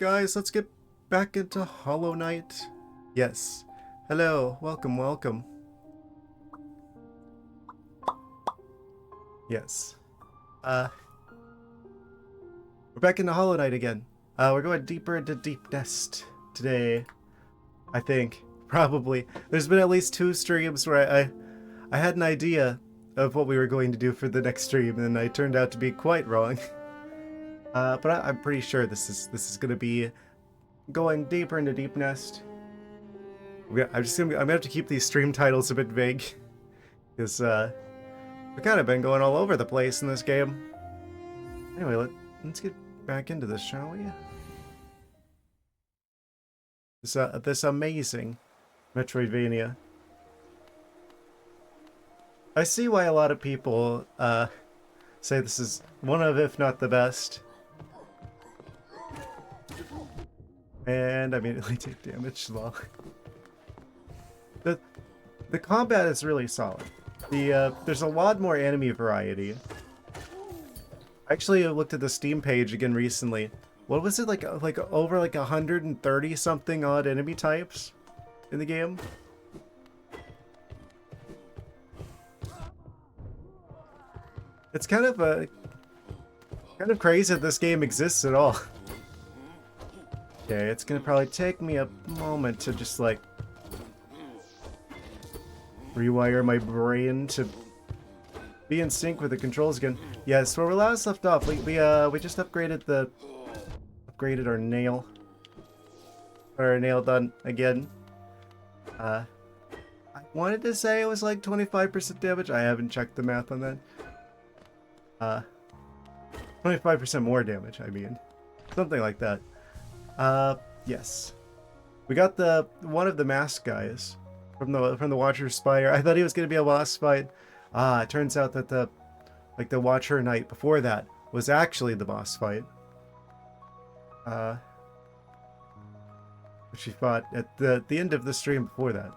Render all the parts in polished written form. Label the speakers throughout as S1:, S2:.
S1: guys? Let's get back into Hollow Knight. Yes. Hello. Welcome, welcome. Yes. We're back into Hollow Knight again. We're going deeper into Deepnest today. I think. Probably. There's been at least 2 streams where I had an idea of what we were going to do for the next stream, and I turned out to be quite wrong. But I'm pretty sure this is gonna be going deeper into Deepnest. I'm gonna have to keep these stream titles a bit vague, because we've kind of been going all over the place in this game. Anyway, let's get back into this, shall we? This amazing Metroidvania. I see why a lot of people say this is one of, if not the best. And I immediately take damage. Lol. The combat is really solid. There's a lot more enemy variety. Actually, I looked at the Steam page again recently. What was it, like over 130 something odd enemy types in the game? It's kind of crazy that this game exists at all. Okay, it's gonna probably take me a moment to just like rewire my brain to be in sync with the controls again. Yes, where we last left off, we just upgraded our nail. Our nail done again. I wanted to say it was like 25% damage. I haven't checked the math on that. 25% more damage, I mean. Something like that. Yes. We got one of the masked guys from the Watcher's Spire. I thought he was gonna be a boss fight. It turns out that the Watcher Knight before that was actually the boss fight. Which we fought at the end of the stream before that.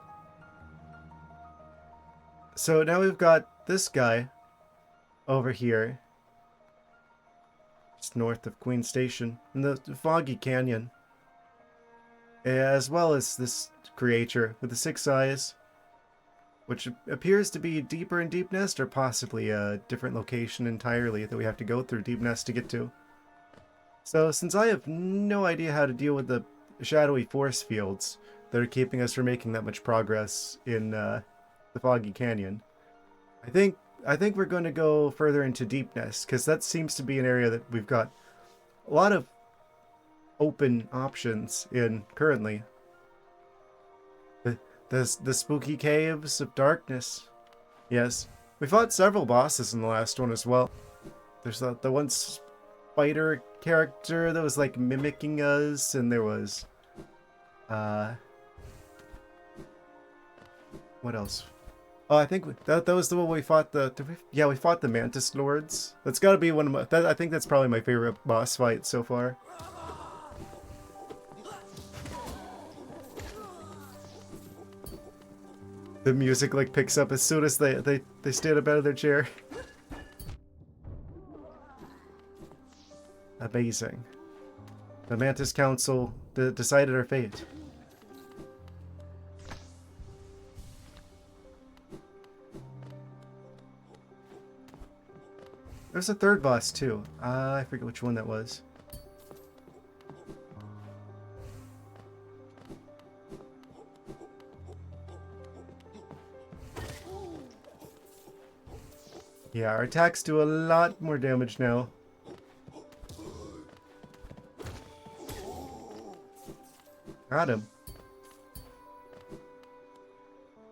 S1: So now we've got this guy over here, just north of Queen Station, in the Foggy Canyon. As well as this creature with the 6 eyes, which appears to be deeper in Deepnest, or possibly a different location entirely that we have to go through Deepnest to get to. So since I have no idea how to deal with the shadowy force fields that are keeping us from making that much progress in the Foggy Canyon, I think we're going to go further into Deepnest, because that seems to be an area that we've got a lot of open options in currently. The spooky caves of darkness. Yes, we fought several bosses in the last one as well. There's the one spider character that was like mimicking us, and there was what else? Oh, I think that was the one we fought we fought the Mantis Lords. That's got to be one of my I think that's probably my favorite boss fight so far. The music like picks up as soon as they stand up out of their chair. Amazing. The Mantis Council decided our fate. There's a third boss too. I forget which one that was. Yeah, our attacks do a lot more damage now. Got him.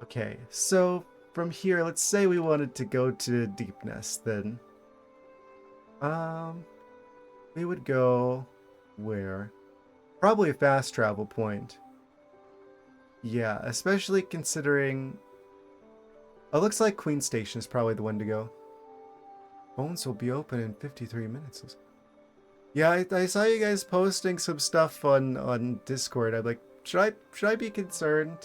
S1: Okay, so from here, let's say we wanted to go to Deepnest, then. We would go where? Probably a fast travel point. Yeah, especially considering... Oh, looks like Queen Station is probably the one to go. Phones will be open in 53 minutes. Yeah, I saw you guys posting some stuff on Discord. I'm like, should I be concerned?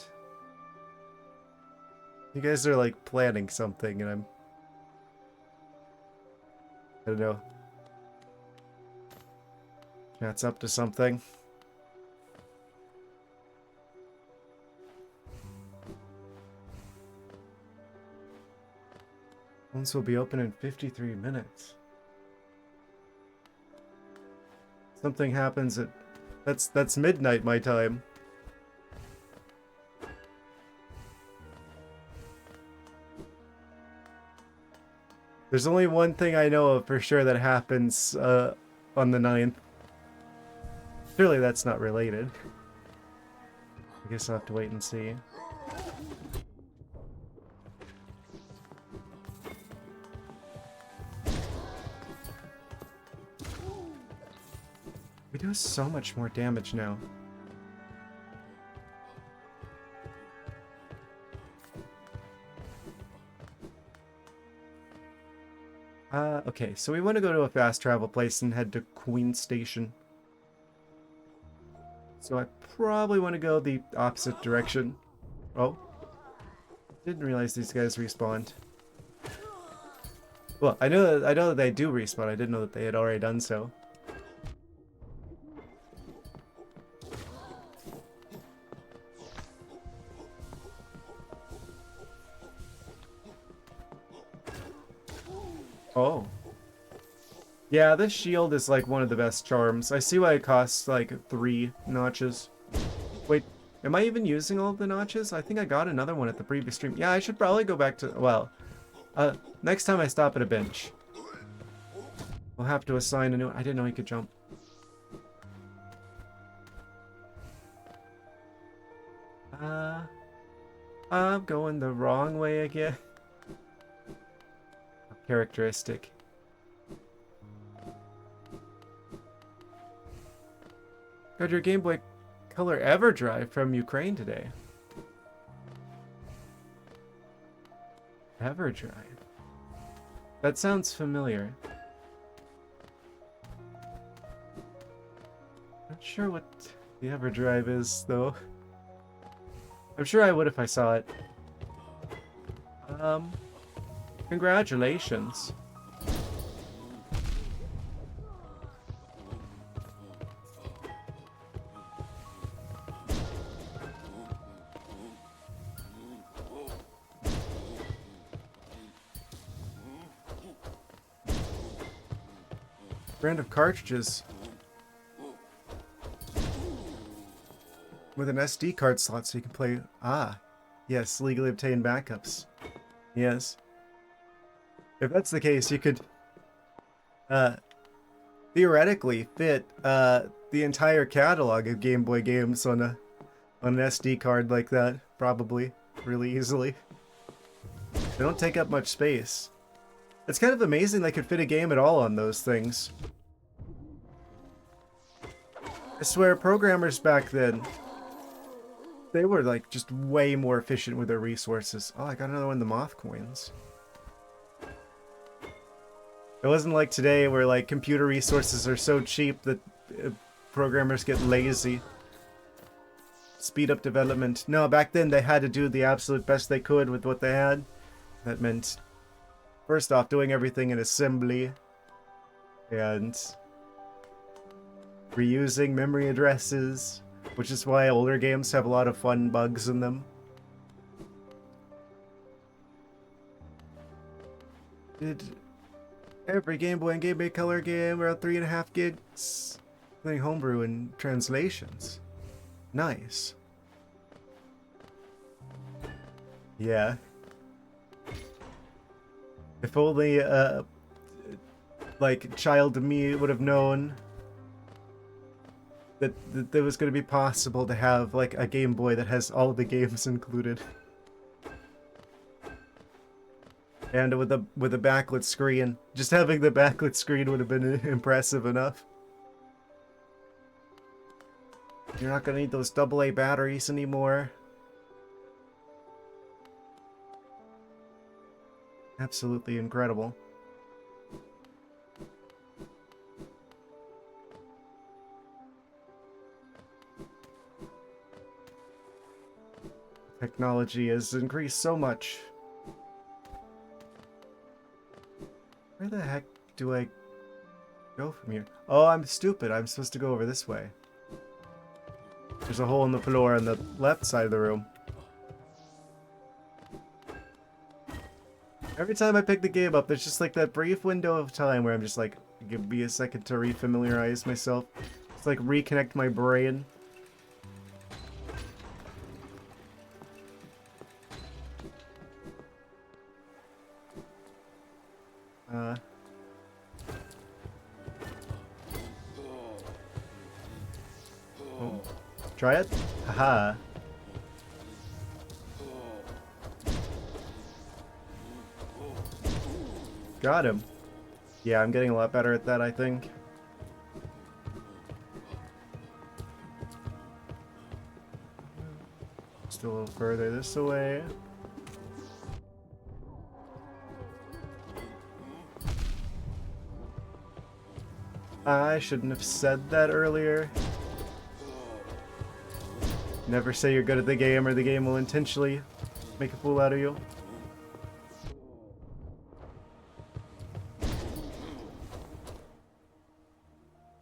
S1: You guys are like planning something, and I don't know. Chat's up to something. Phones will be open in 53 minutes. Something happens at... That's midnight my time. There's only one thing I know of for sure that happens on the 9th. Surely that's not related. I guess I'll have to wait and see. We do so much more damage now. Okay, so we want to go to a fast travel place and head to Queen Station. So I probably want to go the opposite direction. Oh. Didn't realize these guys respawned. Well, I know that they do respawn. I didn't know that they had already done so. Oh. Yeah, this shield is like one of the best charms. I see why it costs like 3 notches. Wait, am I even using all of the notches? I think I got another one at the previous stream. Yeah, I should probably go back to... Well, next time I stop at a bench, we'll have to assign a new... I didn't know he could jump. I'm going the wrong way again. Characteristic. Got your Game Boy Color EverDrive from Ukraine today. EverDrive. That sounds familiar. Not sure what the EverDrive is, though. I'm sure I would if I saw it. Congratulations. Brand of cartridges with an SD card slot so you can play. Ah, yes, legally obtained backups. Yes. If that's the case, you could theoretically fit the entire catalog of Game Boy games on an SD card like that, probably really easily. They don't take up much space. It's kind of amazing they could fit a game at all on those things. I swear, programmers back then, they were like just way more efficient with their resources. Oh, I got another one of the moth coins. It wasn't like today where like computer resources are so cheap that programmers get lazy. Speed up development. No, back then they had to do the absolute best they could with what they had. That meant, first off, doing everything in assembly and reusing memory addresses, which is why older games have a lot of fun bugs in them. Did every Game Boy and Game Boy Color game around 3.5 gigs, including homebrew and translations. Nice. Yeah. If only, like, child me would have known that it was going to be possible to have, like, a Game Boy that has all the games included. And with a backlit screen. Just having the backlit screen would have been impressive enough. You're not going to need those AA batteries anymore. Absolutely incredible. Technology has increased so much. Where the heck do I go from here? Oh, I'm stupid. I'm supposed to go over this way. There's a hole in the floor on the left side of the room. Every time I pick the game up, there's just like that brief window of time where I'm just like, give me a second to refamiliarize myself. It's like reconnect my brain. Oh. Try it? Haha. Got him. Yeah, I'm getting a lot better at that, I think. Just a little further this way. I shouldn't have said that earlier. Never say you're good at the game or the game will intentionally make a fool out of you.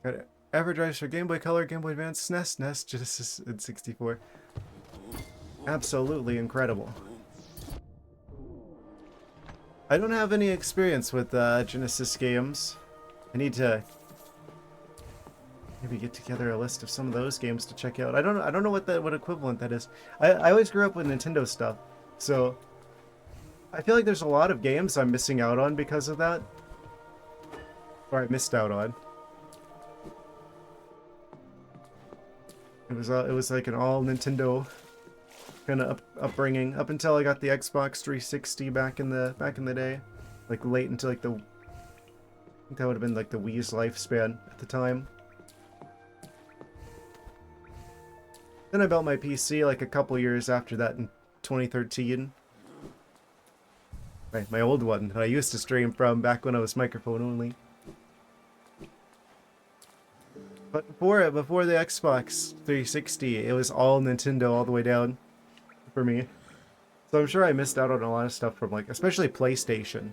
S1: Got it. Everdrives for Game Boy Color, Game Boy Advance, SNES, NES, Genesis, and 64. Absolutely incredible. I don't have any experience with Genesis games. I need to maybe get together a list of some of those games to check out. I don't know what equivalent that is. I always grew up with Nintendo stuff, so I feel like there's a lot of games I'm missing out on because of that, or I missed out on. It was like an all Nintendo kind of upbringing up until I got the Xbox 360 back in the day, like late into like I think that would have been like the Wii's lifespan at the time. Then I built my PC like a couple years after that in 2013. My old one that I used to stream from back when I was microphone only. But before the Xbox 360, it was all Nintendo all the way down for me. So I'm sure I missed out on a lot of stuff from like, especially PlayStation.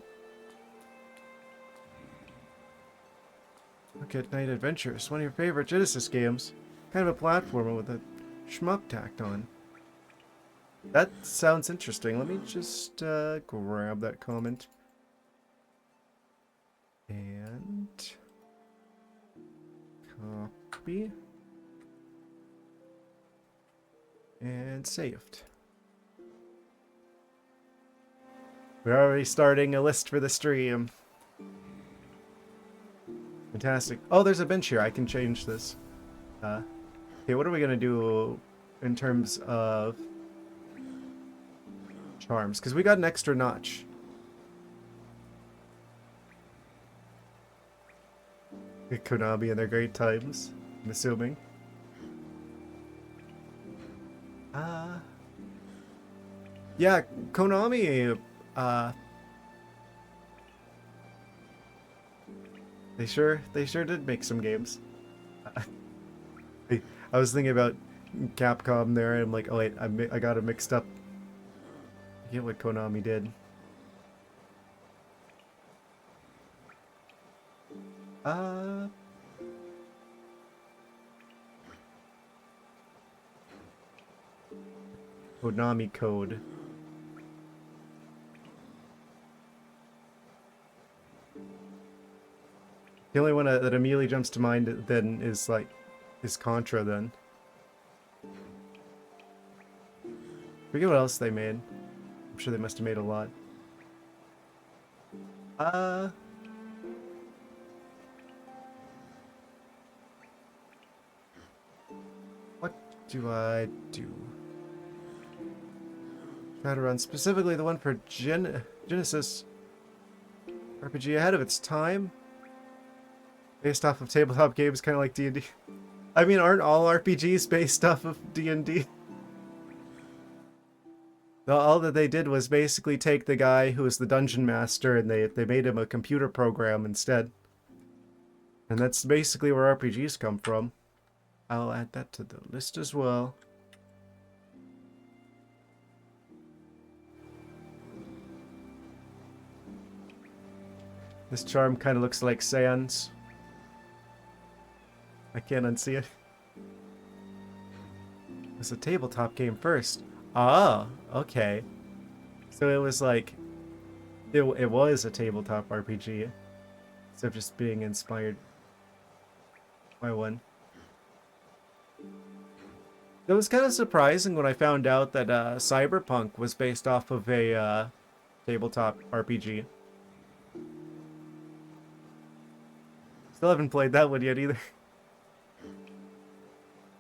S1: Look at Night Adventures, one of your favorite Genesis games. Kind of a platformer with a shmup tacked on. That sounds interesting. Let me just grab that comment. And copy. And saved. We're already starting a list for the stream. Fantastic. Oh, there's a bench here. I can change this. Okay, what are we gonna do in terms of charms? Because we got an extra notch. Konami and their great times, I'm assuming. Yeah, Konami, they sure did make some games. I was thinking about Capcom there, and I'm like, oh wait, I got it mixed up. I get what Konami did. Konami code. The only one that immediately jumps to mind then is Contra then. Forget what else they made. I'm sure they must have made a lot. What do I do? Try to run specifically the one for Genesis. RPG ahead of its time. Based off of tabletop games, kind of like D&D. I mean, aren't all RPGs based off of D&D? All that they did was basically take the guy who was the dungeon master and they made him a computer program instead. And that's basically where RPGs come from. I'll add that to the list as well. This charm kind of looks like Sans. I can't unsee it. It was a tabletop game first. Ah, okay. So it was like It was a tabletop RPG, instead of just being inspired by one. It was kind of surprising when I found out that Cyberpunk was based off of a tabletop RPG. Still haven't played that one yet either.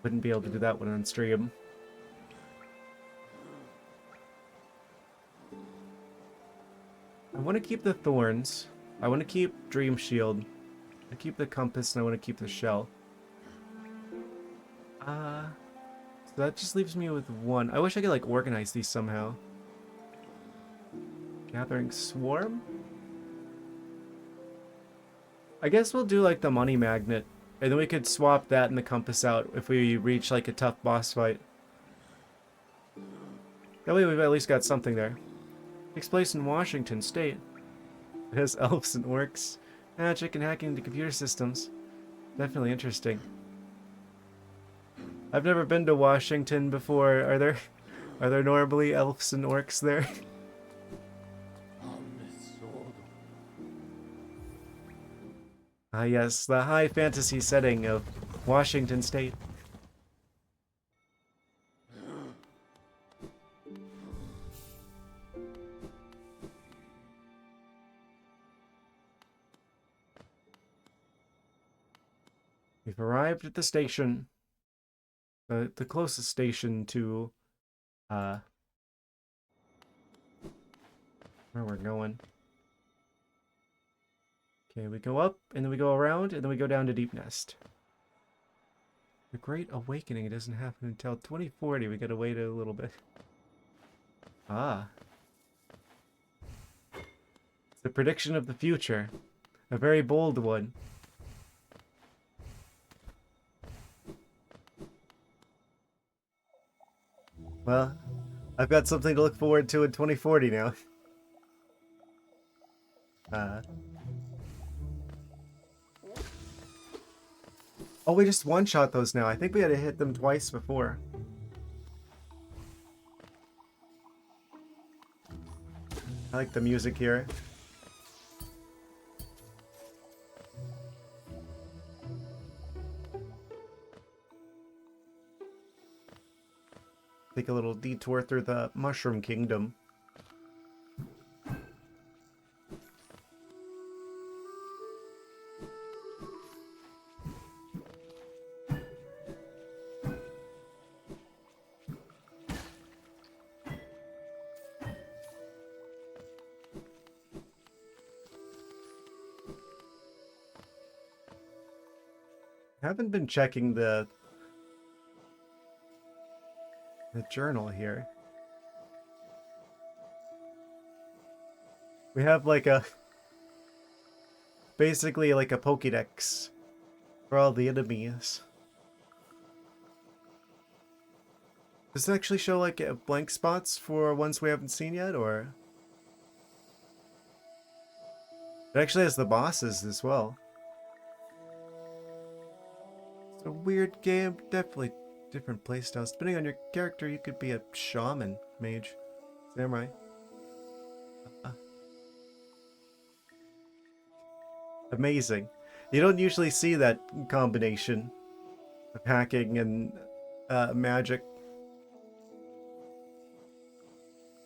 S1: Wouldn't be able to do that one on stream. I want to keep the thorns. I want to keep Dream Shield. I keep the compass and I want to keep the shell. So that just leaves me with one. I wish I could like organize these somehow. Gathering Swarm? I guess we'll do like the money magnet. And then we could swap that and the compass out if we reach like a tough boss fight. That way we've at least got something there. Takes place in Washington State. It has elves and orcs, magic, and hacking into computer systems. Definitely interesting. I've never been to Washington before. Are there normally elves and orcs there? Ah yes, the high fantasy setting of Washington State. We've arrived at the station. The closest station to where we're going. Okay, we go up, and then we go around, and then we go down to Deepnest. The Great Awakening doesn't happen until 2040. We gotta wait a little bit. Ah. It's the prediction of the future. A very bold one. Well, I've got something to look forward to in 2040 now. Oh, we just one-shot those now. I think we had to hit them twice before. I like the music here. Take a little detour through the Mushroom Kingdom. I haven't been checking the journal here. We have like a basically like a Pokédex for all the enemies. Does it actually show like blank spots for ones we haven't seen yet, or it actually has the bosses as well? It's a weird game, definitely different playstyles. Depending on your character, you could be a shaman, mage, samurai. Amazing. You don't usually see that combination of hacking and magic.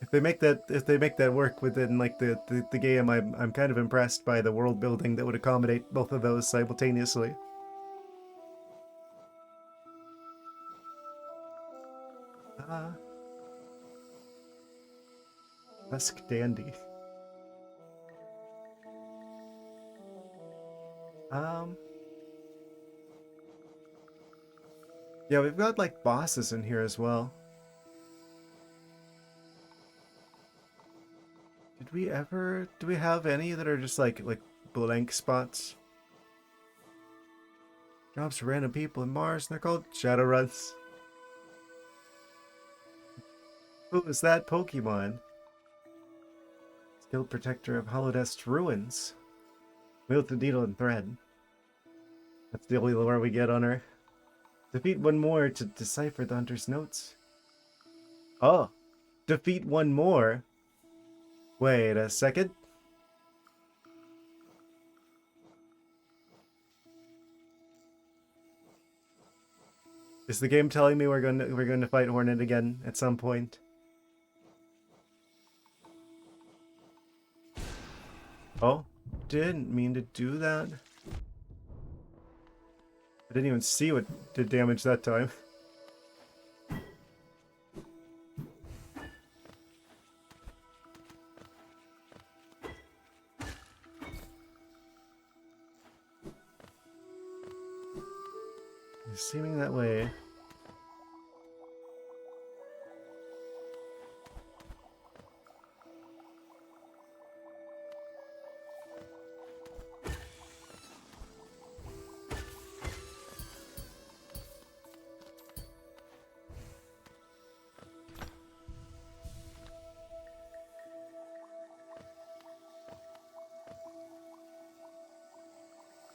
S1: If they make that work within like the game, I'm kind of impressed by the world building that would accommodate both of those simultaneously. Dusk Dandy. Yeah, we've got like bosses in here as well. Do we have any that are just like blank spots? Jobs for random people in Mars, and they're called Shadowruns. Who is that Pokemon? Skilled protector of Holodest's ruins. Wield the needle and thread. That's the only lore we get on her. Defeat one more to decipher the hunter's notes. Oh! Defeat one more? Wait a second. Is the game telling me we're going to fight Hornet again at some point? Oh, didn't mean to do that. I didn't even see what did damage that time. It's seeming that way.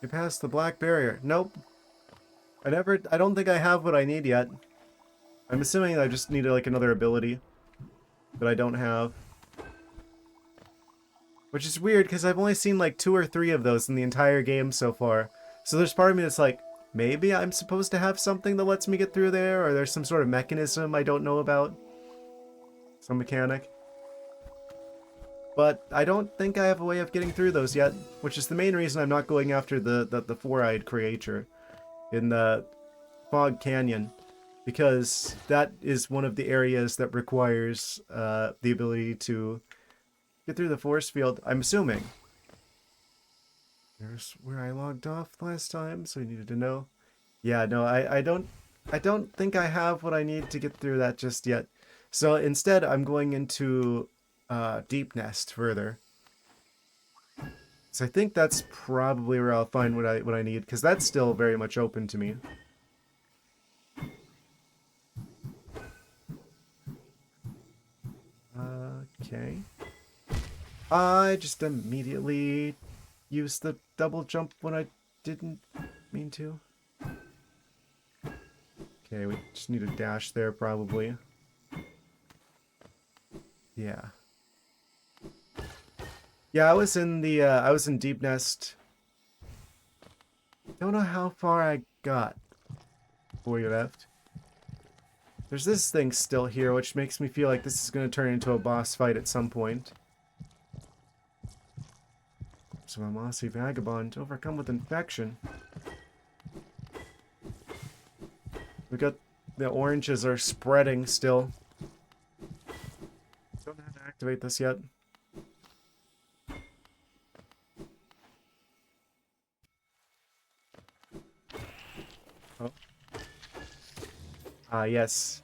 S1: You passed the black barrier. Nope. I don't think I have what I need yet. I'm assuming I just need like another ability that I don't have. Which is weird because I've only seen like 2 or 3 of those in the entire game so far. So there's part of me that's like, maybe I'm supposed to have something that lets me get through there, or there's some sort of mechanism I don't know about. Some mechanic. But I don't think I have a way of getting through those yet, which is the main reason I'm not going after the four-eyed creature in the Fog Canyon, because that is one of the areas that requires the ability to get through the force field, I'm assuming. There's where I logged off last time, so I needed to know. Yeah, no, I don't think I have what I need to get through that just yet. So instead, I'm going into Deepnest further. So I think that's probably where I'll find what I need, because that's still very much open to me. Okay. I just immediately used the double jump when I didn't mean to. Okay, we just need a dash there probably. Yeah. Yeah, I was in Deepnest. Don't know how far I got before you left. There's this thing still here, which makes me feel like this is going to turn into a boss fight at some point. So a mossy vagabond overcome with infection. We got the oranges are spreading still. Don't know how to activate this yet. Oh. Ah, yes.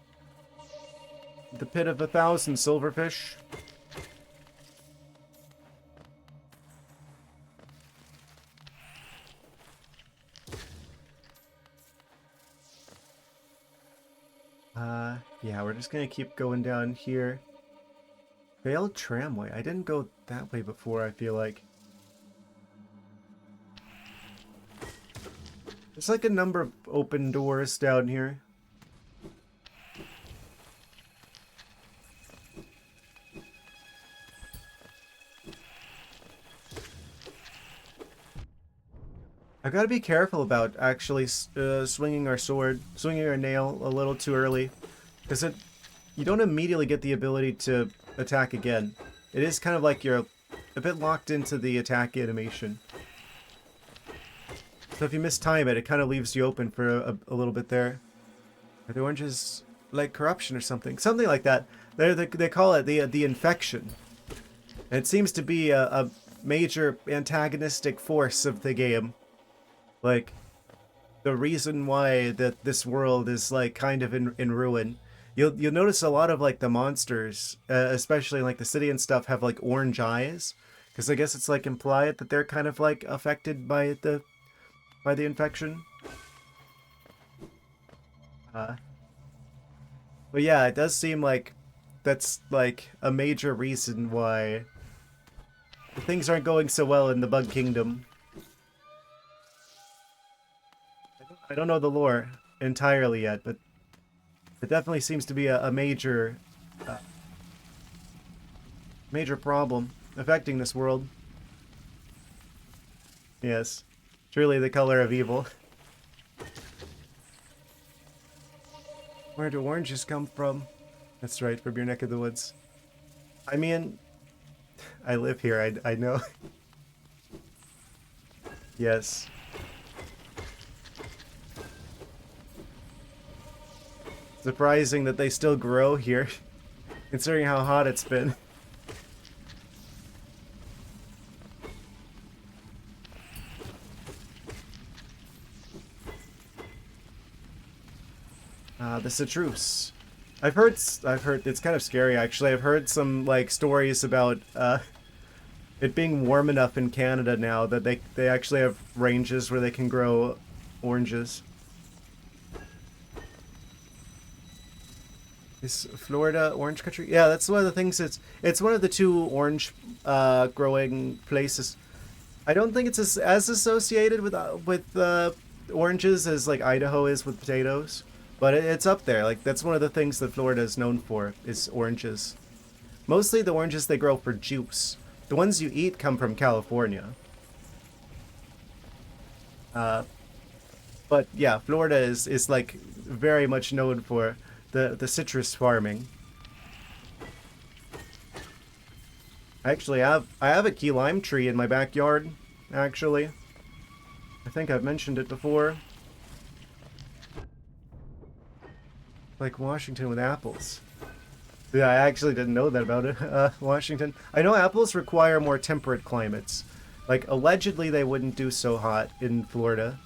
S1: The pit of 1,000 silverfish. Yeah, we're just gonna keep going down here. Failed tramway. I didn't go that way before, I feel like. There's like a number of open doors down here. I've got to be careful about actually swinging our nail a little too early, because you don't immediately get the ability to attack again. It is kind of like you're a bit locked into the attack animation. So if you mistime it, it kind of leaves you open for a little bit there. Are the oranges like corruption or something? Something like that. They call it the infection. And it seems to be a major antagonistic force of the game. Like, the reason why that this world is like kind of in ruin. You'll notice a lot of like the monsters, especially like the city and stuff, have like orange eyes, because I guess it's like implied that they're kind of like affected by the infection. But yeah, it does seem like that's like a major reason why things aren't going so well in the Bug Kingdom. I don't know the lore entirely yet, but it definitely seems to be a major problem affecting this world. Yes, truly the color of evil. Where do oranges come from? That's right, from your neck of the woods. I mean, I live here, I know. Yes. Surprising that they still grow here, considering how hot it's been. The citrus. I've heard it's kind of scary actually. I've heard some like stories about it being warm enough in Canada now that they actually have ranges where they can grow oranges. Is Florida orange country? Yeah, that's one of the things. It's one of the two orange growing places. I don't think it's as associated with oranges as like Idaho is with potatoes, but it's up there. Like that's one of the things that Florida is known for is oranges. Mostly the oranges they grow for juice. The ones you eat come from California. But yeah, Florida is like very much known for the citrus farming. Actually, I have a key lime tree in my backyard. Actually, I think I've mentioned it before. Like Washington with apples. Yeah, I actually didn't know that about it. Washington. I know apples require more temperate climates. Like, allegedly they wouldn't do so hot in Florida.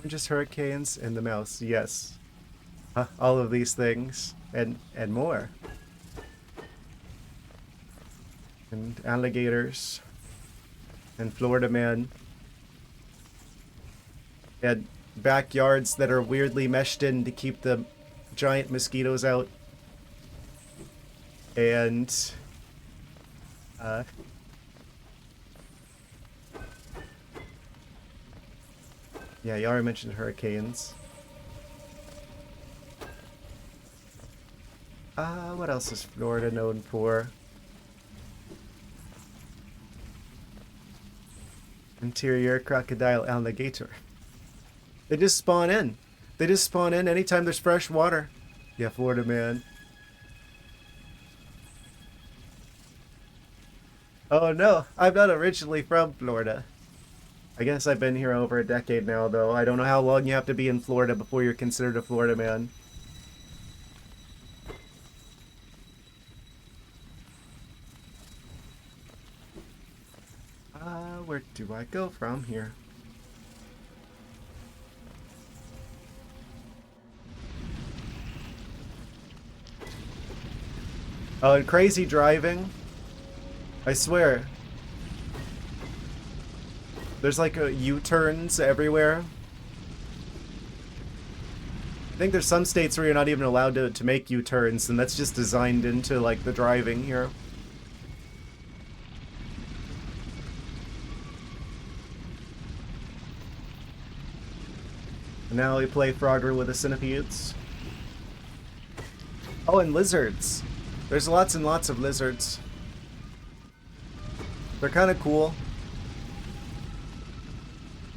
S1: Just hurricanes and the mouse. Yes. All of these things. And more. And alligators. And Florida man. And backyards that are weirdly meshed in to keep the giant mosquitoes out. And yeah, you already mentioned hurricanes. What else is Florida known for? Interior crocodile alligator. They just spawn in. They just spawn in anytime there's fresh water. Yeah, Florida man. Oh no, I'm not originally from Florida. I guess I've been here over a decade now, though. I don't know how long you have to be in Florida before you're considered a Florida man. Where do I go from here? Oh, and crazy driving. I swear. There's like U-turns everywhere. I think there's some states where you're not even allowed to make U-turns, and that's just designed into like the driving here. And now we play Frogger with the centipedes. Oh, and lizards. There's lots and lots of lizards. They're kind of cool.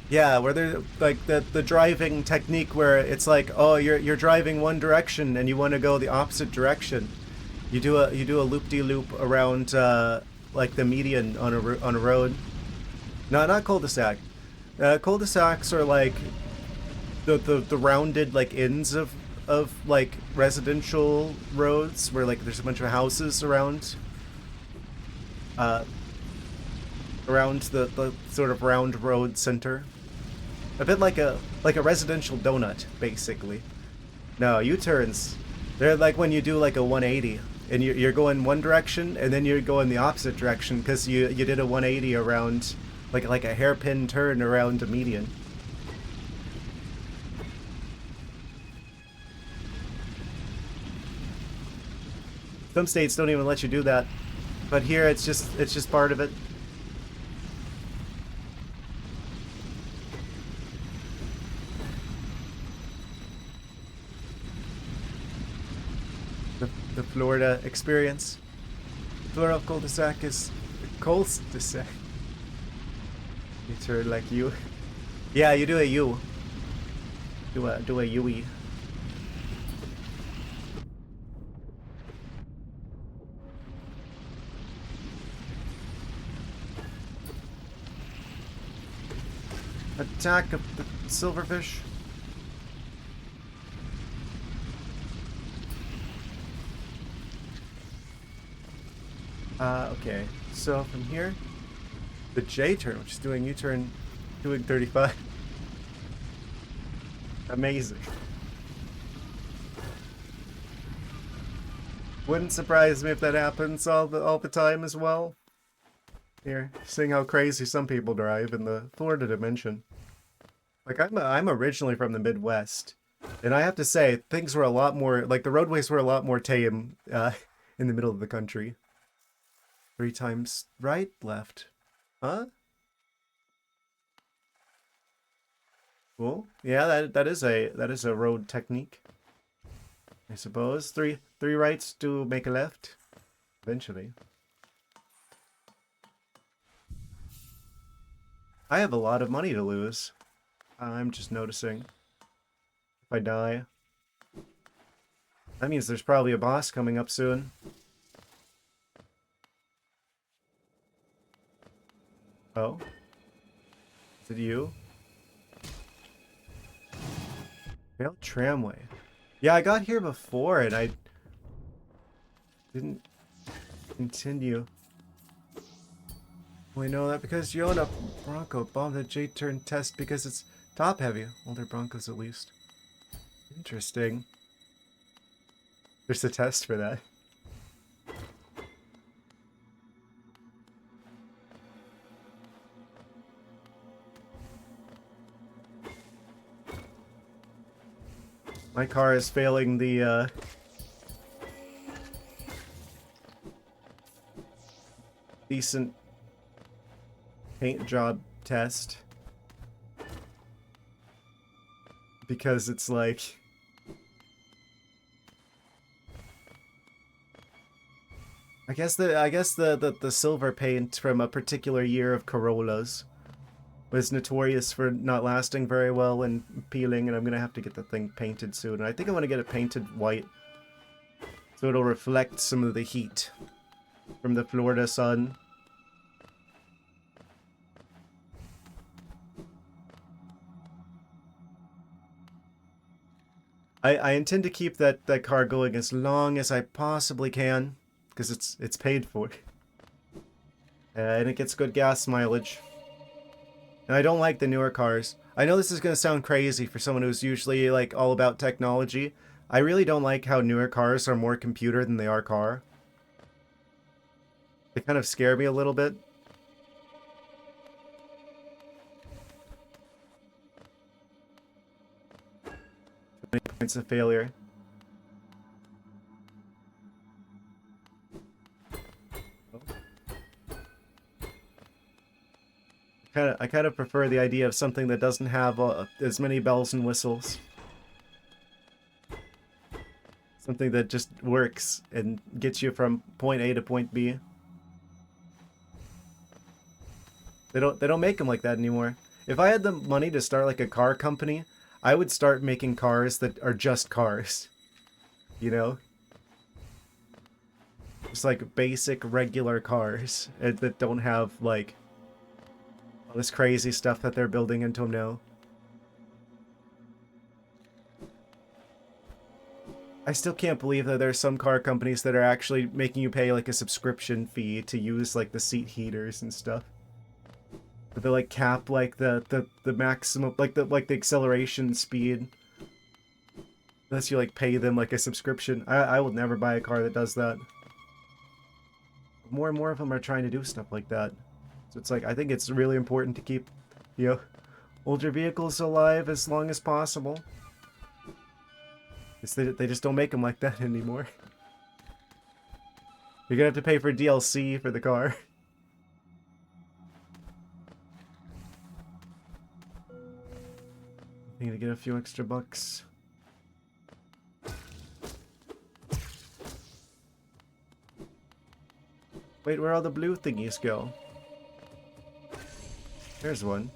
S1: Yeah, where they're like the driving technique where it's like, oh, you're driving one direction and you want to go the opposite direction. You do a loop-de-loop around like the median on a road. No, not cul-de-sac. Cul-de-sacs are like the rounded like ends of like residential roads where like there's a bunch of houses around the sort of round road center. A bit like a residential donut, basically. No, U-turns. They're like when you do like a 180 and you're going one direction and then you're going the opposite direction because you did a 180 around like a hairpin turn around a median. Some states don't even let you do that, but here it's just part of it. The Florida experience. Plural cul-de-sac is cul-de-sac. You turn like you. Yeah, you do a U. Do a U-E. attack of the silverfish. Okay. So from here, the J turn, which is doing U-turn, doing 35. Amazing. Wouldn't surprise me if that happens all the time as well. Here, seeing how crazy some people drive in the Florida dimension. Like I'm originally from the Midwest, and I have to say things were a lot more like the roadways were a lot more tame in the middle of the country. 3 times right, left, huh? Cool. Yeah, that is a road technique, I suppose. Three rights to make a left, eventually. I have a lot of money to lose. I'm just noticing. If I die, that means there's probably a boss coming up soon. Oh, is it you? Failed tramway. Yeah, I got here before and I didn't continue. We know that because Yona Bronco bombed the J-turn test because it's top heavy. Older Broncos at least. Interesting. There's a test for that. My car is failing the decent paint job test because it's like I guess the silver paint from a particular year of Corollas was notorious for not lasting very well and peeling, and I'm gonna have to get the thing painted soon. And I think I want to get it painted white so it'll reflect some of the heat from the Florida sun. I intend to keep that car going as long as I possibly can because it's paid for, and it gets good gas mileage. And I don't like the newer cars. I know this is gonna sound crazy for someone who's usually like all about technology. I really don't like how newer cars are more computer than they are car. They kind of scare me a little bit. Too many points of failure. I kind of prefer the idea of something that doesn't have as many bells and whistles. Something that just works and gets you from point A to point B. They don't make them like that anymore. If I had the money to start like a car company, I would start making cars that are just cars. You know? Just like basic regular cars that don't have like all this crazy stuff that they're building into them now. I still can't believe that there's some car companies that are actually making you pay like a subscription fee to use like the seat heaters and stuff. But they like cap like the maximum like the acceleration speed. Unless you like pay them like a subscription. I will never buy a car that does that. More and more of them are trying to do stuff like that. So it's like I think it's really important to keep, you know, older vehicles alive as long as possible. They just don't make them like that anymore. You're gonna have to pay for DLC for the car. Need to get a few extra bucks. Wait, where all the blue thingies go? There's one.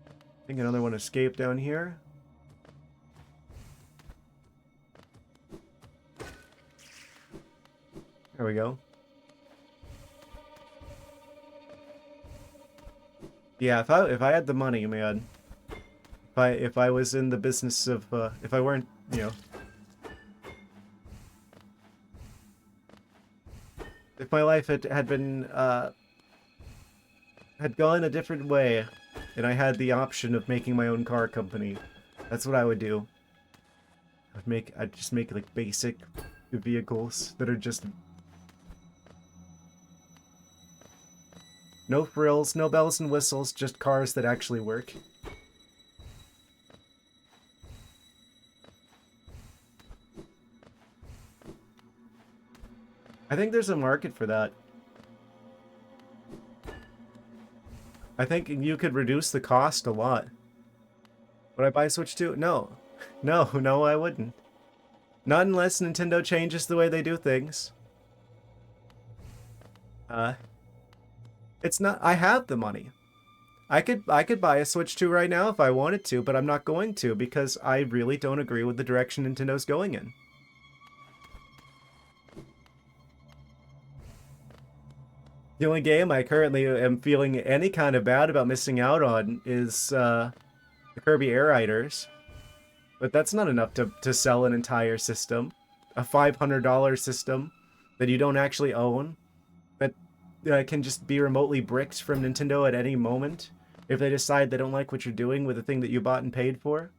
S1: I think another one escaped down here. There we go. Yeah, if I had the money, man. If I was in the business of if I weren't, you know, if my life had been had gone a different way, and I had the option of making my own car company, that's what I would do. I'd just make like basic vehicles that are just no frills, no bells and whistles, just cars that actually work. I think there's a market for that. I think you could reduce the cost a lot. Would I buy a Switch 2? No. No, I wouldn't. Not unless Nintendo changes the way they do things. It's not. I have the money. I could buy a Switch 2 right now if I wanted to, but I'm not going to because I really don't agree with the direction Nintendo's going in. The only game I currently am feeling any kind of bad about missing out on is the Kirby Air Riders. But that's not enough to sell an entire system. A $500 system that you don't actually own. That can just be remotely bricked from Nintendo at any moment. If they decide they don't like what you're doing with the thing that you bought and paid for.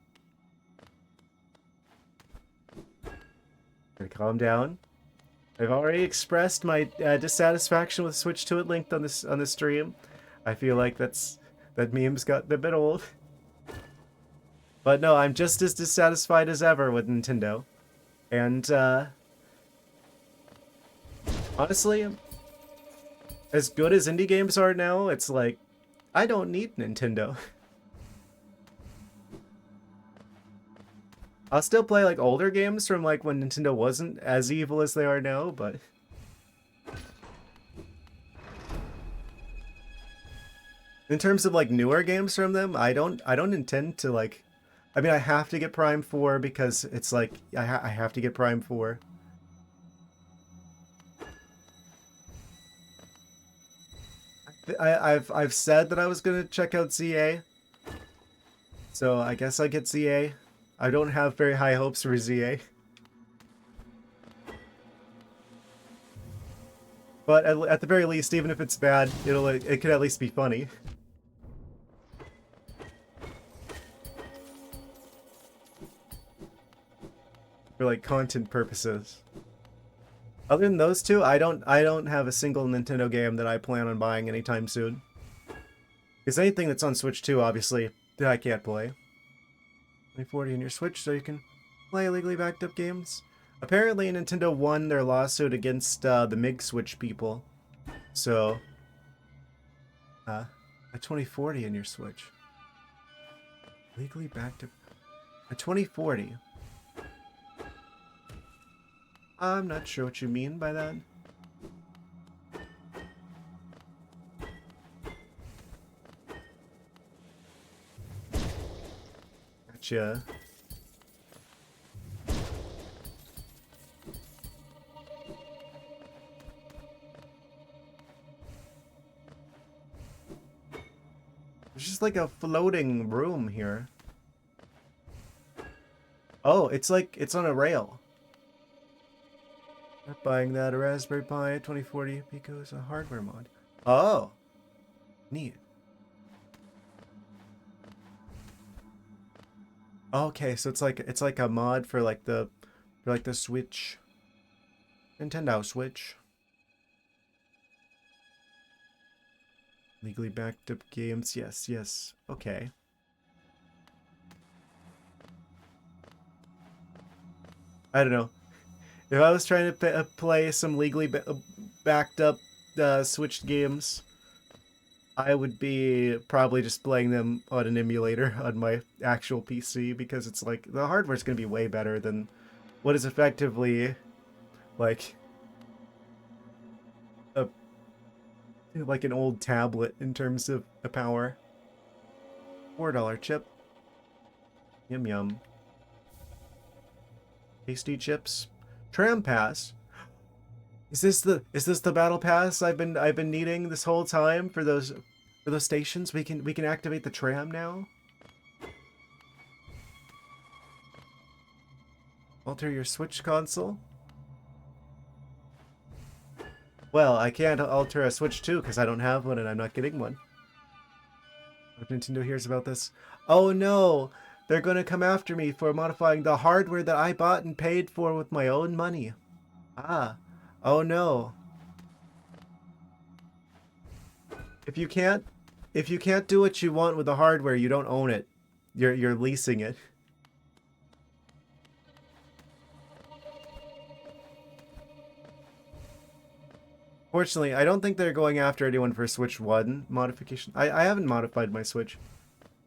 S1: Gonna calm down. I've already expressed my dissatisfaction with Switch 2 at length on this stream. I feel like that meme's got a bit old. But no, I'm just as dissatisfied as ever with Nintendo. And honestly, as good as indie games are now, it's like I don't need Nintendo. I'll still play like older games from like when Nintendo wasn't as evil as they are now, but in terms of like newer games from them, I don't intend to like. I mean, I have to get Prime 4 because it's like I have to get Prime 4. I've said that I was gonna check out ZA, so I guess I get ZA. I don't have very high hopes for ZA. But at the very least, even if it's bad, it could at least be funny. For like content purposes. Other than those two, I don't have a single Nintendo game that I plan on buying anytime soon. Because anything that's on Switch 2, obviously, that I can't play. 2040 on your Switch so you can play illegally backed up games. Apparently Nintendo won their lawsuit against the MiG Switch people. So a 2040 in your Switch. Legally backed up a 2040. I'm not sure what you mean by that. Gotcha. There's just like a floating room here. Oh, it's like it's on a rail. Not buying that. A Raspberry Pi 2040 Pico is a hardware mod. Oh, neat. Okay, so it's like a mod for like the Switch, Nintendo Switch. Legally backed up games. Yes, yes. Okay. I don't know. If I was trying to play some legally backed up Switch games, I would be probably just playing them on an emulator on my actual PC because it's like the hardware's going to be way better than what is effectively like an old tablet in terms of the power. $4 chip. Yum yum. Tasty chips. Tram pass. Is this the battle pass I've been needing this whole time for those For those stations, we can activate the tram now. Alter your Switch console. Well, I can't alter a Switch 2 because I don't have one and I'm not getting one. If Nintendo hears about this. Oh no! They're gonna come after me for modifying the hardware that I bought and paid for with my own money. Ah. Oh no. If you can't do what you want with the hardware, you don't own it. You're leasing it. Fortunately, I don't think they're going after anyone for Switch 1 modification. I haven't modified my Switch.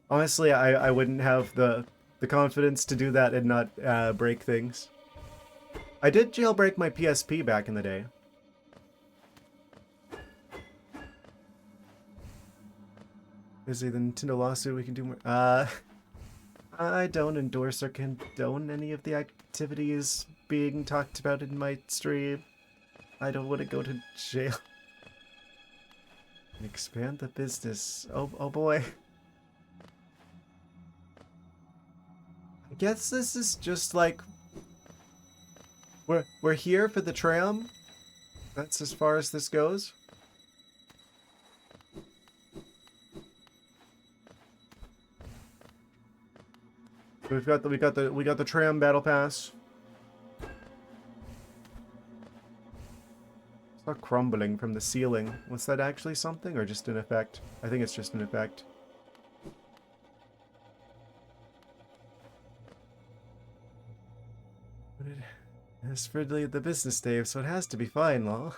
S1: Honestly, I wouldn't have the confidence to do that and not break things. I did jailbreak my PSP back in the day. Is it the Nintendo lawsuit we can do more? I don't endorse or condone any of the activities being talked about in my stream. I don't want to go to jail. Expand the business. Oh boy. I guess this is just like we're here for the tram. That's as far as this goes. We got the tram battle pass. It's not crumbling from the ceiling. Was that actually something or just an effect? I think it's just an effect. It's for the business, Dave, so it has to be fine, lol.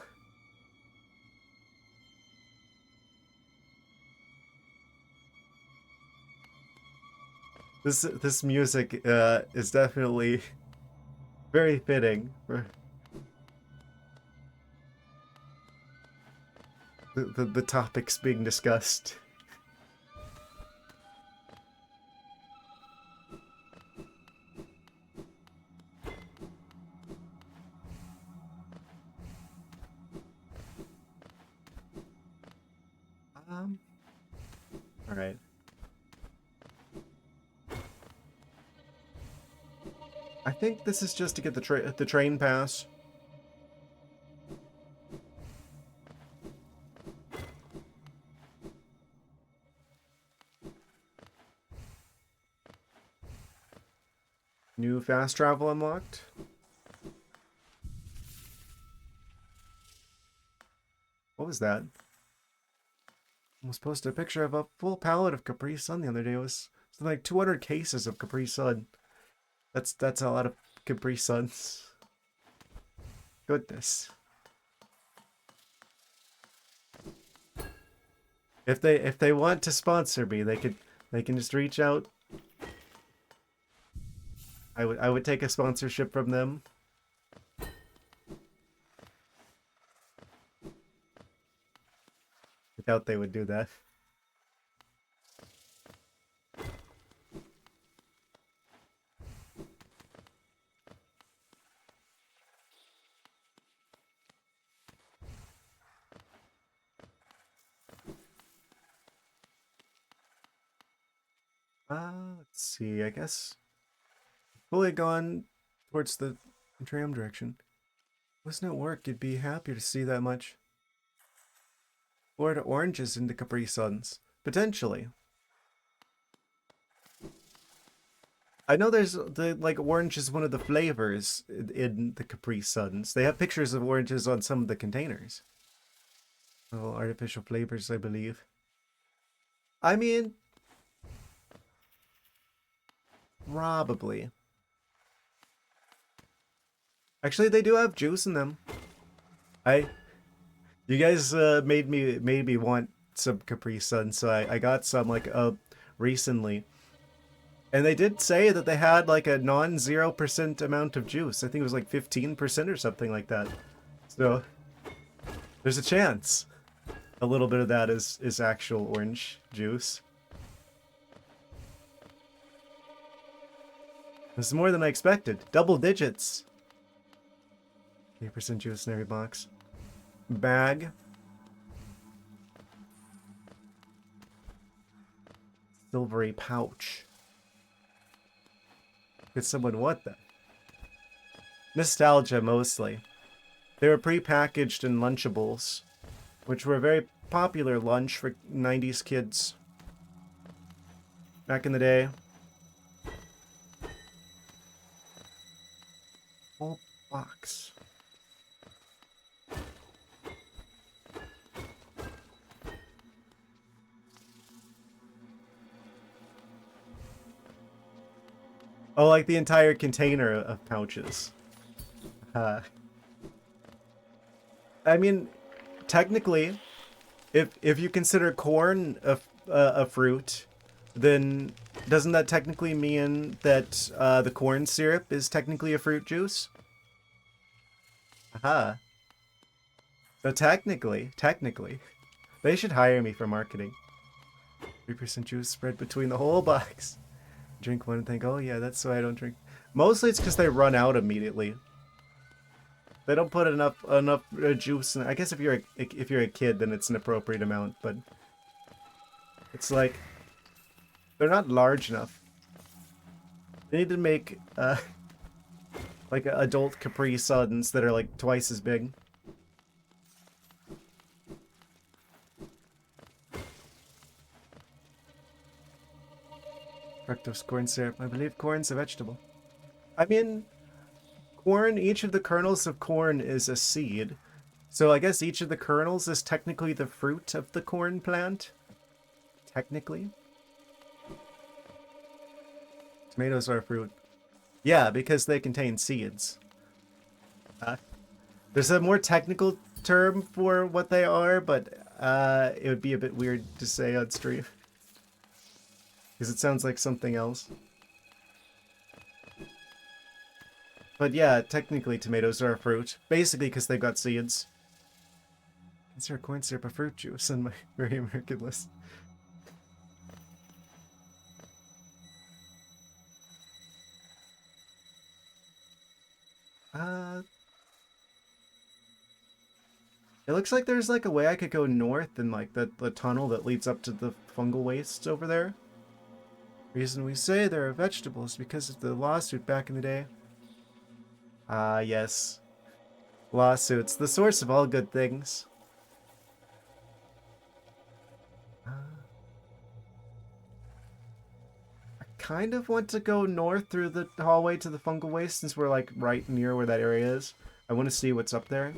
S1: This music is definitely very fitting for the topics being discussed. All right. I think this is just to get the train pass. New fast travel unlocked. What was that? I was posted a picture of a full pallet of Capri Sun the other day. It was something like 200 cases of Capri Sun. That's a lot of Capri Suns. Goodness. If they want to sponsor me, they can just reach out. I would take a sponsorship from them. I doubt they would do that. Let's see, I guess fully gone towards the tram direction. Wasn't it work? You'd be happier to see that much. Florida oranges into Capri Suns. Potentially. I know there's like orange is one of the flavors in the Capri Suns. They have pictures of oranges on some of the containers. Oh, artificial flavors, I believe. I mean, probably. Actually, they do have juice in them. You guys made me want some Capri Sun, so I got some like recently. And they did say that they had like a non-0% amount of juice. I think it was like 15% or something like that. So there's a chance a little bit of that is actual orange juice. This is more than I expected. Double digits. 8% juice in every box. Bag. Silvery pouch. Could someone want that? Nostalgia, mostly. They were pre-packaged in Lunchables, which were a very popular lunch for 90s kids. Back in the day. Whole box. Oh, like the entire container of pouches. I mean, technically, if you consider corn a fruit, then doesn't that technically mean that the corn syrup is technically a fruit juice? Aha. So technically, they should hire me for marketing. 3% juice spread between the whole box. Drink one and think, oh yeah, that's why I don't drink. Mostly it's because they run out immediately. They don't put enough juice in. I guess if you're a kid, then it's an appropriate amount, but it's like they're not large enough. They need to make like adult Capri Suns that are like twice as big. Fructose corn syrup. I believe corn's a vegetable. I mean, corn, each of the kernels of corn is a seed. So I guess each of the kernels is technically the fruit of the corn plant. Technically. Tomatoes are a fruit. Yeah, because they contain seeds. There's a more technical term for what they are, but it would be a bit weird to say on stream. Because it sounds like something else. But yeah, technically tomatoes are a fruit. Basically because they've got seeds. Consider corn syrup a fruit juice on my very American list. It looks like there's like a way I could go north in like the tunnel that leads up to the fungal wastes over there. Reason we say there are vegetables because of the lawsuit back in the day. Ah, yes. Lawsuits, the source of all good things. I kind of want to go north through the hallway to the fungal waste since we're like right near where that area is. I want to see what's up there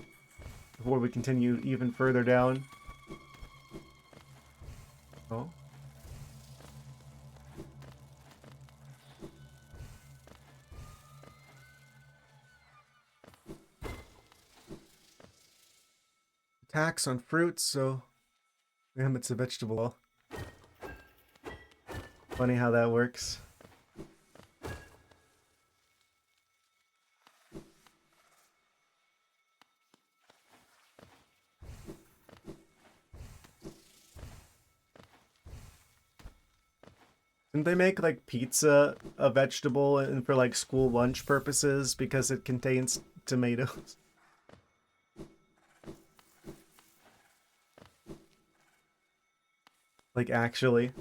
S1: before we continue even further down. Oh. Tax on fruits, so damn, it's a vegetable. Funny how that works. Didn't they make like pizza a vegetable and for like school lunch purposes because it contains tomatoes? Like actually.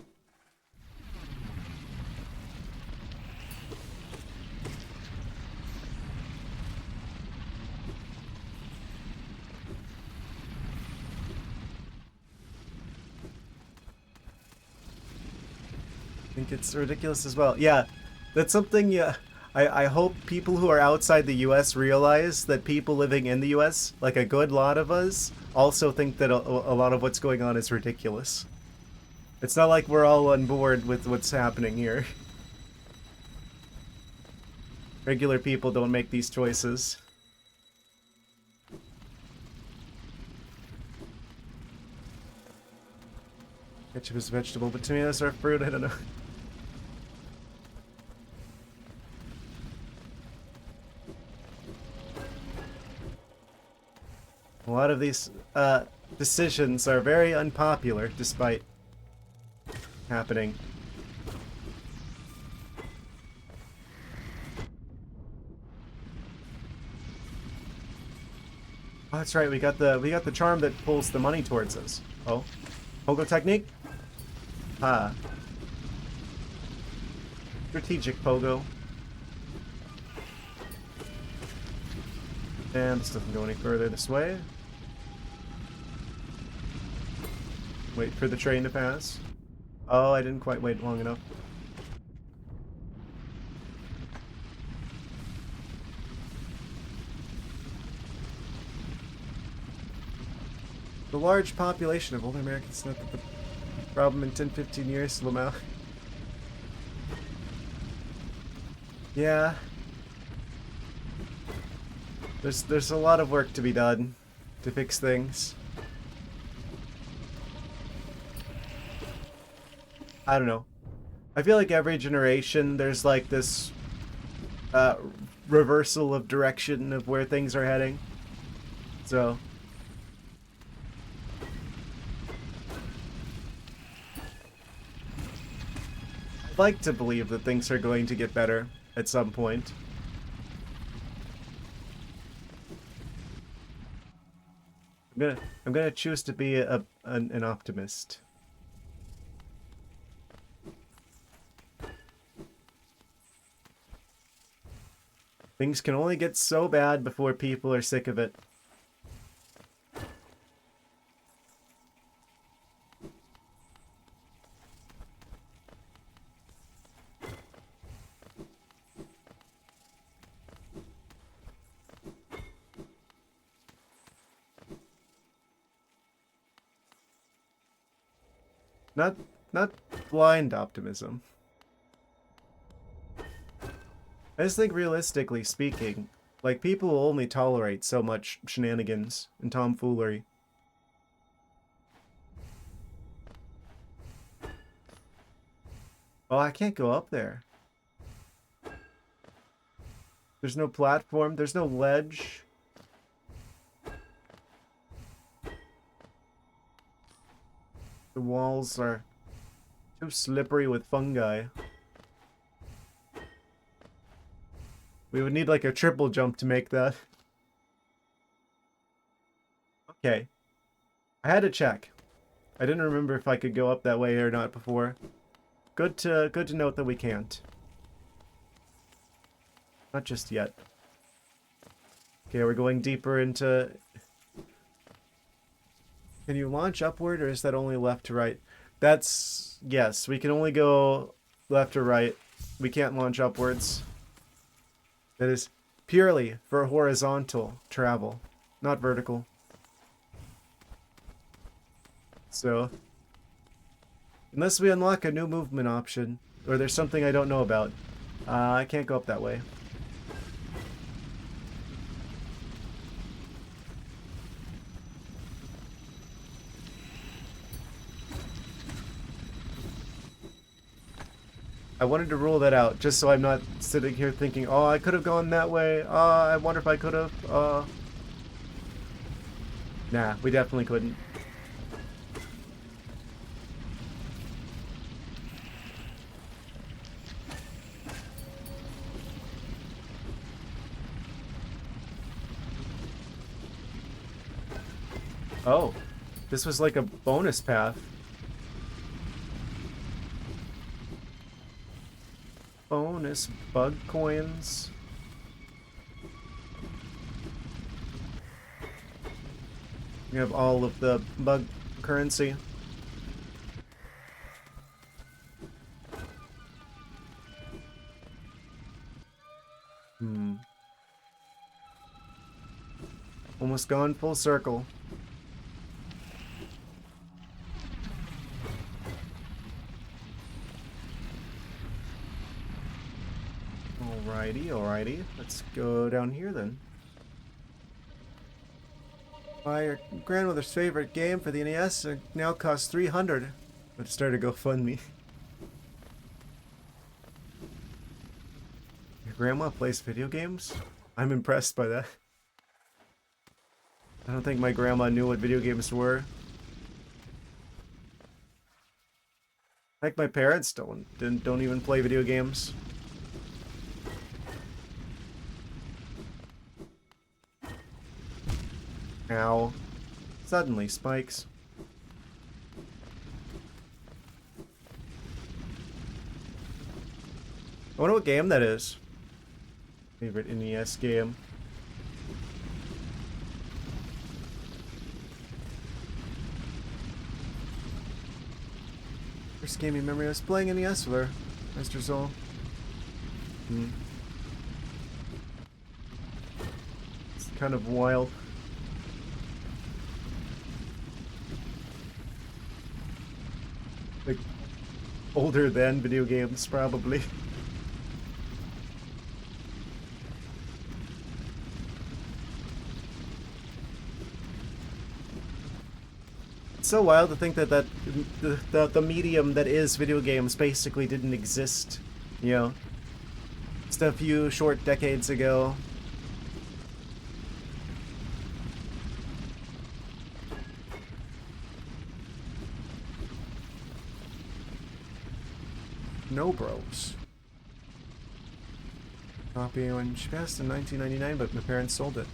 S1: I think it's ridiculous as well. Yeah, that's something, yeah. I hope people who are outside the US realize that people living in the US, like a good lot of us, also think that a lot of what's going on is ridiculous. It's not like we're all on board with what's happening here. Regular people don't make these choices. Ketchup is a vegetable, but tomatoes are fruit, I don't know. A lot of these decisions are very unpopular, despite happening. Oh, that's right. We got the charm that pulls the money towards us. Oh, pogo technique. Ah. Strategic pogo. And this doesn't go any further this way. Wait for the train to pass. Oh, I didn't quite wait long enough. The large population of older Americans not the problem in 10-15 years, Lamau. Yeah. There's a lot of work to be done to fix things. I don't know. I feel like every generation there's like this reversal of direction of where things are heading. So I'd like to believe that things are going to get better at some point. I'm gonna choose to be an optimist. Things can only get so bad before people are sick of it. Not blind optimism. I just think realistically speaking, like people will only tolerate so much shenanigans and tomfoolery. Oh, I can't go up there. There's no platform, there's no ledge. The walls are too slippery with fungi. We would need like a triple jump to make that. Okay. I had to check. I didn't remember if I could go up that way or not before. Good to note that we can't. Not just yet. Okay, we're going deeper into... Can you launch upward or is that only left to right? That's... Yes, we can only go left or right. We can't launch upwards. That is purely for horizontal travel, not vertical. So, unless we unlock a new movement option, or there's something I don't know about, I can't go up that way. I wanted to rule that out, just so I'm not sitting here thinking, oh, I could have gone that way, I wonder if I could have, Nah, we definitely couldn't. Oh, this was like a bonus path. Bonus bug coins. We have all of the bug currency. Almost gone full circle. Alrighty. Let's go down here then. My grandmother's favorite game for the NES now costs $300. Let's start a GoFundMe. Your grandma plays video games? I'm impressed by that. I don't think my grandma knew what video games were. Like my parents don't even play video games. Ow. Suddenly, spikes. I wonder what game that is. Favorite NES game. First gaming memory I was playing NES with her, Mr. Zoll. It's kind of wild. Like, older than video games, probably. It's so wild to think that the medium that is video games basically didn't exist, you know, just a few short decades ago. No bros. Copy when she passed in 1999, but my parents sold it.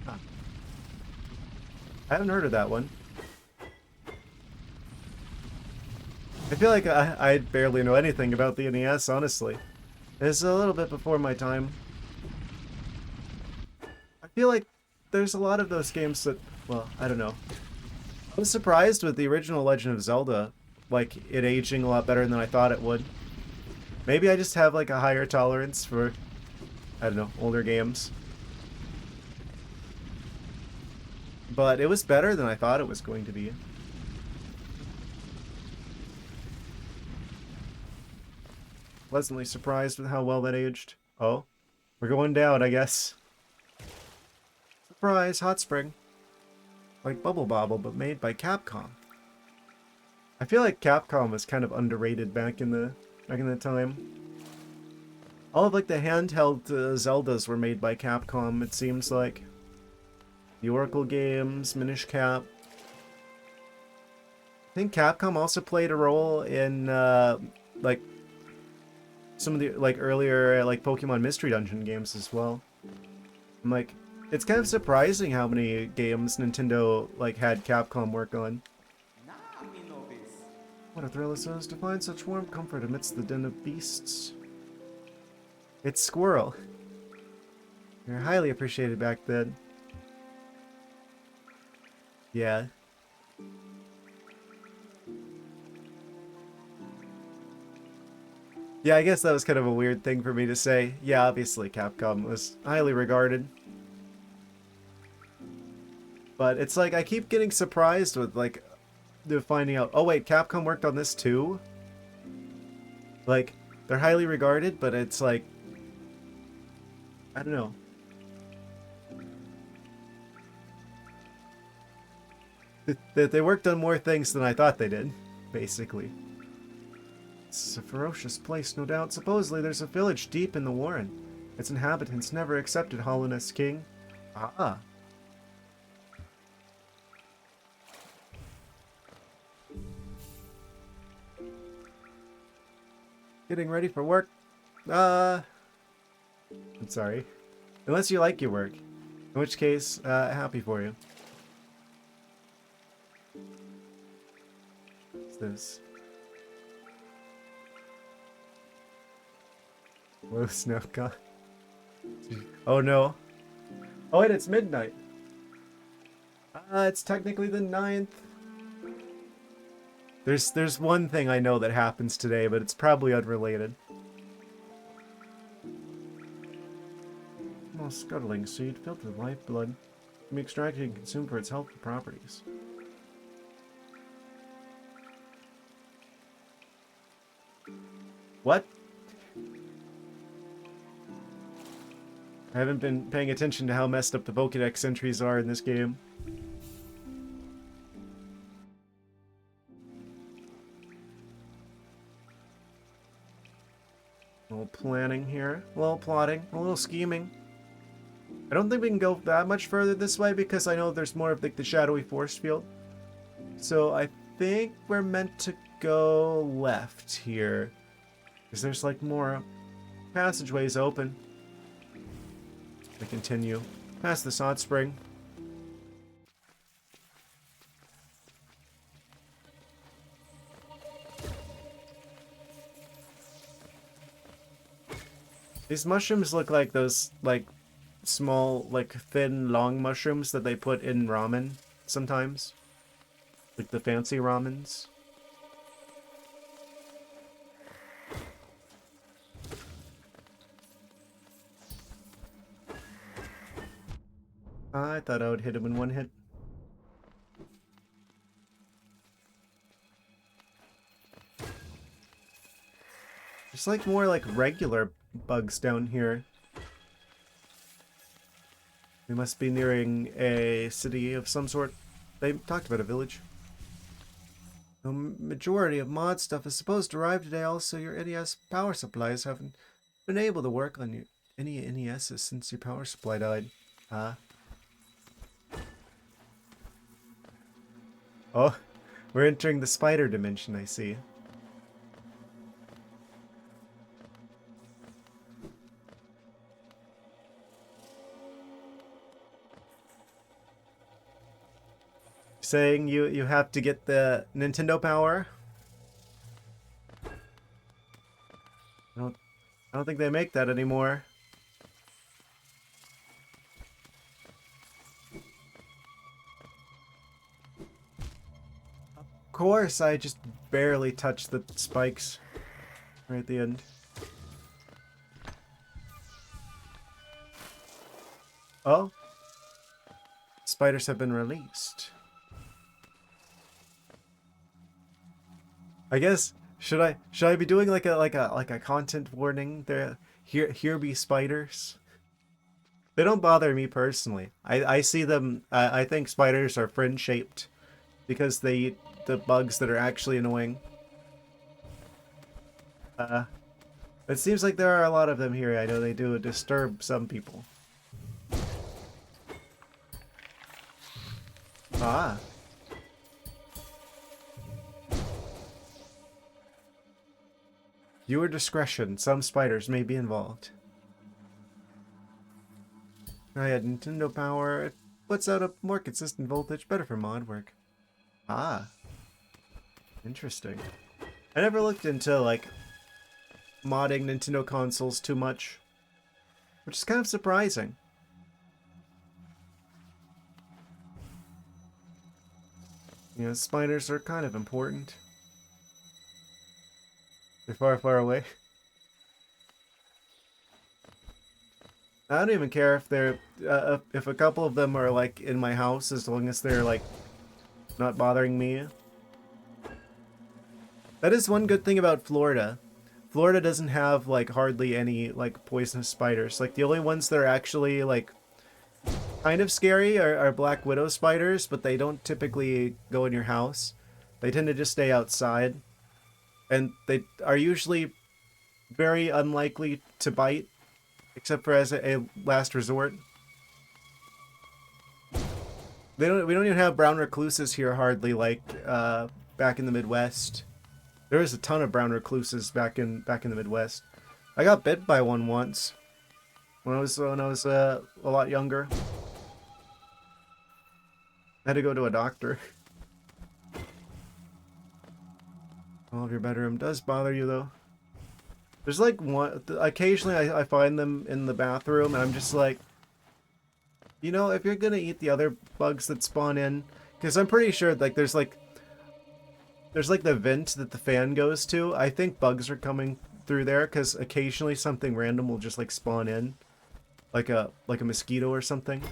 S1: Huh. I haven't heard of that one. I feel like I barely know anything about the NES, honestly. It's a little bit before my time. I feel like there's a lot of those games that, well, I don't know. I was surprised with the original Legend of Zelda, like, it aging a lot better than I thought it would. Maybe I just have, like, a higher tolerance for, I don't know, older games. But it was better than I thought it was going to be. Pleasantly surprised with how well that aged. Oh, we're going down, I guess. Surprise, Hot Spring. Like Bubble Bobble, but made by Capcom. I feel like Capcom was kind of underrated back in the time. All of like the handheld Zeldas were made by Capcom, it seems like. The Oracle games, Minish Cap. I think Capcom also played a role in like some of the like earlier like Pokemon Mystery Dungeon games as well. I'm like, it's kind of surprising how many games Nintendo like had Capcom work on. What a thrill it is to find such warm comfort amidst the den of beasts. It's Squirrel. You're highly appreciated back then. Yeah. Yeah, I guess that was kind of a weird thing for me to say. Yeah, obviously Capcom was highly regarded. But it's like, I keep getting surprised with, like, finding out, oh wait, Capcom worked on this too? Like, they're highly regarded, but it's like, I don't know. They worked on more things than I thought they did, basically. This is a ferocious place, no doubt. Supposedly there's a village deep in the Warren. Its inhabitants never accepted Hollowness King. Ah. Getting ready for work? I'm sorry. Unless you like your work. In which case, happy for you. What's this? Whoa, snow gone. Oh no. Oh wait, it's midnight. It's technically the 9th. There's one thing I know that happens today, but it's probably unrelated. Small scuttling seed filled with lifeblood can be extracted and consumed for its helpful properties. What? I haven't been paying attention to how messed up the Pokédex entries are in this game. A little planning here, a little plotting, a little scheming. I don't think we can go that much further this way because I know there's more of the shadowy force field. So I think we're meant to go left here. Because there's like more passageways open. We continue past the Hot Spring. These mushrooms look like those, like, small, like, thin, long mushrooms that they put in ramen sometimes. Like the fancy ramens. I thought I would hit him in one hit. Just like more like regular bugs down here. We must be nearing a city of some sort. They talked about a village. The majority of mod stuff is supposed to arrive today. Also, your NES power supplies haven't been able to work on any NESs since your power supply died. Huh? Oh, we're entering the spider dimension, I see. Saying you have to get the Nintendo power? I don't think they make that anymore. Of course, I just barely touched the spikes right at the end. Oh, spiders have been released. I guess should I be doing like a content warning there? Here be spiders. They don't bother me personally. I see them. I think spiders are friend shaped because they eat the bugs that are actually annoying. It seems like there are a lot of them here. I know they do disturb some people. Ah. Viewer discretion. Some spiders may be involved. I had Nintendo power. It puts out a more consistent voltage, better for mod work. Ah. Interesting. I never looked into, like, modding Nintendo consoles too much, which is kind of surprising. You know, spiders are kind of important. They're far, far away. I don't even care if they're if a couple of them are like in my house, as long as they're like not bothering me. That is one good thing about Florida. Florida doesn't have like hardly any like poisonous spiders. Like the only ones that are actually like kind of scary are black widow spiders, but they don't typically go in your house. They tend to just stay outside, and they are usually very unlikely to bite, except for as a last resort. We don't even have brown recluses here hardly, like back in the Midwest. There was a ton of brown recluses back in the Midwest. I got bit by one once when I was a lot younger. I had to go to a doctor. All of your bedroom does bother you though. There's like one. Occasionally, I find them in the bathroom, and I'm just like, you know, if you're gonna eat the other bugs that spawn in, because I'm pretty sure like there's like the vent that the fan goes to. I think bugs are coming through there because occasionally something random will just like spawn in, like a mosquito or something.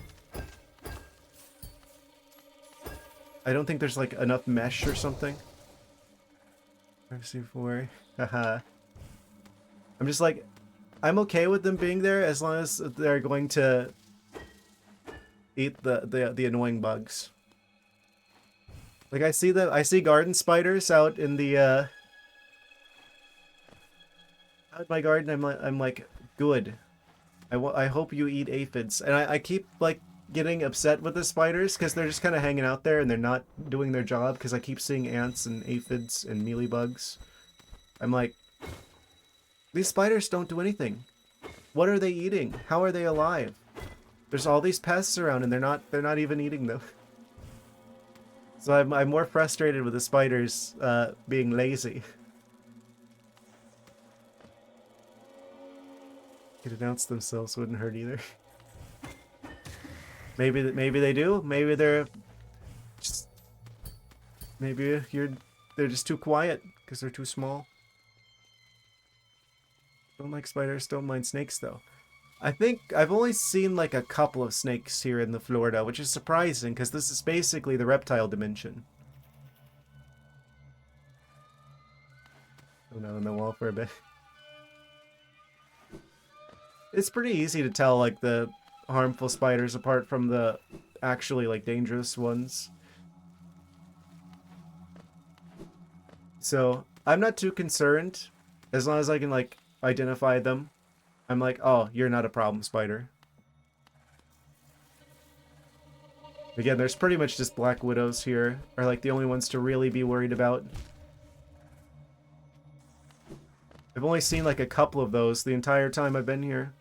S1: I don't think there's like enough mesh or something. RC4. Haha. I'm just like, I'm okay with them being there as long as they're going to eat the annoying bugs. Like I see garden spiders out in the out in my garden. I'm like good. I hope you eat aphids, and I keep like getting upset with the spiders because they're just kind of hanging out there and they're not doing their job because I keep seeing ants and aphids and mealybugs. I'm like, these spiders don't do anything. What are they eating? How are they alive? There's all these pests around and they're not even eating them. So I'm more frustrated with the spiders being lazy. Could announce themselves, wouldn't hurt either. Maybe they do. Maybe they're just they're just too quiet because they're too small. Don't like spiders. Don't mind snakes though. I think I've only seen like a couple of snakes here in the Florida, which is surprising because this is basically the reptile dimension. Oh no, on the wall for a bit. It's pretty easy to tell like the harmful spiders apart from the actually like dangerous ones. So I'm not too concerned as long as I can like identify them. I'm like, oh, you're not a problem spider. Again, there's pretty much just black widows here are like the only ones to really be worried about. I've only seen like a couple of those the entire time I've been here.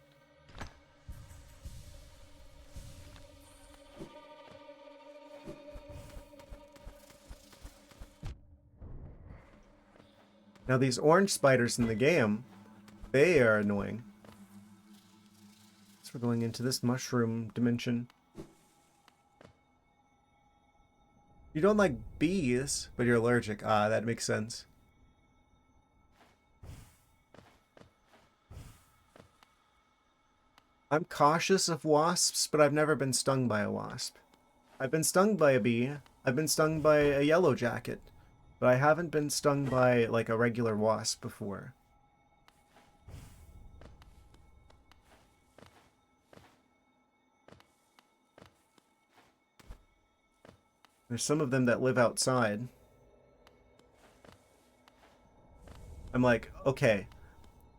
S1: Now these orange spiders in the game, they are annoying. So we're going into this mushroom dimension. You don't like bees, but you're allergic. Ah, that makes sense. I'm cautious of wasps, but I've never been stung by a wasp. I've been stung by a bee. I've been stung by a yellow jacket. But I haven't been stung by, like, a regular wasp before. There's some of them that live outside. I'm like, okay.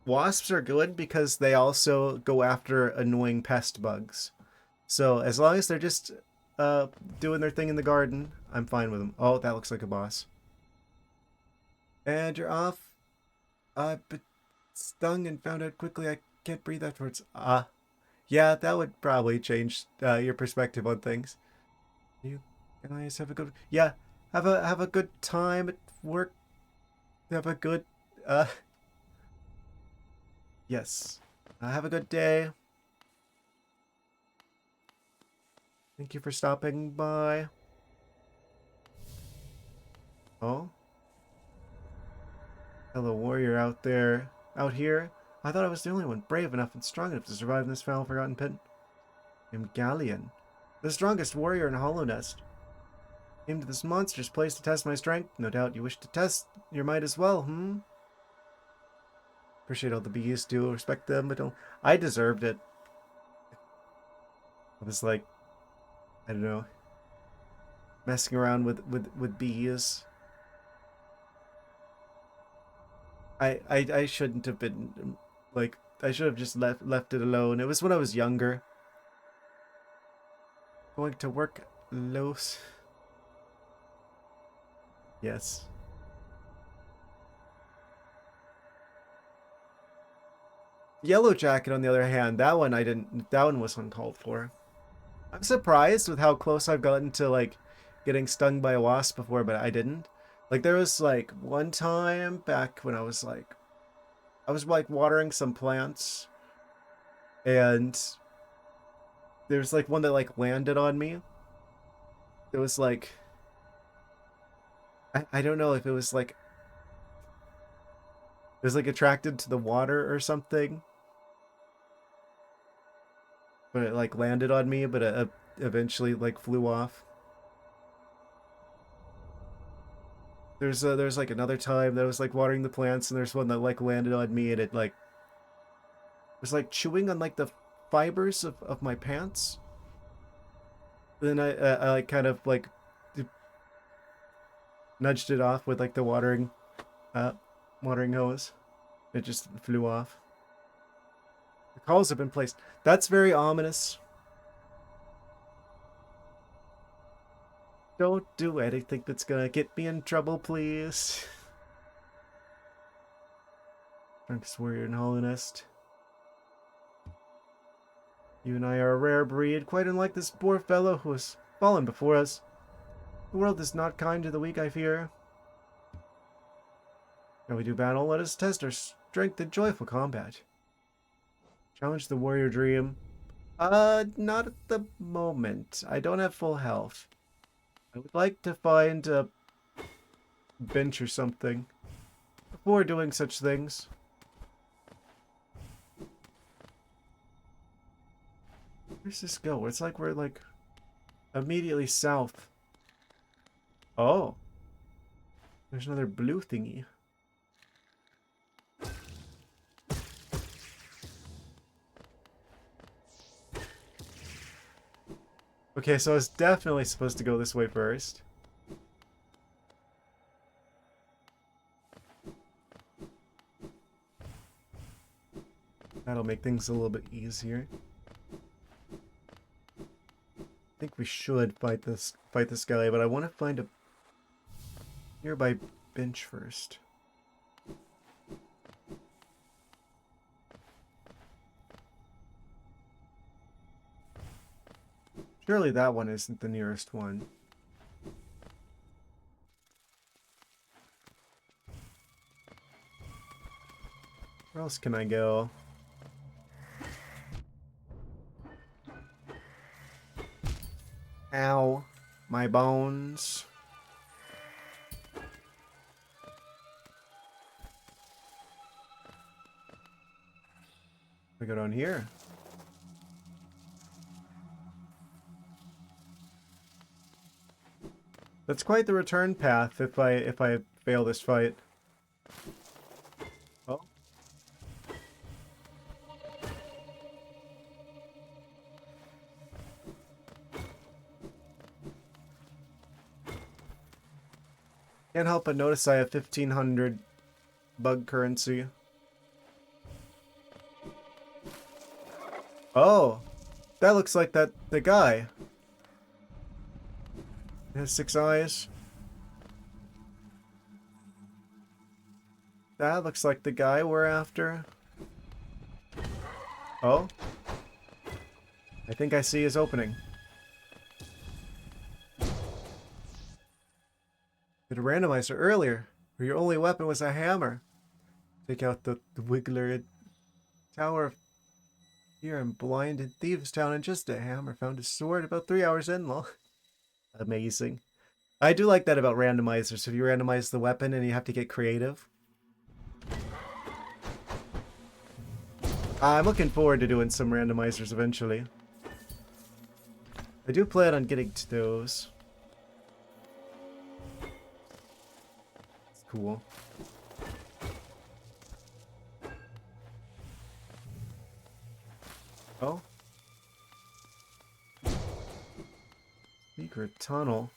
S1: Wasps are good because they also go after annoying pest bugs. So as long as they're just doing their thing in the garden, I'm fine with them. Oh, that looks like a boss. And you're off. But stung and found out quickly I can't breathe afterwards. Yeah, that would probably change your perspective on things. You guys have a good... Yeah, have a good time at work. Have a good... Yes. Have a good day. Thank you for stopping by. Oh? Hello, warrior out there. Out here? I thought I was the only one brave enough and strong enough to survive in this foul forgotten pit. I'm Galleon, the strongest warrior in Hollow Nest. Came to this monstrous place to test my strength. No doubt you wish to test your might as well, hmm? Appreciate all the bees do, respect them, but don't... I deserved it. I was like, I don't know, messing around with bees. I shouldn't have been, like, I should have just left it alone. It was when I was younger. Going to work, Los. Yes. Yellow Jacket, on the other hand, that one was uncalled for. I'm surprised with how close I've gotten to, like, getting stung by a wasp before, but I didn't. Like, there was, like, one time back when I was, like, watering some plants, and there's, like, one that, like, landed on me. It was, like, I don't know if it was, like, attracted to the water or something. But it, like, landed on me, but it eventually, like, flew off. There's like another time that I was like watering the plants, and there's one that like landed on me, and it like was like chewing on like the fibers of my pants. Then I like kind of like nudged it off with like the watering hose. It just flew off. The calls have been placed. That's very ominous. Don't do anything that's gonna get me in trouble, please. Strongest warrior in Hollow Nest. You and I are a rare breed, quite unlike this poor fellow who has fallen before us. The world is not kind to the weak, I fear. Shall we do battle? Let us test our strength in joyful combat. Challenge the warrior dream. Not at the moment. I don't have full health. I would like to find a bench or something before doing such things. Where's this go? It's like we're like immediately south. Oh, there's another blue thingy. Okay, so I was definitely supposed to go this way first. That'll make things a little bit easier. I think we should fight this guy, but I want to find a nearby bench first. Surely that one isn't the nearest one. Where else can I go? Ow. My bones. We go down here. That's quite the return path if I fail this fight. Oh. Can't help but notice I have 1500 bug currency. Oh, that looks like the guy. He has 6 eyes. That looks like the guy we're after. Oh. I think I see his opening. Did a randomizer earlier, where your only weapon was a hammer. Take out the Wiggler Tower of Fear and blinded Thieves Town in just a hammer. Found his sword about 3 hours in, lol. Amazing. I do like that about randomizers. If you randomize the weapon and you have to get creative. I'm looking forward to doing some randomizers eventually. I do plan on getting to those. It's cool. Oh. Secret tunnel.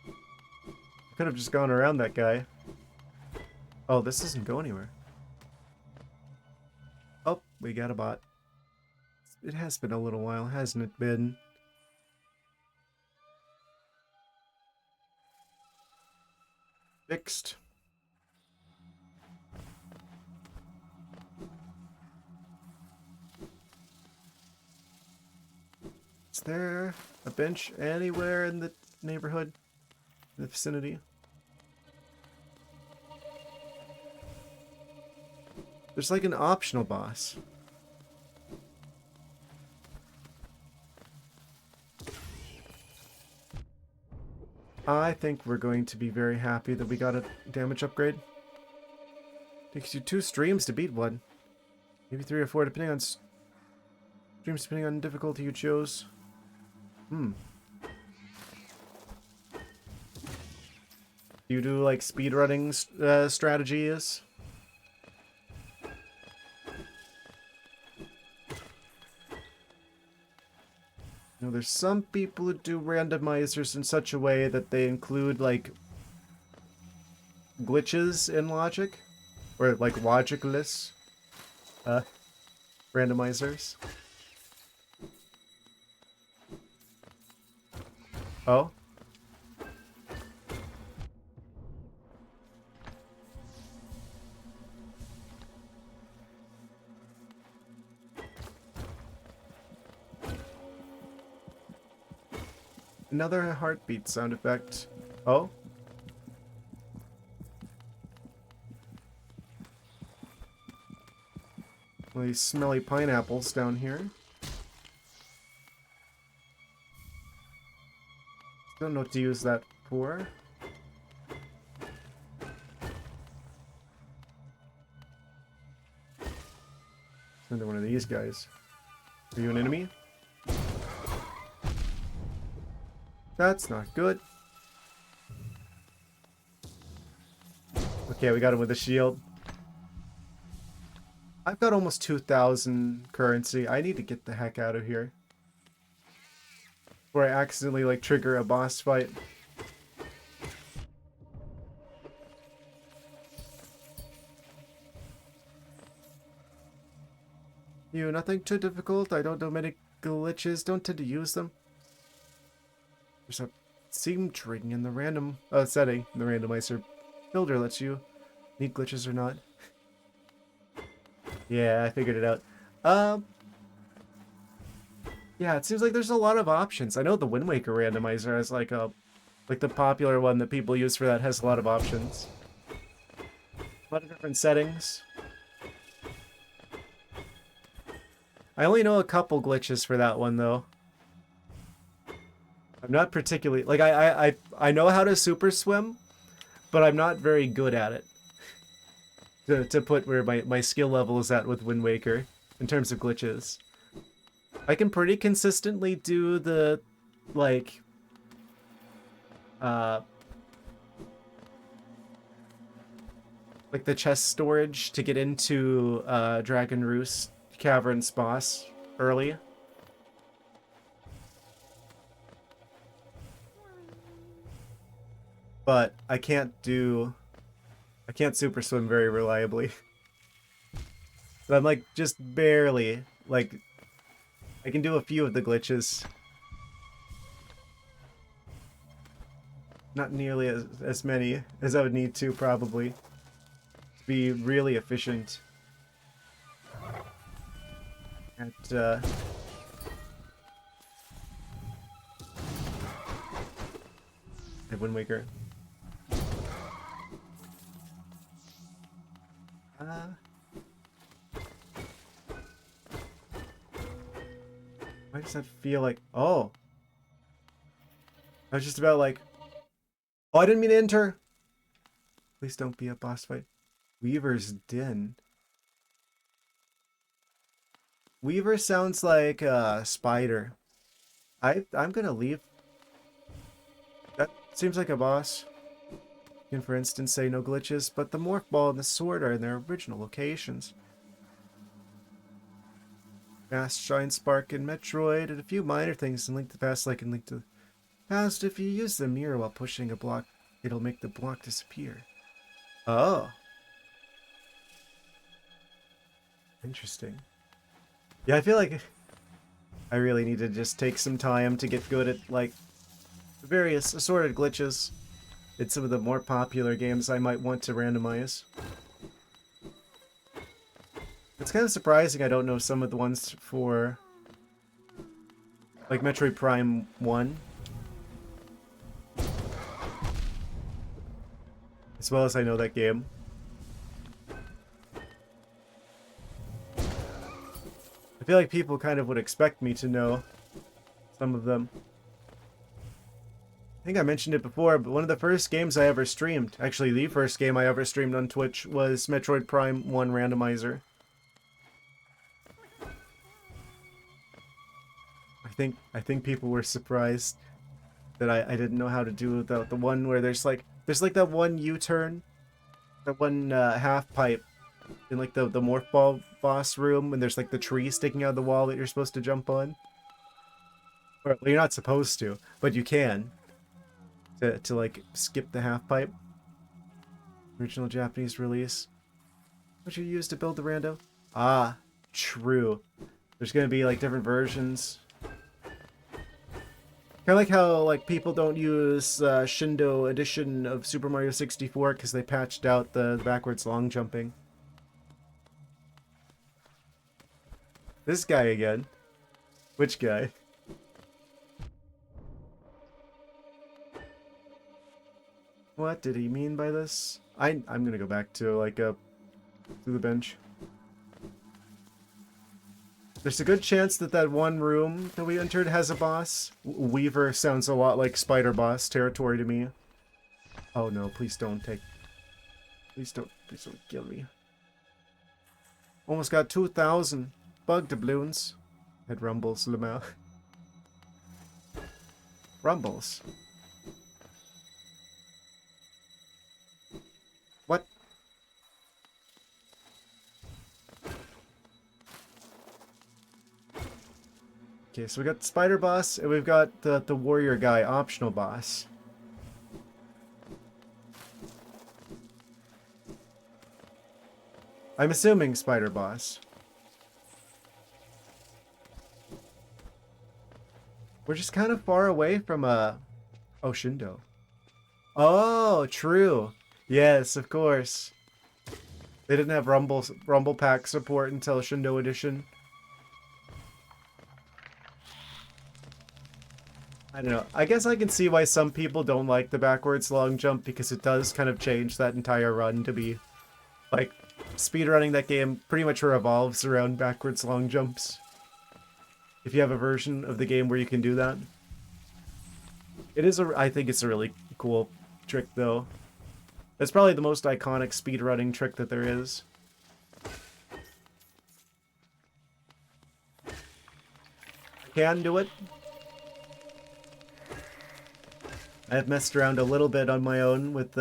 S1: I could have just gone around that guy. Oh, this doesn't go anywhere. Oh, we got a bot. It has been a little while, hasn't it been? Fixed. Is there a bench anywhere in the neighborhood? In the vicinity? There's like an optional boss. I think we're going to be very happy that we got a damage upgrade. Takes you 2 streams to beat one. Maybe 3 or 4 depending on streams, depending on difficulty you chose. Do you do like speedrunning strategies? You know, there's some people who do randomizers in such a way that they include like glitches in logic, or like logicless randomizers. Oh. Another heartbeat sound effect. Oh. These smelly pineapples down here. Don't know what to use that for. Another one of these guys. Are you an enemy? That's not good. Okay, we got him with a shield. I've got almost 2,000 currency. I need to get the heck out of here. Before I accidentally, like, trigger a boss fight. You, nothing too difficult. I don't know many glitches. Don't tend to use them. There's a seam ring in the random setting. The randomizer builder lets you need glitches or not. Yeah, I figured it out. Yeah, it seems like there's a lot of options. I know the Wind Waker randomizer has like the popular one that people use for that has a lot of options. A lot of different settings. I only know a couple glitches for that one though. I'm not particularly like I know how to super swim, but I'm not very good at it. To put where my skill level is at with Wind Waker in terms of glitches. I can pretty consistently do the like the chest storage to get into Dragon Roost Cavern's boss early. But I can't super swim very reliably. So I'm like just barely, like, I can do a few of the glitches. Not nearly as many as I would need to, probably. To be really efficient at Wind Waker. Why does that feel like... Oh! I was just about like... Oh, I didn't mean to enter! Please don't be a boss fight. Weaver's Den. Weaver sounds like a spider. I'm gonna leave. That seems like a boss. You can, for instance, say no glitches, but the Morph Ball and the Sword are in their original locations. Fast Shine Spark in Metroid, and a few minor things in Link to the Past, like in Link to the Past. If you use the mirror while pushing a block, it'll make the block disappear. Oh. Interesting. Yeah, I feel like I really need to just take some time to get good at, like, various assorted glitches in some of the more popular games I might want to randomize. It's kind of surprising I don't know some of the ones for, like, Metroid Prime 1. As well as I know that game. I feel like people kind of would expect me to know some of them. I think I mentioned it before, but one of the first games I ever streamed, actually the first game I ever streamed on Twitch, was Metroid Prime 1 Randomizer. I think people were surprised that I didn't know how to do the one where there's like that one U-turn, that one half pipe in like the Morph Ball boss room, and there's like the tree sticking out of the wall that you're supposed to jump on. Or, well, you're not supposed to, but you can. To like skip the half pipe. Original Japanese release. What you use to build the rando? Ah, true. There's gonna be like different versions. Kind of like how like people don't use Shindo edition of Super Mario 64 because they patched out the backwards long jumping. This guy again. Which guy? What did he mean by this? I'm gonna go back to like to the bench. There's a good chance that that one room that we entered has a boss. Weaver sounds a lot like Spider Boss territory to me. Oh no, please don't take... please don't kill me. Almost got 2,000 bug doubloons. It rumbles, Lamau. Rumbles. What? Okay, so we got the spider boss, and we've got the warrior guy, optional boss. I'm assuming spider boss. We're just kind of far away from oh, Shindo. Oh, true. Yes, of course. They didn't have Rumble Pack support until Shindo Edition. I don't know. I guess I can see why some people don't like the backwards long jump, because it does kind of change that entire run to be like speedrunning that game pretty much revolves around backwards long jumps. If you have a version of the game where you can do that. It is I think it's a really cool trick though. It's probably the most iconic speedrunning trick that there is. I can do it. I have messed around a little bit on my own with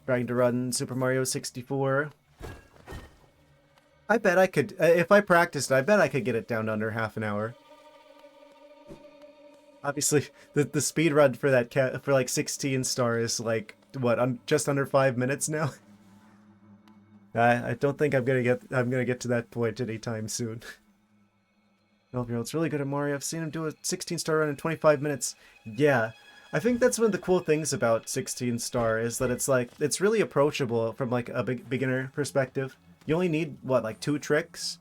S1: trying to run Super Mario 64. I bet I could, if I practiced, I bet I could get it down to under half an hour. Obviously, the speed run for that for like 16 stars is like what, just under 5 minutes now. I don't think I'm gonna get to that point anytime soon. 12-year-old's really good at Mario. I've seen him do a 16-star run in 25 minutes. Yeah. I think that's one of the cool things about 16-star is that it's like, it's really approachable from like a beginner perspective. You only need, what, like 2 tricks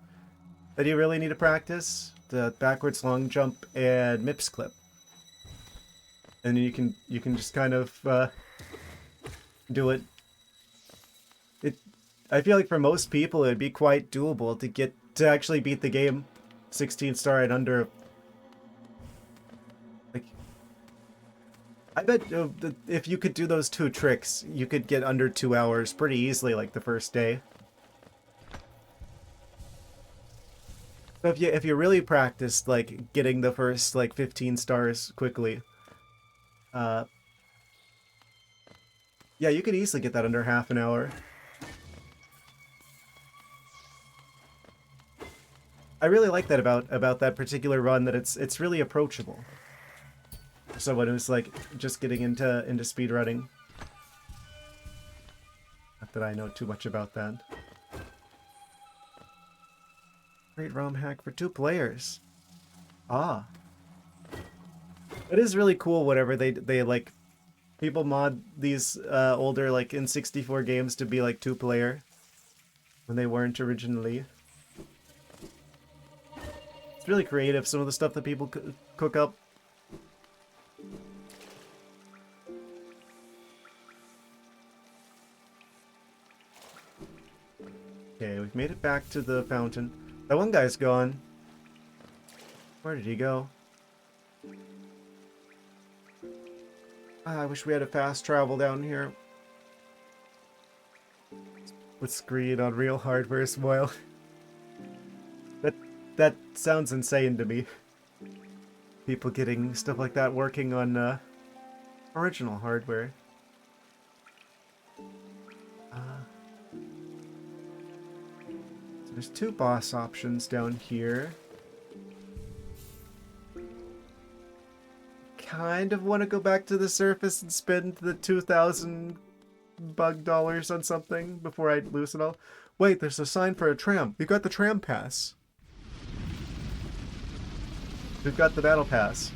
S1: that you really need to practice? The backwards long jump and Mips clip. And you can just kind of do it. I feel like for most people it'd be quite doable to actually beat the game 16-star and under. Like, I bet if you could do those 2 tricks, you could get under 2 hours pretty easily, like the first day. So if you really practiced like getting the first like 15 stars quickly, yeah, you could easily get that under half an hour. I really like that about that particular run, that it's really approachable. For someone who's like just getting into speedrunning. Not that I know too much about that. Great ROM hack for 2 players. Ah. It is really cool whenever they like people mod these older like N64 games to be like 2-player when they weren't originally. It's really creative, some of the stuff that people cook up. Okay, we've made it back to the fountain. That one guy's gone. Where did he go? I wish we had a fast travel down here. With screen on real hardware spoil. That sounds insane to me. People getting stuff like that working on original hardware. So there's 2 boss options down here. Kind of want to go back to the surface and spend the 2,000 bug dollars on something before I lose it all. Wait, there's a sign for a tram. We've got the tram pass. We've got the battle pass.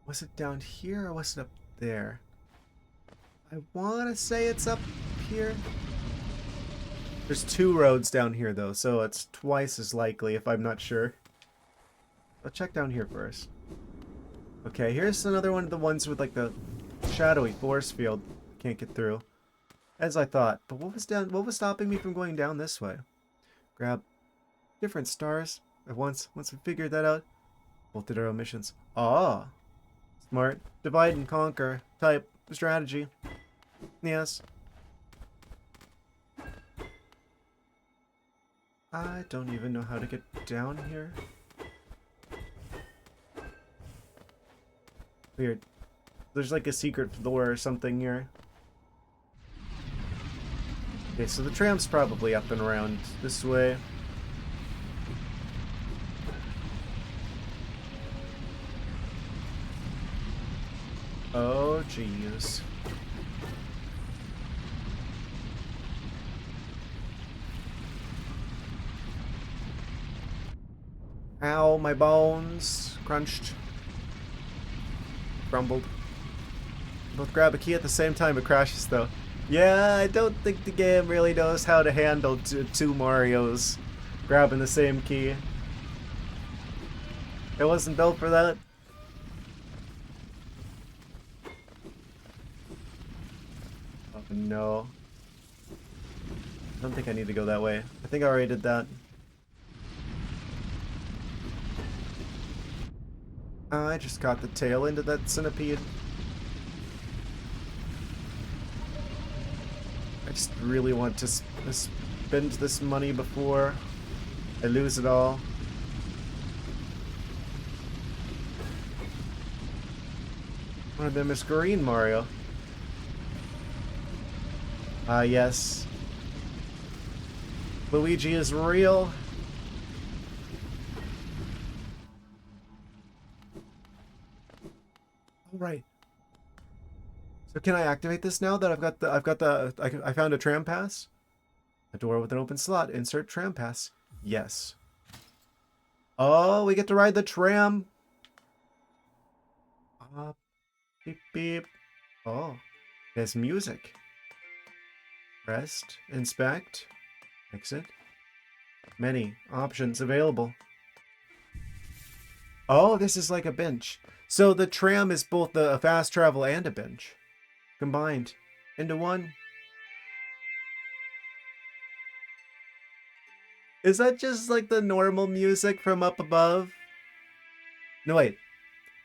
S1: Was it down here or was it up there? I want to say it's up here. There's 2 roads down here though, so it's twice as likely if I'm not sure. Let's check down here first. Okay, here's another one of the ones with like the shadowy force field. Can't get through. As I thought. But what was stopping me from going down this way? Grab different stars at once. Once we figured that out. Bolted arrow missions. Ah. Smart. Divide and conquer type strategy. Yes. I don't even know how to get down here. Weird. There's like a secret floor or something here. Okay, so the tram's probably up and around this way. Oh, jeez. Ow, my bones. Crunched. Crumbled. Both grab a key at the same time, it crashes though. Yeah, I don't think the game really knows how to handle two Marios grabbing the same key. It wasn't built for that. Oh no. I don't think I need to go that way. I think I already did that. I just got the tail into that centipede. I just really want to spend this money before I lose it all. One of them is green Mario. Ah, yes. Luigi is real. All right. So can I activate this now that I found a tram pass? A door with an open slot. Insert tram pass. Yes. Oh, we get to ride the tram. Beep beep. Oh, there's music. Rest, inspect, exit. Many options available. Oh, this is like a bench. So the tram is both a fast travel and a bench combined into one. Is that just like the normal music from up above? No, wait.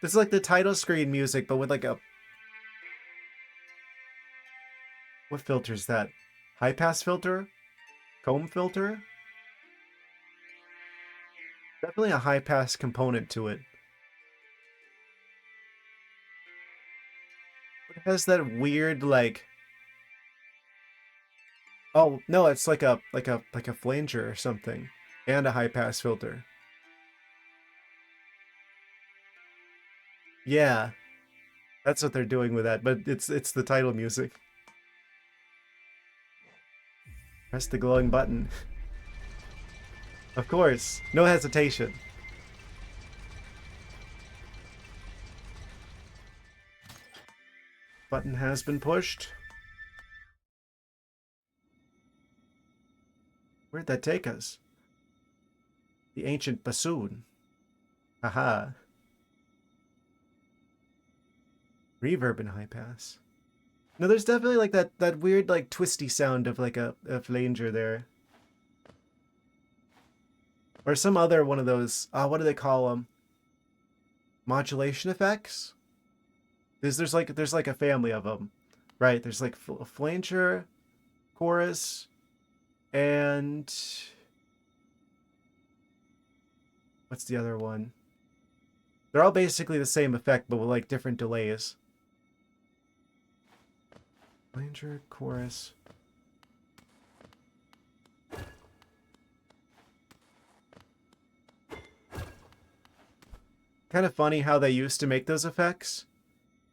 S1: This is like the title screen music, but with like a... What filter is that? High pass filter? Comb filter? Definitely a high pass component to it. It has that weird like... Oh, no, it's like a flanger or something. And a high pass filter. Yeah. That's what they're doing with that, but it's the title music. Press the glowing button. Of course. No hesitation. Button has been pushed. Where'd that take us? The ancient bassoon. Haha. Reverb and high pass. No, there's definitely like that weird like twisty sound of like a flanger there. Or some other one of those, what do they call them? Modulation effects? There's like a family of them. Right, there's like a flanger, chorus, and what's the other one? They're all basically the same effect, but with like different delays. Flanger, chorus. Kind of funny how they used to make those effects.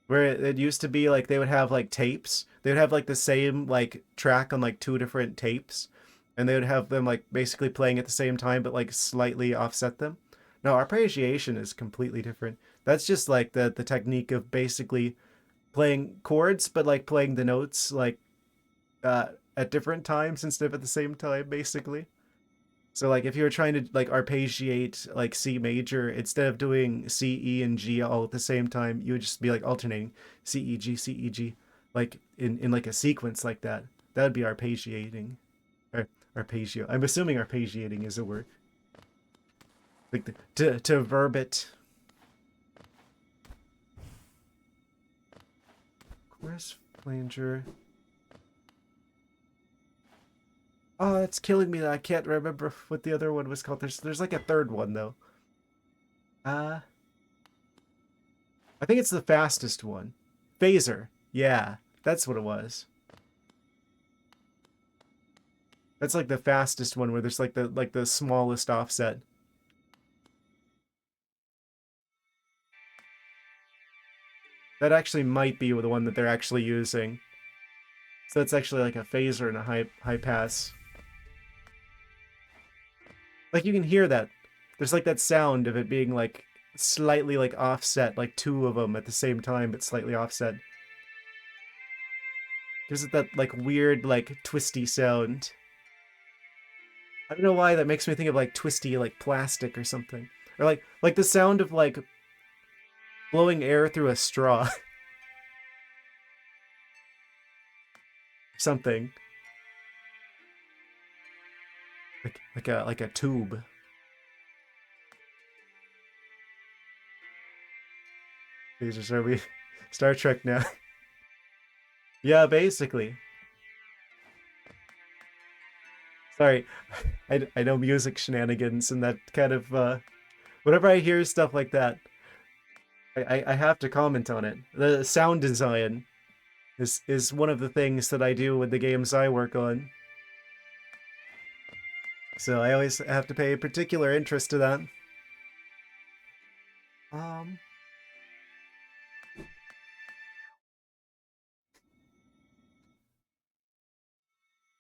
S1: Where it used to be like they would have like tapes. They would have like the same like track on like two different tapes. And they would have them like basically playing at the same time but like slightly offset them. No, arpeggiation is completely different. That's just like the technique of basically playing chords but like playing the notes like at different times instead of at the same time basically. So like if you were trying to like arpeggiate like C major, instead of doing C, E, and G all at the same time, you would just be like alternating C, E, G, C, E, G, like in like a sequence like that. That would be arpeggiating. Or arpeggio. I'm assuming arpeggiating is a word. Like to verb it. Where's flanger? Oh, it's killing me that I can't remember what the other one was called. There's like a third one though. Uh I think it's the fastest one. Phaser. Yeah, that's what it was. That's like the fastest one where there's like the smallest offset. That actually might be the one that they're actually using. So it's actually like a phaser and a high pass. Like you can hear that. There's like that sound of it being like slightly like offset, like two of them at the same time, but slightly offset. Gives it that like weird like twisty sound. I don't know why that makes me think of like twisty like plastic or something. Or like the sound of like blowing air through a straw. Something. Like a tube. These are we Star Trek now. Yeah, basically. Sorry. I know music shenanigans and that kind of whenever I hear stuff like that, I have to comment on it. The sound design is one of the things that I do with the games I work on. So I always have to pay particular interest to that. Um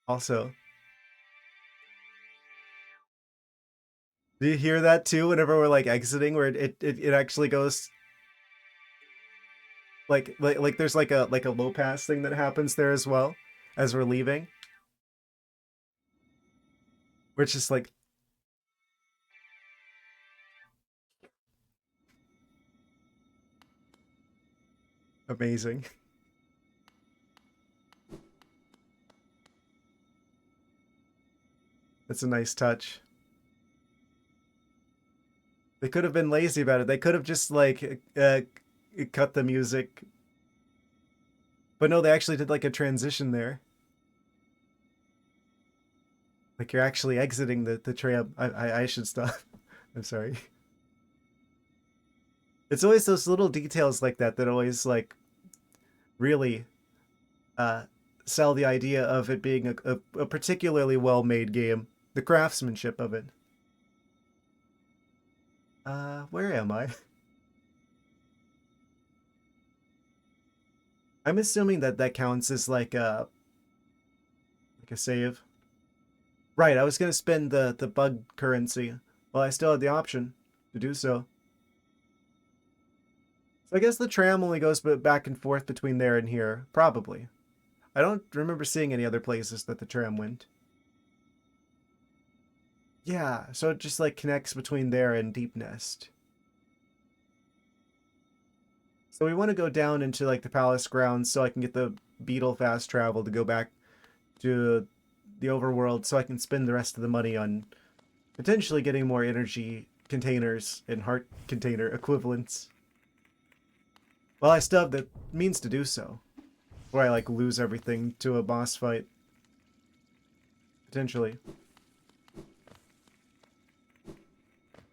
S1: Also, do you hear that too whenever we're like exiting where it actually goes like there's like a low pass thing that happens there as well as we're leaving? We're just like amazing. That's a nice touch. They could have been lazy about it. They could have just like cut the music. But no, they actually did like a transition there. Like you're actually exiting the tram. I should stop. I'm sorry. It's always those little details like that that always like really uh sell the idea of it being a particularly well-made game. The craftsmanship of it. Where am I? I'm assuming that that counts as like a save. Right, I was gonna spend the bug currency. Well, I still had the option to do so. So I guess the tram only goes back and forth between there and here. Probably. I don't remember seeing any other places that the tram went. Yeah, so it just like connects between there and Deepnest. So we want to go down into like the palace grounds so I can get the beetle fast travel to go back to the overworld so I can spend the rest of the money on potentially getting more energy containers and heart container equivalents. Well, I still have the means to do so. Where I like lose everything to a boss fight. Potentially.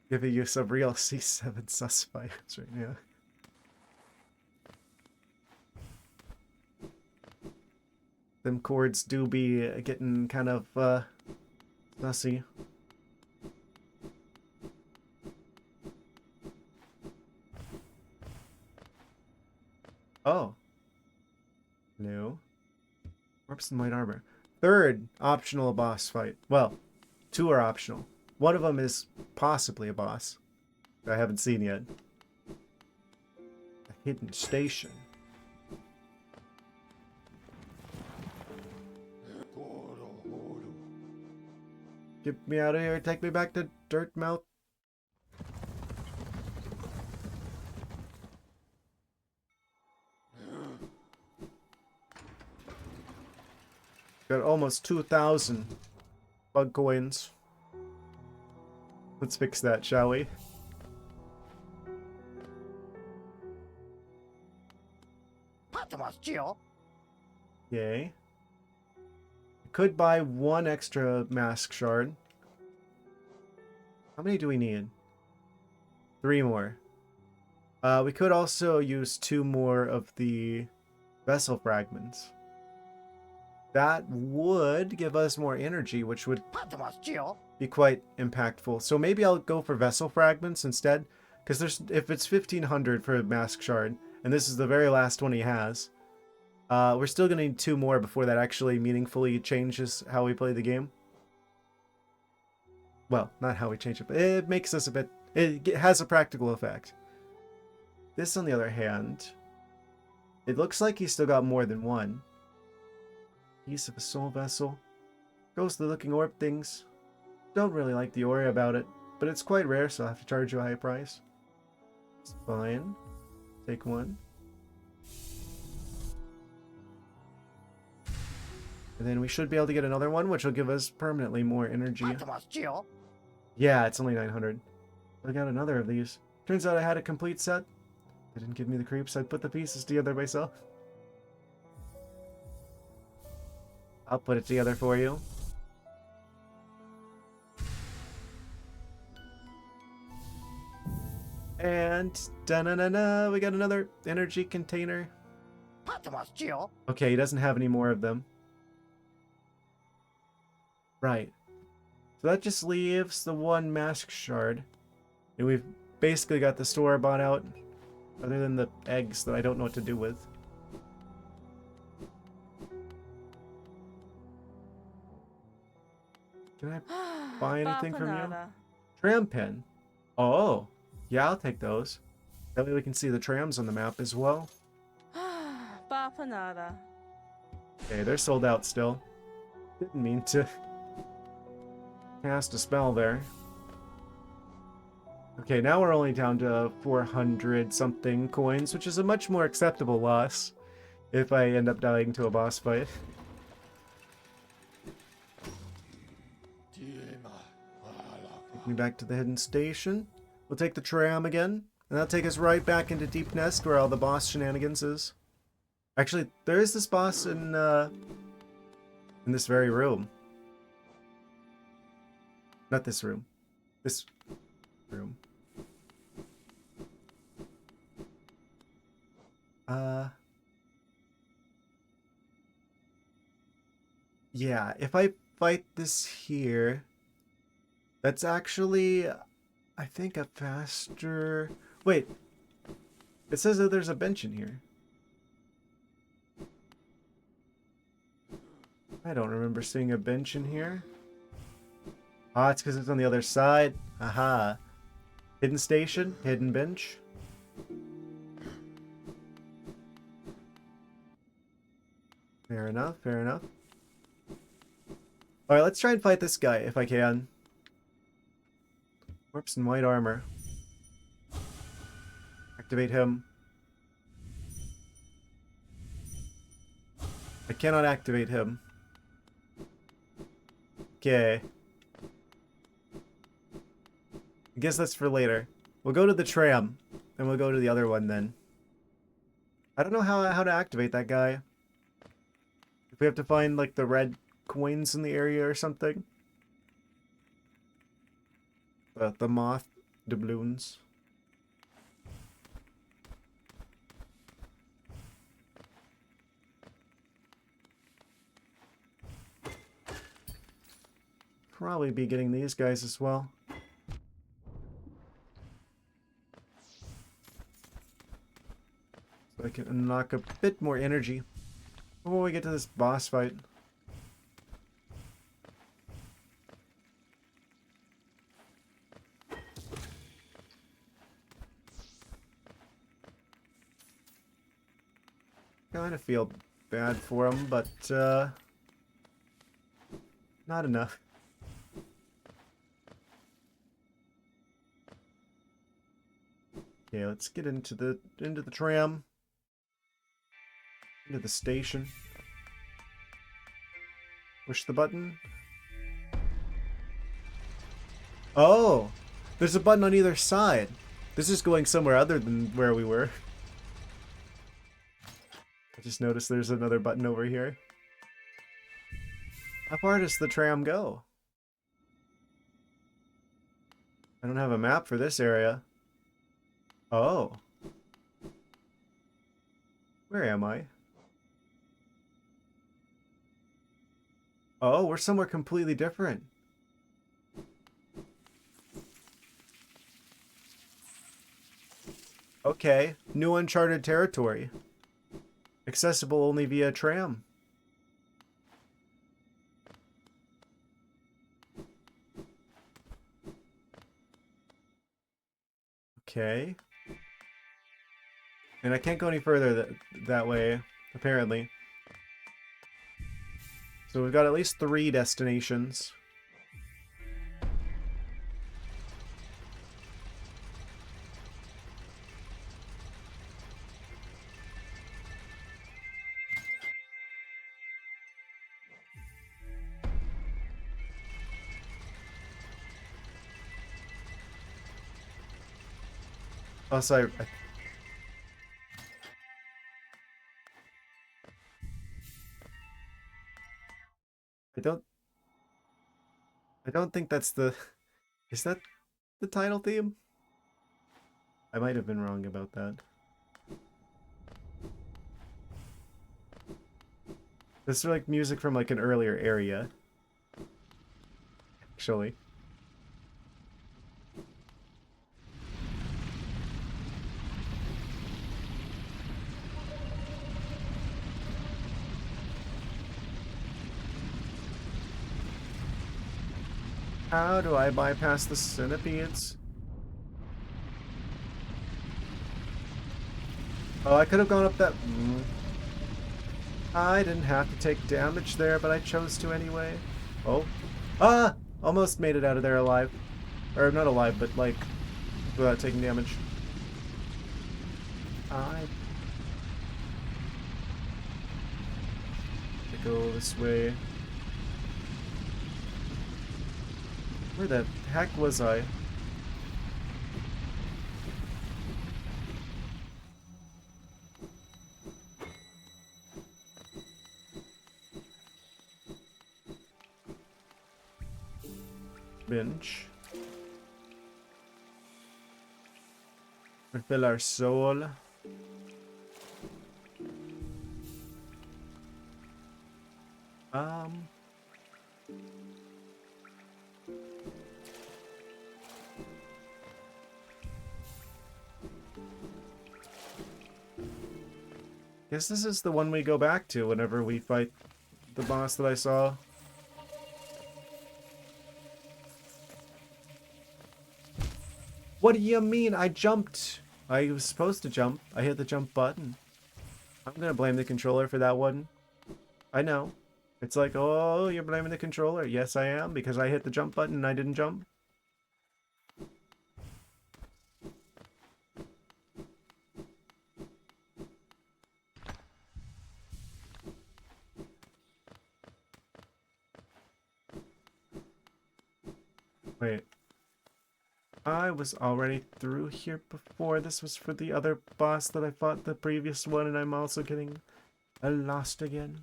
S1: Giving you some real C7 sus fights right now. Them chords do be getting kind of sussy. Oh. No. Warps and white armor. Third optional boss fight. Well, two are optional. One of them is possibly a boss that I haven't seen yet. A hidden station. Get me out of here. Take me back to Dirtmouth. Got almost 2,000 bug coins. Let's fix that, shall we? Yay. Could buy one extra mask shard. How many do we need? 3 more. We could also use 2 more of the vessel fragments. That would give us more energy, which would be quite impactful. So maybe I'll go for vessel fragments instead, because if it's 1,500 for a mask shard, and this is the very last one he has, we're still going to need 2 more before that actually meaningfully changes how we play the game. Well, not how we change it, but it makes us a bit... It has a practical effect. This, on the other hand, it looks like he's still got more than one. Piece of a soul vessel. Ghostly looking orb things. Don't really like the aura about it, but it's quite rare, so I'll have to charge you a high price. It's fine. Take one. And then we should be able to get another one, which will give us permanently more energy. Yeah, it's only 900. I got another of these. Turns out I had a complete set. They didn't give me the creeps. I'd put the pieces together myself. I'll put it together for you. And da-na-na-na, we got another energy container. Okay, he doesn't have any more of them. Right. So that just leaves the one mask shard. And we've basically got the store bought out, other than the eggs that I don't know what to do with. Can I buy anything from you? Tram pen. Oh, yeah, I'll take those. That way we can see the trams on the map as well. Okay, they're sold out still. Didn't mean to cast a spell there. Okay, now we're only down to 400 something coins, which is a much more acceptable loss if I end up dying to a boss fight. Take me back to the hidden station. We'll take the tram again, and that'll take us right back into Deepnest where all the boss shenanigans is. Actually, there is this boss in this very room. Not this room. This room. Yeah, if I fight this here, that's actually, I think, a faster... Wait, it says that there's a bench in here. I don't remember seeing a bench in here. Ah, it's because it's on the other side. Aha. Hidden station, hidden bench. Fair enough, fair enough. Alright, let's try and fight this guy, if I can. Corpse in white armor. Activate him. I cannot activate him. Okay. I guess that's for later. We'll go to the tram, and we'll go to the other one then. I don't know how to activate that guy. If we have to find, like, the red coins in the area or something. The moth doubloons. Probably be getting these guys as well. So I can unlock a bit more energy before we get to this boss fight. Kind of feel bad for him, but not enough. Okay, let's get into the tram. Into the station. Push the button. Oh! There's a button on either side. This is going somewhere other than where we were. I just noticed there's another button over here. How far does the tram go? I don't have a map for this area. Oh. Where am I? Oh, we're somewhere completely different. Okay, new uncharted territory. Accessible only via tram. Okay. And I can't go any further that way, apparently. So we've got at least 3 destinations. Also, I don't think that's the... Is that the title theme? I might have been wrong about that. This is like music from like an earlier area. Actually. How do I bypass the centipedes? Oh, I could have gone up that... I didn't have to take damage there, but I chose to anyway. Oh. Ah! Almost made it out of there alive. Or not alive, but like, without taking damage. I go this way. Where the heck was I? Bench. Refill our soul. Guess this is the one we go back to whenever we fight the boss that I saw. What do you mean? I jumped. I was supposed to jump. I hit the jump button. I'm gonna blame the controller for that one. I know. It's like, oh, you're blaming the controller. Yes, I am, because I hit the jump button and I didn't jump. Wait. I was already through here before. This was for the other boss that I fought the previous one, and I'm also getting lost again.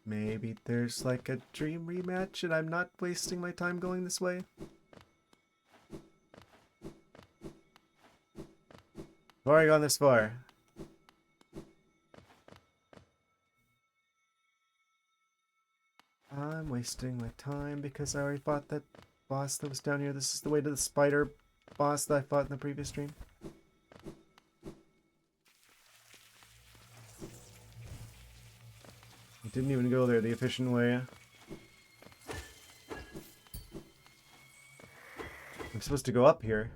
S1: Maybe there's like a dream rematch and I'm not wasting my time going this way. I've already gone this far. I'm wasting my time because I already fought that boss that was down here. This is the way to the spider boss that I fought in the previous stream. I didn't even go there the efficient way. I'm supposed to go up here.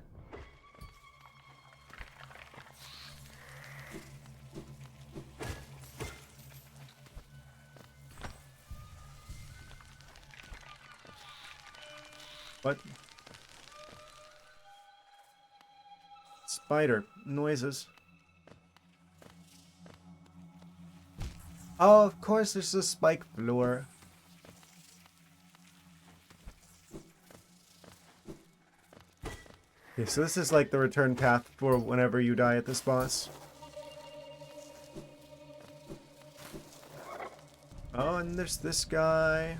S1: What? Spider noises. Oh, of course there's a spike floor. Okay, so this is like the return path for whenever you die at this boss. Oh, and there's this guy.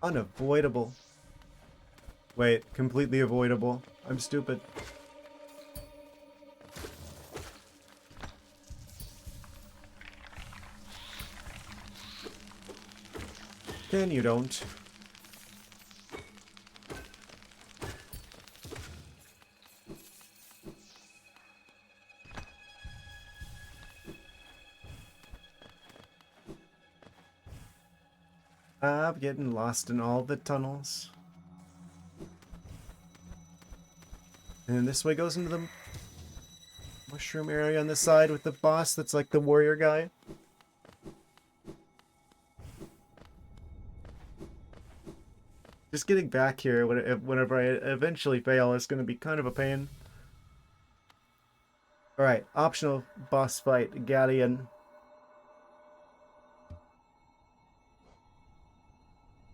S1: Unavoidable. Wait, completely avoidable. I'm stupid. Then you don't. I'm getting lost in all the tunnels. And this way goes into the mushroom area on the side with the boss that's like the warrior guy. Just getting back here whenever I eventually fail is going to be kind of a pain. Alright, optional boss fight, Galleon.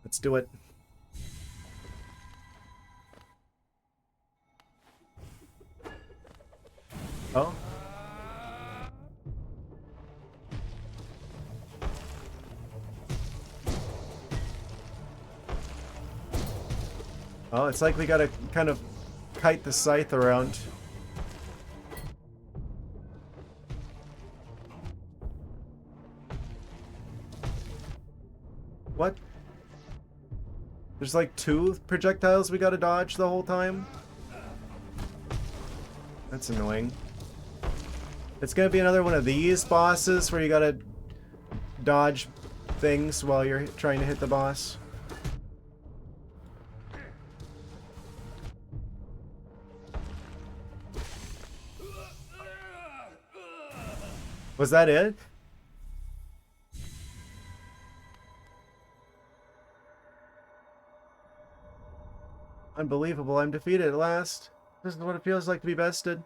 S1: Let's do it. Oh? Oh, it's like we gotta kind of kite the scythe around. What? There's like 2 projectiles we gotta dodge the whole time? That's annoying. It's gonna be another one of these bosses where you gotta dodge things while you're trying to hit the boss. Was that it? Unbelievable, I'm defeated at last. This is what it feels like to be bested.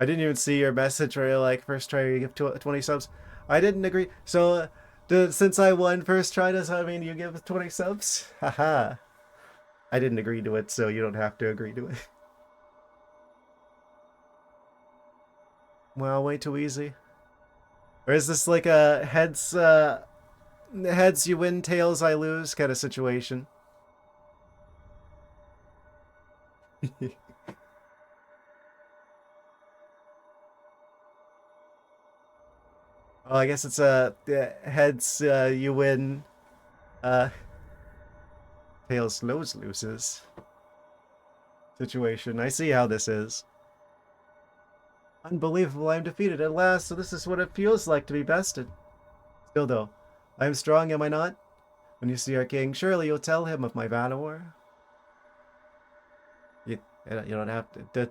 S1: I didn't even see your message where you're like, first try you give 20 subs. I didn't agree. So, since I won first try, does that mean you give 20 subs? Haha. I didn't agree to it, so you don't have to agree to it. Well, way too easy. Or is this like a heads you win, tails I lose kind of situation? Well, I guess it's a heads you win, uh, tails loses situation. I see how this is. Unbelievable, I'm defeated at last, so this is what it feels like to be bested. Still though, I am strong, am I not? When you see our king, surely you'll tell him of my valor. You don't have to.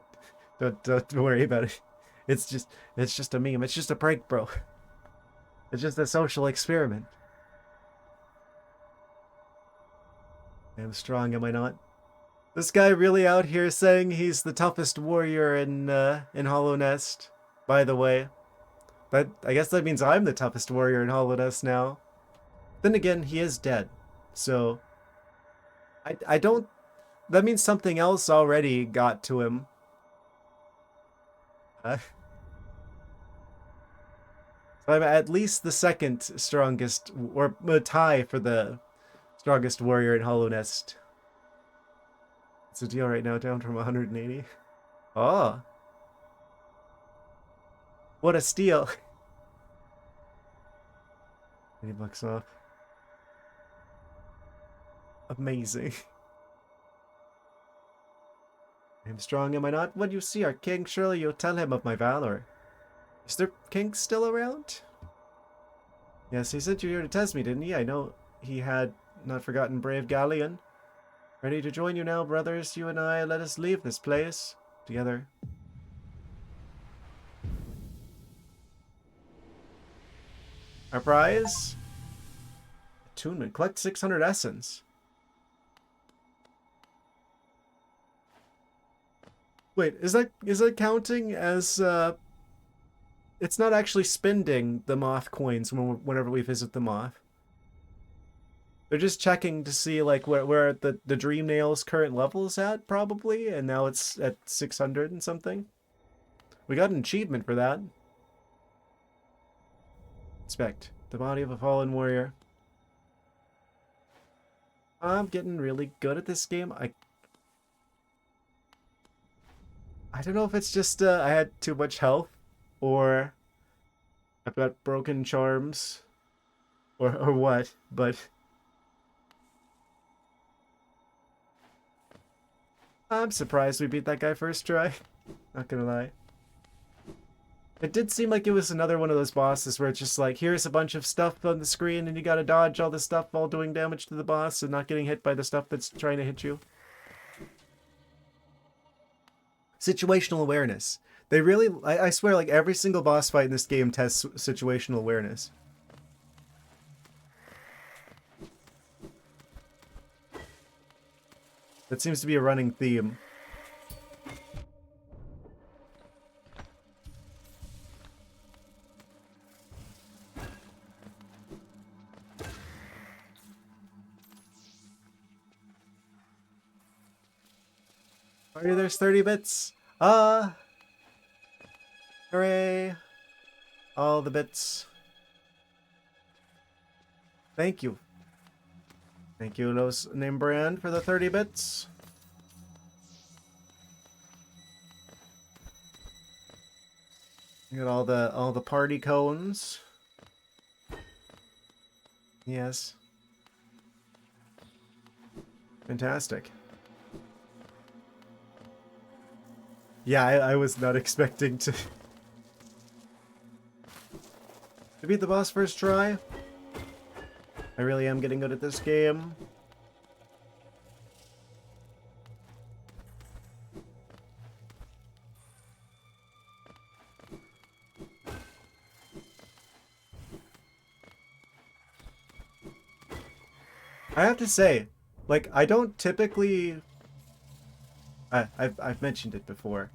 S1: Don't worry about it. It's just a meme. It's just a prank, bro. It's just a social experiment. I am strong, am I not? This guy really out here saying he's the toughest warrior in Hollow Nest. By the way, but I guess that means I'm the toughest warrior in Hollow Nest now. Then again, he is dead, so I don't. That means something else already got to him. So I'm at least the second strongest, or a tie for the strongest warrior in Hollow Nest. It's a deal right now, down from 180. Oh. What a steal. $80 off. Amazing. I am strong, am I not? When you see our king, surely you'll tell him of my valor. Is their king still around? Yes, he sent you here to test me, didn't he? I know he had not forgotten brave Galleon. Ready to join you now, brothers, you and I. Let us leave this place together. Our prize? attunement. Collect 600 essence. Wait, is that counting as it's not actually spending the moth coins whenever we visit the moth. They're just checking to see like where the dream nail's current level is at, probably, and now it's at 600 and something. We got an achievement for that. Inspect the body of a fallen warrior. I'm getting really good at this game. I don't know if it's just I had too much health, or I've got broken charms, or what, but I'm surprised we beat that guy first try. Not gonna lie. It did seem like it was another one of those bosses where it's just like, here's a bunch of stuff on the screen and you gotta dodge all the stuff while doing damage to the boss and not getting hit by the stuff that's trying to hit you. Situational awareness. They really, I swear, like every single boss fight in this game tests situational awareness. That seems to be a running theme. Alright, there's 30 bits. Hooray. All the bits. Thank you. Thank you, Los Name Brand, for the 30 bits. You got all the party cones. Yes. Fantastic. Yeah, I was not expecting to beat the boss first try. I really am getting good at this game. I have to say, like, I don't typically... I've mentioned it before,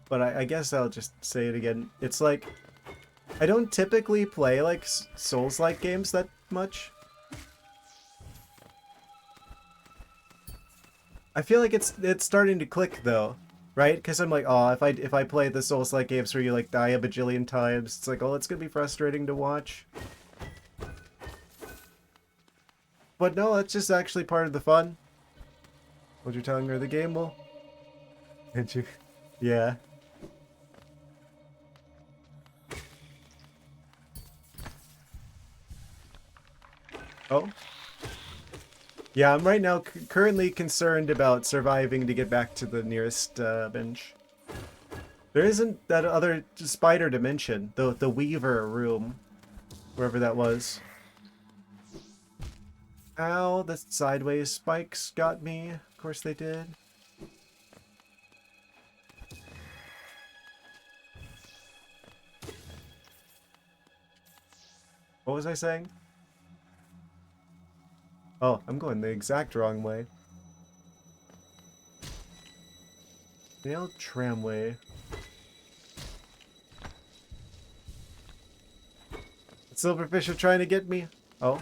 S1: but I guess I'll just say it again. It's like, I don't typically play, like, Souls-like games that much. I feel like it's starting to click, though, right? Because I'm like, oh, if I play the Souls-like games where you, like, die a bajillion times, it's like, oh, it's gonna be frustrating to watch. But no, that's just actually part of the fun. What you're telling her, the game will... Did you? Yeah. Oh. Yeah, I'm right now currently concerned about surviving to get back to the nearest bench. There isn't that other spider dimension, the Weaver room, wherever that was. Ow, the sideways spikes got me. Of course they did. What was I saying? Oh, I'm going the exact wrong way. Nail tramway. The silverfish are trying to get me. Oh.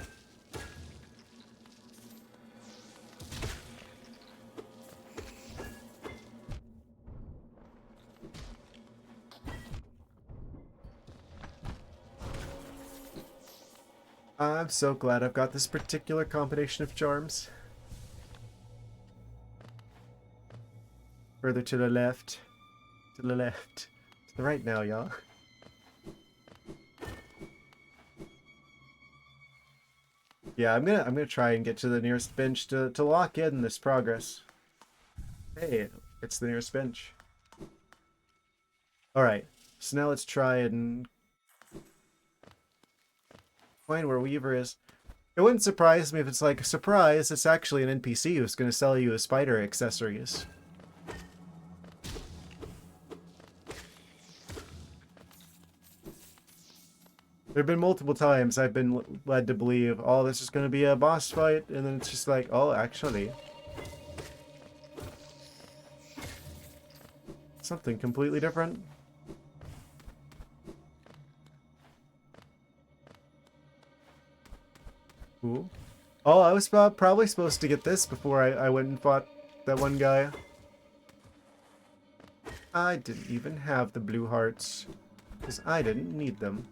S1: I'm so glad I've got this particular combination of charms. Further to the left. To the left. To the right now, y'all. Yeah, I'm gonna try and get to the nearest bench to lock in this progress. Hey, it's the nearest bench. Alright, so now let's try and find where Weaver is. It wouldn't surprise me if it's like, surprise, it's actually an NPC who's gonna sell you his spider accessories. There have been multiple times I've been led to believe, oh, this is going to be a boss fight, and then it's just like, oh, actually, something completely different. Ooh. Oh, I was probably supposed to get this before I went and fought that one guy. I didn't even have the blue hearts, because I didn't need them.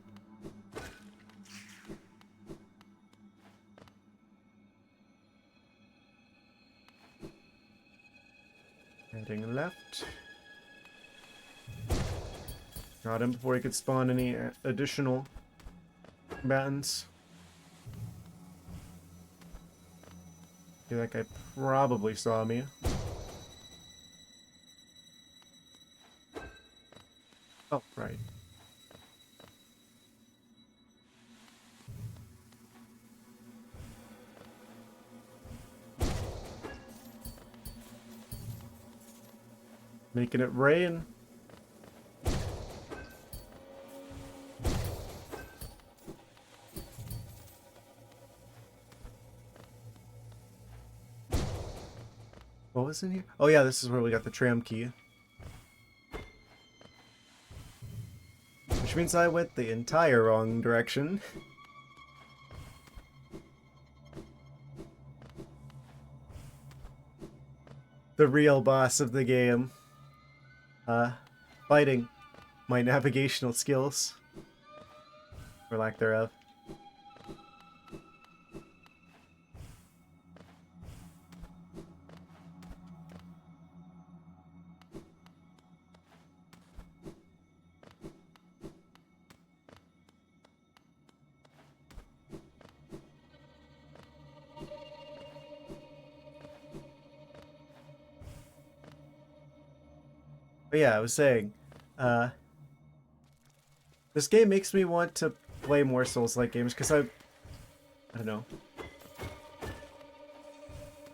S1: Heading left. Got him before he could spawn any additional combatants. I feel like I probably saw me. Oh, right. Making it rain. What was in here? Oh yeah, this is where we got the tram key. Which means I went the entire wrong direction. The real boss of the game. Fighting my navigational skills. Or lack thereof. But yeah, I was saying, this game makes me want to play more Souls-like games, because I don't know.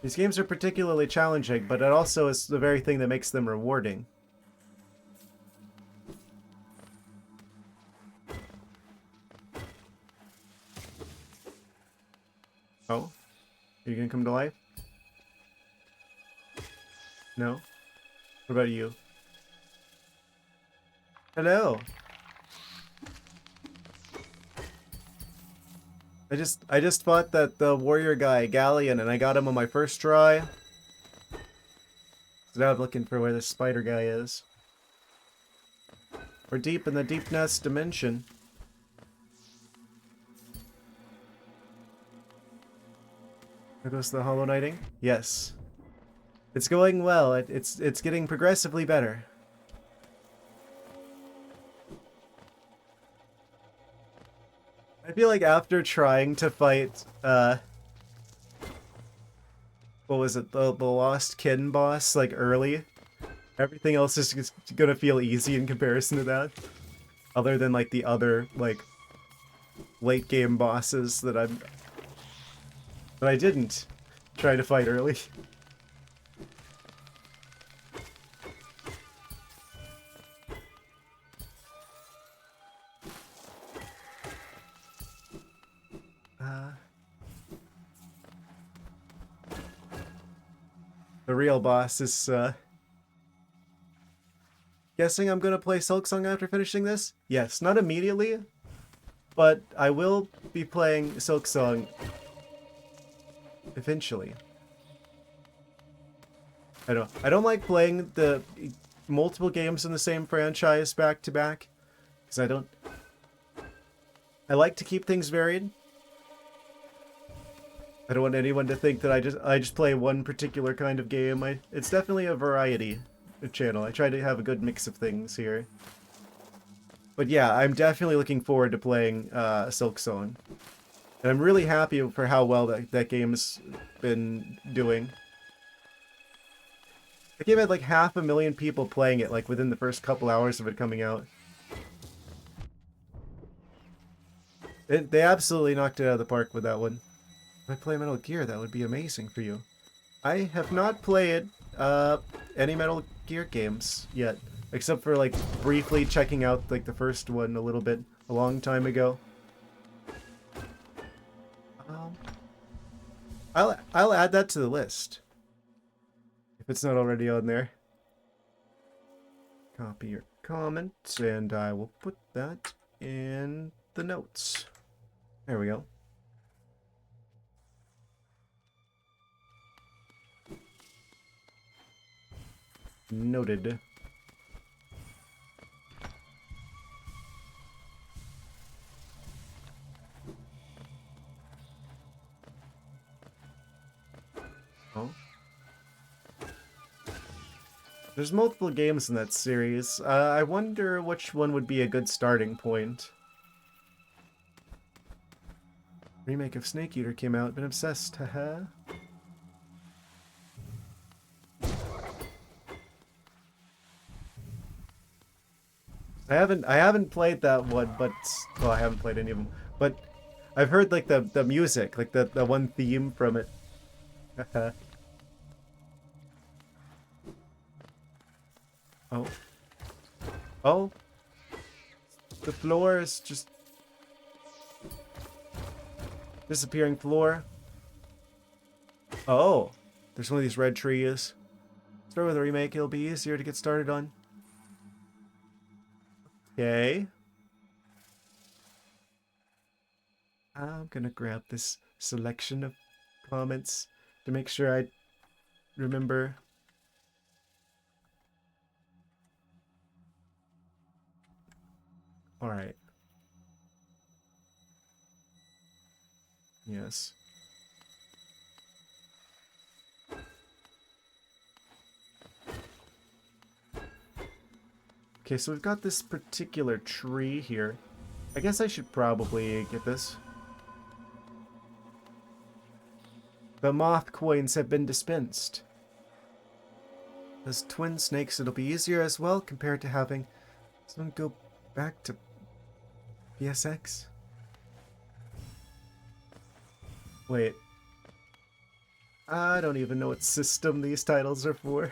S1: These games are particularly challenging, but it also is the very thing that makes them rewarding. Oh? Are you gonna come to life? No? What about you? Hello! I just fought that the warrior guy, Galleon, and I got him on my first try. So now I'm looking for where this spider guy is. We're deep in the Deepnest dimension. There goes the Hollow Knighting. Yes. It's going well. It's getting progressively better. I feel like after trying to fight, what was it, the Lost Kin boss, like, early, everything else is just gonna feel easy in comparison to that. Other than, like, the other, like, late game bosses that I didn't try to fight early. The real boss is, guessing I'm gonna play Silksong after finishing this? Yes, not immediately, but I will be playing Silksong eventually. I don't like playing the multiple games in the same franchise back to back, because I like to keep things varied. I don't want anyone to think that I just play one particular kind of game. It's definitely a variety channel. I try to have a good mix of things here. But yeah, I'm definitely looking forward to playing Silksong. And I'm really happy for how well that game's been doing. The game had like 500,000 people playing it like within the first couple hours of it coming out. They absolutely knocked it out of the park with that one. If I play Metal Gear, that would be amazing for you. I have not played any Metal Gear games yet, except for like briefly checking out like the first one a little bit a long time ago. I'll add that to the list if it's not already on there. Copy your comment, and I will put that in the notes. There we go. Noted. Oh. There's multiple games in that series. I wonder which one would be a good starting point. Remake of Snake Eater came out. Been obsessed. Haha. I haven't played that one, but well, I haven't played any of them. But I've heard like the music, like the one theme from it. Oh. Oh. The floor is just disappearing floor. Oh. There's one of these red trees. Start with a remake, it'll be easier to get started on. Okay. I'm gonna grab this selection of comments to make sure I remember. Alright. Yes. Okay, so we've got this particular tree here. I guess I should probably get this. The moth coins have been dispensed. As twin snakes, it'll be easier as well compared to having someone go back to PSX. Wait. I don't even know what system these titles are for.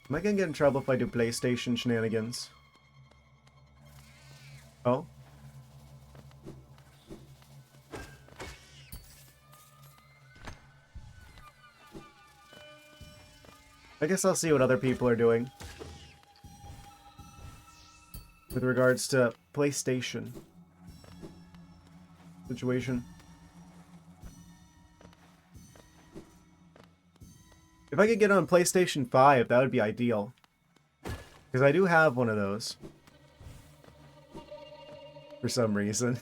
S1: Am I gonna get in trouble if I do PlayStation shenanigans? Oh? I guess I'll see what other people are doing with regards to PlayStation situation. If I could get on PlayStation 5, that would be ideal. Because I do have one of those. For some reason.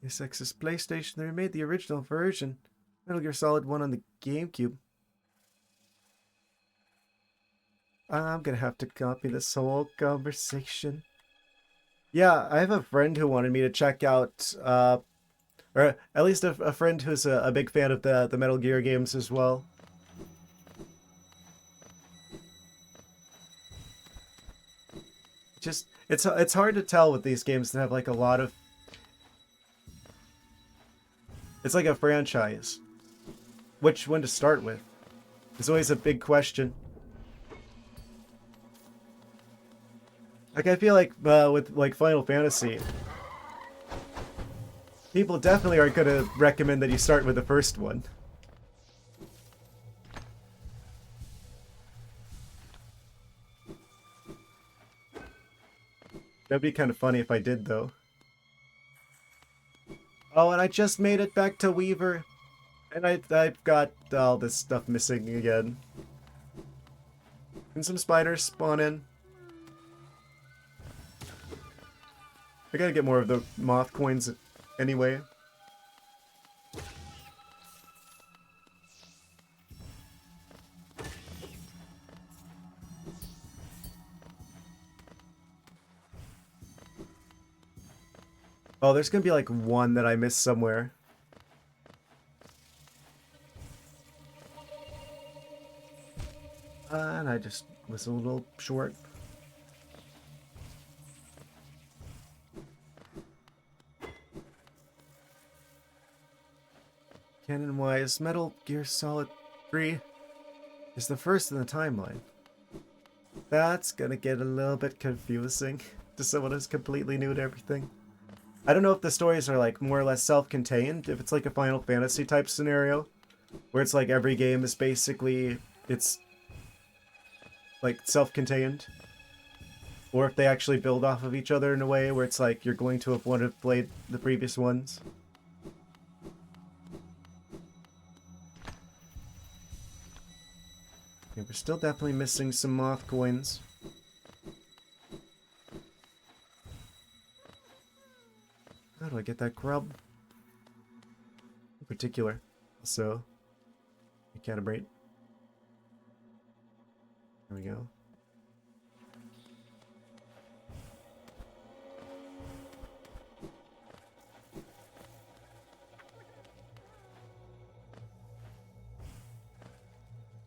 S1: PSX's PlayStation, they remade the original version. Metal Gear Solid 1 on the GameCube. I'm gonna have to copy this whole conversation. Yeah, I have a friend who wanted me to check out, or at least a friend who's a big fan of the Metal Gear games as well. Just, it's hard to tell with these games that have like a lot of... It's like a franchise. Which one to start with? It's always a big question. Like, I feel like with like Final Fantasy, people definitely aren't gonna recommend that you start with the first one. That'd be kind of funny if I did, though. Oh, and I just made it back to Weaver. And I've got all this stuff missing again. And some spiders spawn in. I gotta get more of the moth coins anyway. Oh, there's gonna be like one that I missed somewhere. And I just was a little short. Canon-wise, Metal Gear Solid 3 is the first in the timeline. That's gonna get a little bit confusing to someone who's completely new to everything. I don't know if the stories are like more or less self-contained, if it's like a Final Fantasy type scenario, where it's like every game is basically, it's like self-contained, or if they actually build off of each other in a way where it's like you're going to have played the previous ones. Okay, we're still definitely missing some moth coins. How do I get that grub? In particular. So, recalibrate. There we go.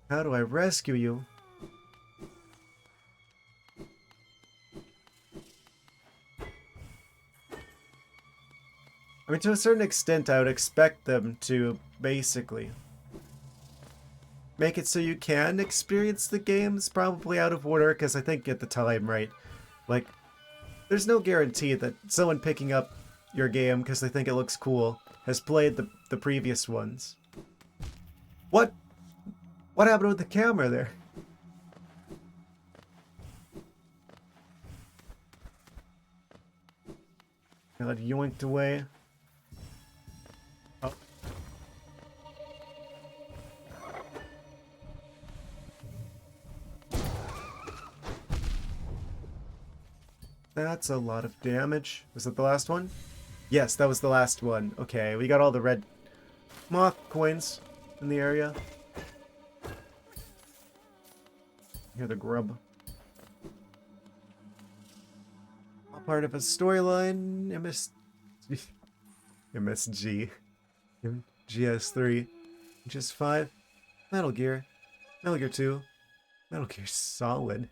S1: How do I rescue you? I mean, to a certain extent, I would expect them to basically make it so you can experience the games probably out of order, because I think at the time, right, like, there's no guarantee that someone picking up your game because they think it looks cool has played the previous ones. What? What happened with the camera there? Got yoinked away. Oh. That's a lot of damage. Was that the last one? Yes, that was the last one. Okay, we got all the red moth coins in the area. Hear the grub. All part of a storyline. MSG. GS3. Just 5. Metal Gear. Metal Gear 2. Metal Gear Solid.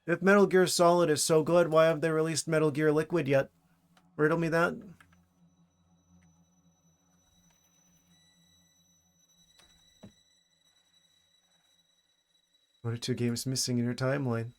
S1: If Metal Gear Solid is so good, why haven't they released Metal Gear Liquid yet? Riddle me that. One or two games missing in your timeline.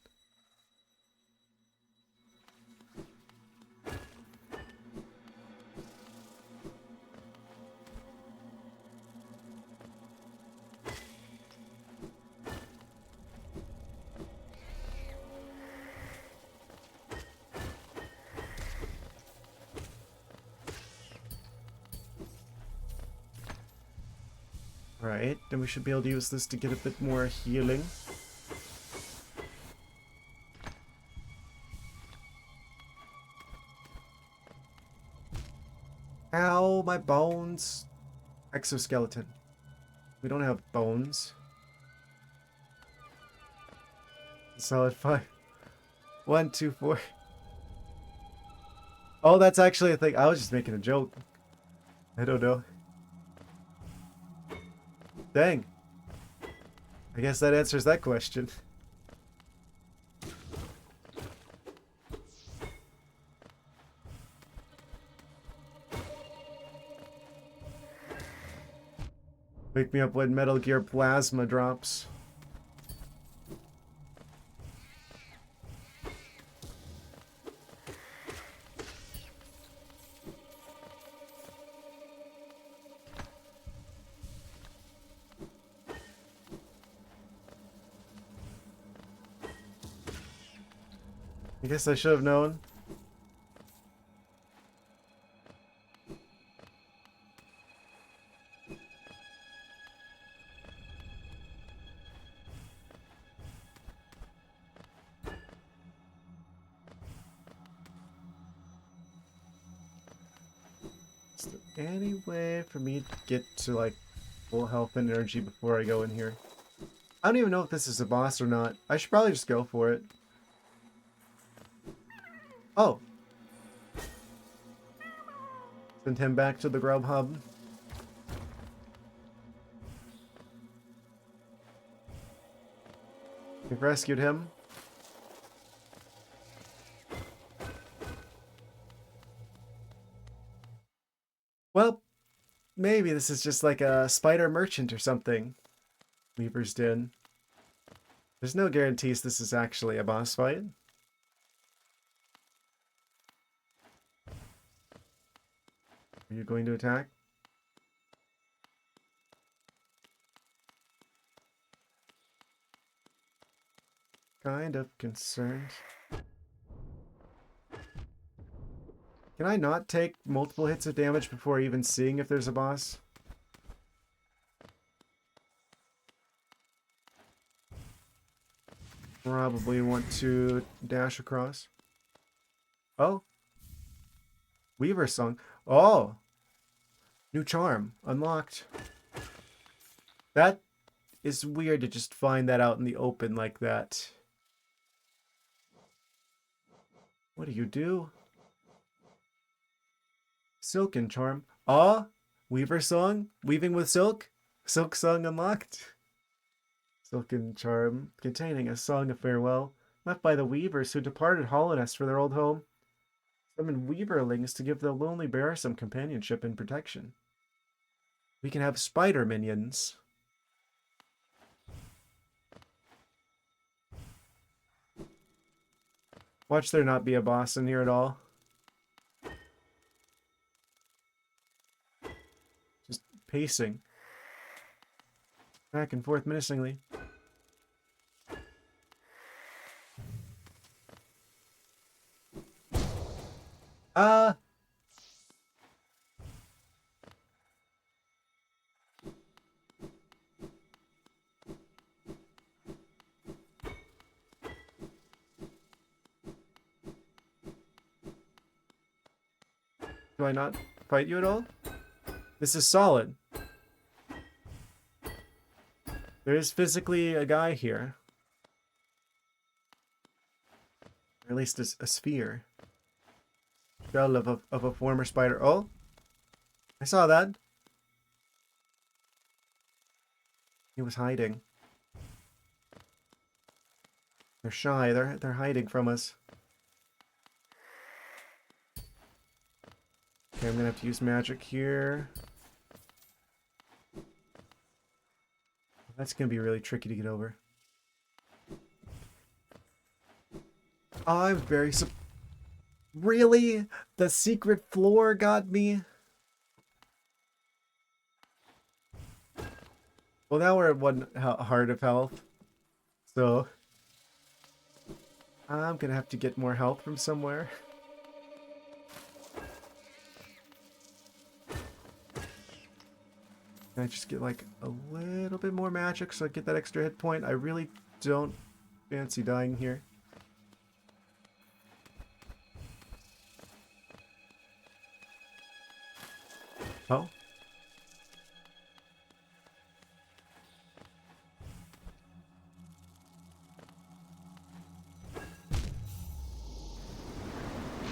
S1: Right, then we should be able to use this to get a bit more healing. Ow, my bones. Exoskeleton. We don't have bones. Solid 5. 1, 2, 4. Oh, that's actually a thing. I was just making a joke. I don't know. Dang. I guess that answers that question. Wake me up when Metal Gear Plasma drops. I guess I should have known. Is there any way for me to get to like full health and energy before I go in here? I don't even know if this is a boss or not. I should probably just go for it. Oh. Send him back to the grub hub. We've rescued him. Well, maybe this is just like a spider merchant or something. Weaver's Den. There's no guarantees this is actually a boss fight. Are you going to attack? Kind of concerned. Can I not take multiple hits of damage before even seeing if there's a boss? Probably want to dash across. Oh. Weaver Song. Oh. New charm. Unlocked. That is weird to just find that out in the open like that. What do you do? Silken charm. Ah. Weaver Song. Weaving with silk. Silk Song unlocked. Silken charm containing a song of farewell left by the weavers who departed Hollownest for their old home. Summon weaverlings to give the lonely bear some companionship and protection. We can have spider minions. Watch there not be a boss in here at all. Just pacing. Back and forth menacingly. Do I not fight you at all? This is solid. There is physically a guy here. Or at least a sphere. Shell of a former spider. Oh! I saw that. He was hiding. They're shy. They're hiding from us. Okay, I'm gonna have to use magic here. That's gonna be really tricky to get over. I'm very Really? The secret floor got me? Well, now we're at 1 heart of health. So I'm gonna have to get more help from somewhere. Can I just get like a little bit more magic so I get that extra hit point? I really don't fancy dying here. Oh.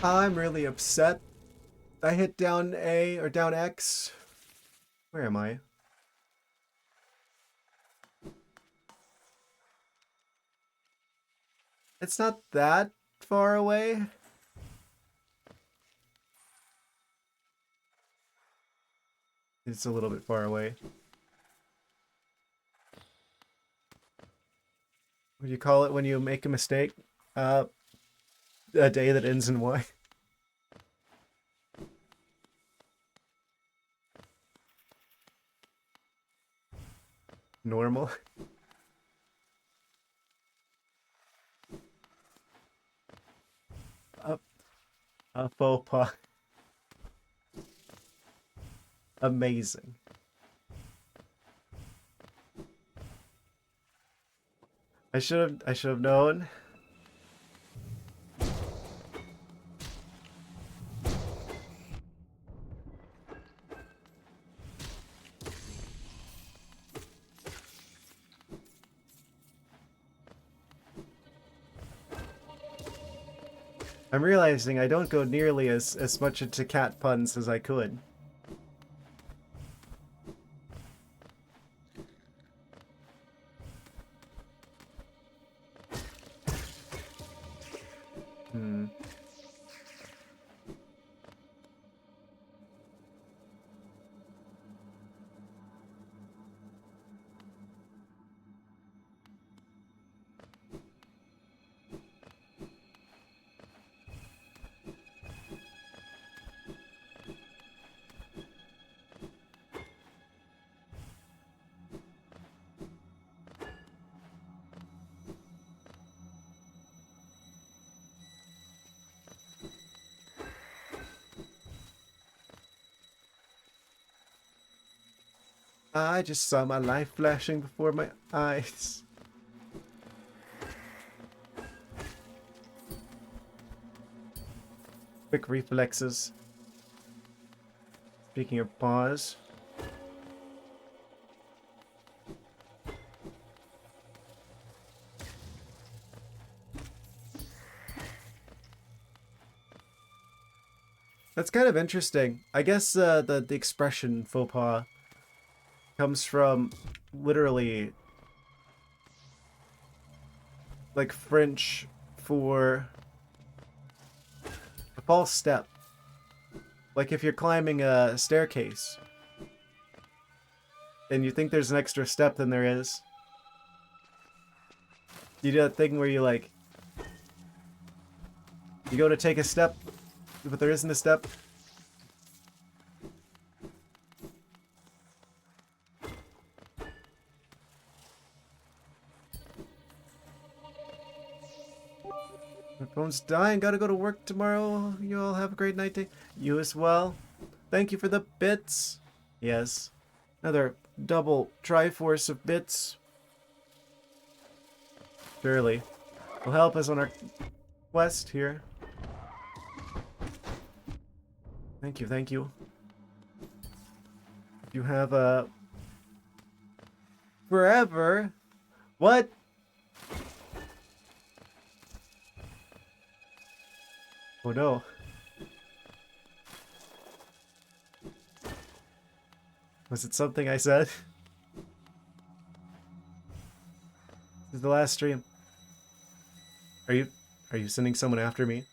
S1: I'm really upset. I hit down A or down X. Where am I? It's not that far away. It's a little bit far away. What do you call it when you make a mistake? A day that ends in Y. Normal. A faux pas. Amazing. I should have known. I'm realizing I don't go nearly as much into cat puns as I could. I just saw my life flashing before my eyes. Quick reflexes. Speaking of pause. That's kind of interesting. I guess the expression faux pas comes from literally like French for a false step. Like if you're climbing a staircase and you think there's an extra step than there is. You do that thing where you like you go to take a step but there isn't a step. My phone's dying. Gotta go to work tomorrow. You all have a great night. You as well. Thank you for the bits. Yes. Another double Triforce of bits. Surely. Will help us on our quest here. Thank you, thank you. You have a... forever? What? Oh no. Was it something I said? This is the last stream. Are you sending someone after me?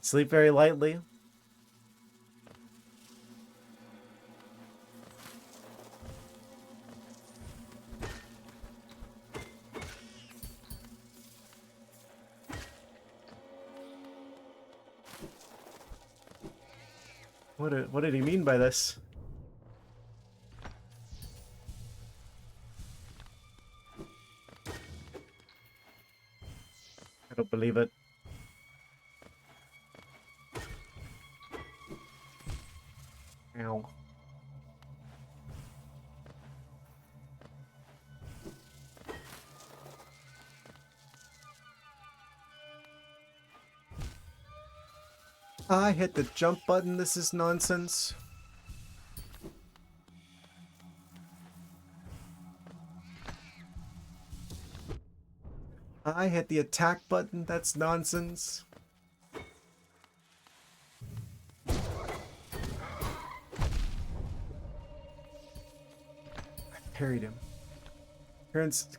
S1: Sleep very lightly. What did he mean by this? I don't believe it. Ow. I hit the jump button. This is nonsense. I hit the attack button. That's nonsense. I parried him.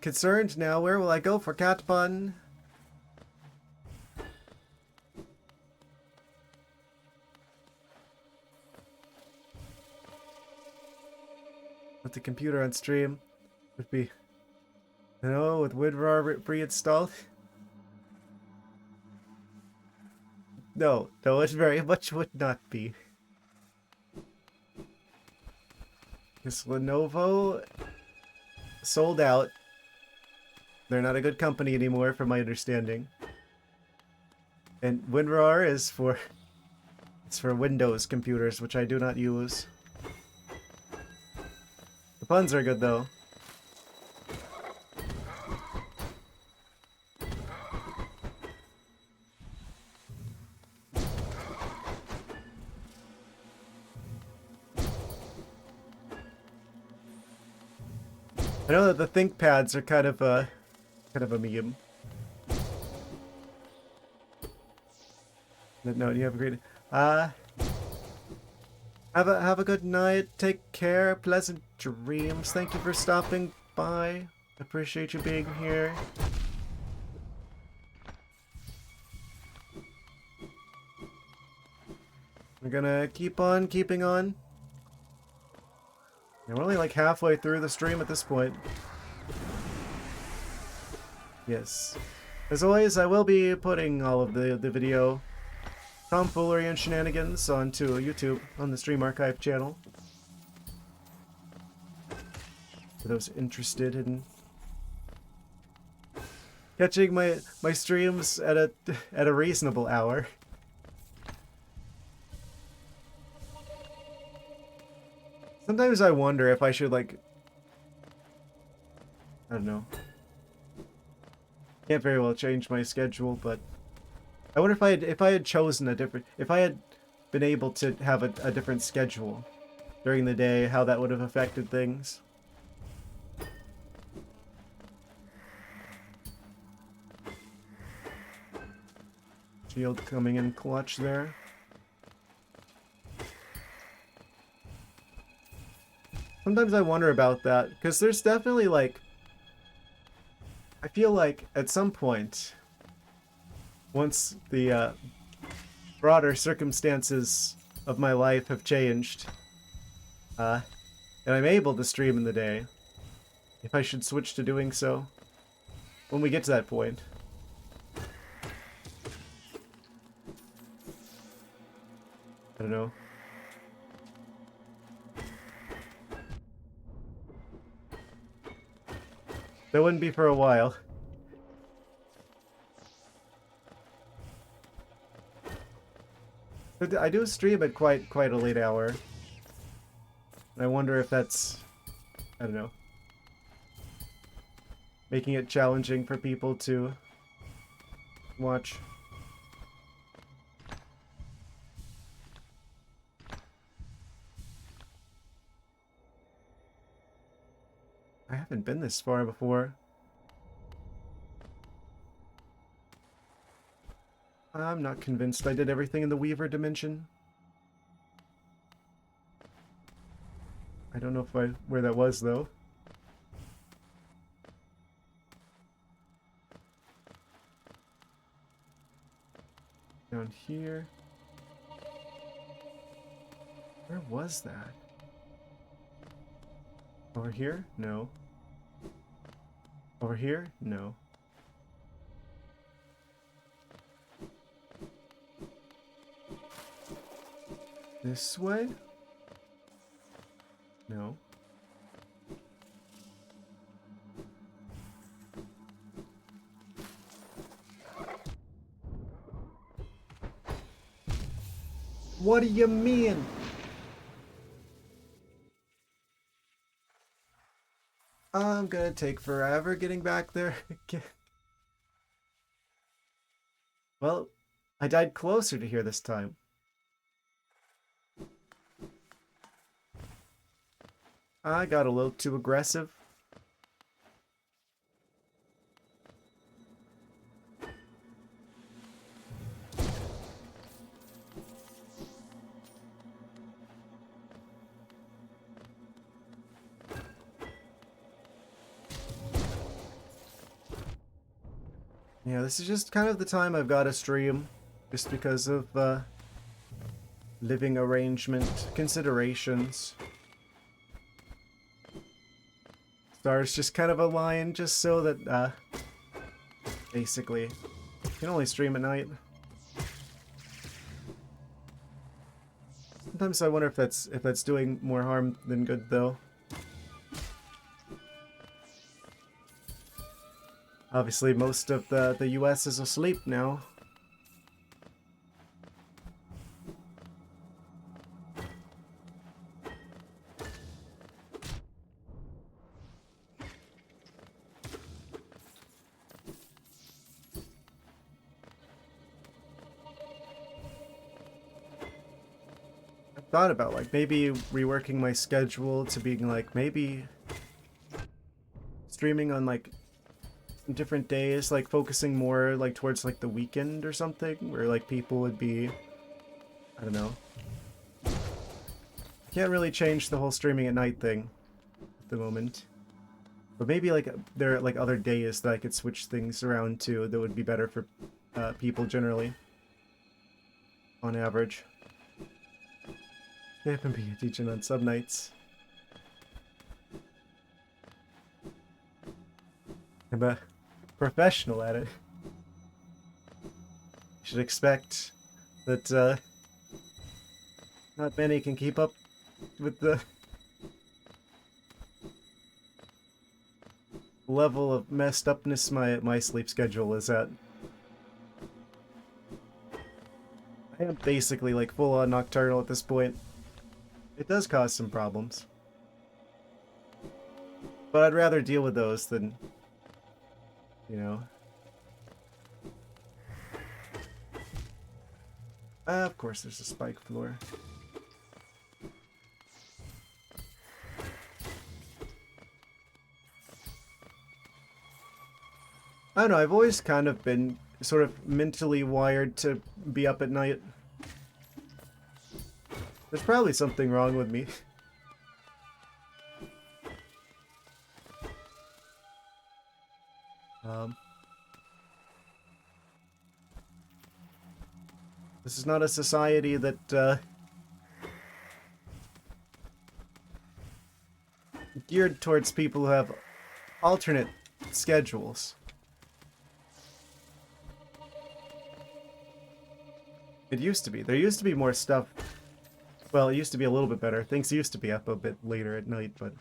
S1: Concerned now. Where will I go for cat button? With the computer on stream would be, you know, with WinRAR pre-installed. No, it very much would not be. Because Lenovo sold out. They're not a good company anymore, from my understanding. And WinRAR is for Windows computers, which I do not use. The puns are good though. I know that the ThinkPads are kind of a meme. No, you have a great have a good night. Take care. Pleasant dreams. Thank you for stopping by. Appreciate you being here. We're gonna keep on keeping on. Yeah, we're only like halfway through the stream at this point. Yes. As always, I will be putting all of the video tomfoolery and shenanigans onto YouTube on the Stream Archive channel. For those interested in catching my streams at a reasonable hour. Sometimes I wonder if I should, like, I don't know. Can't very well change my schedule, but I wonder if I had chosen a different, if I had been able to have a different schedule during the day, how that would have affected things. Shield coming in clutch there. Sometimes I wonder about that, because there's definitely, like, I feel like at some point, once the broader circumstances of my life have changed, and I'm able to stream in the day, if I should switch to doing so when we get to that point. I don't know. That wouldn't be for a while. But I do stream at quite a late hour. And I wonder if that's, I don't know, making it challenging for people to watch. I haven't been this far before. I'm not convinced I did everything in the Weaver dimension. I don't know if where that was though. Down here. Where was that? Over here? No. Over here? No. This way? No. What do you mean? I'm gonna take forever getting back there again. Well, I died closer to here this time. I got a little too aggressive. Yeah, this is just kind of the time I've got to stream, just because of living arrangement considerations. Stars just kind of align just so that basically you can only stream at night. Sometimes I wonder if that's doing more harm than good though. Obviously, most of the US is asleep now. I thought about like maybe reworking my schedule to being like maybe streaming on like different days, like focusing more like towards like the weekend or something, where like people would be, I don't know. Can't really change the whole streaming at night thing at the moment, but maybe like there are like other days that I could switch things around to that would be better for people generally, on average. They haven't been teaching on sub nights. I'm a professional at it. You should expect that not many can keep up with the level of messed upness my sleep schedule is at. I am basically like full on nocturnal at this point. It does cause some problems. But I'd rather deal with those than, you know. Of course, there's a spike floor. I don't know, I've always kind of been sort of mentally wired to be up at night. There's probably something wrong with me. This is not a society that, geared towards people who have alternate schedules. It used to be. There used to be more stuff. Well, it used to be a little bit better. Things used to be up a bit later at night, but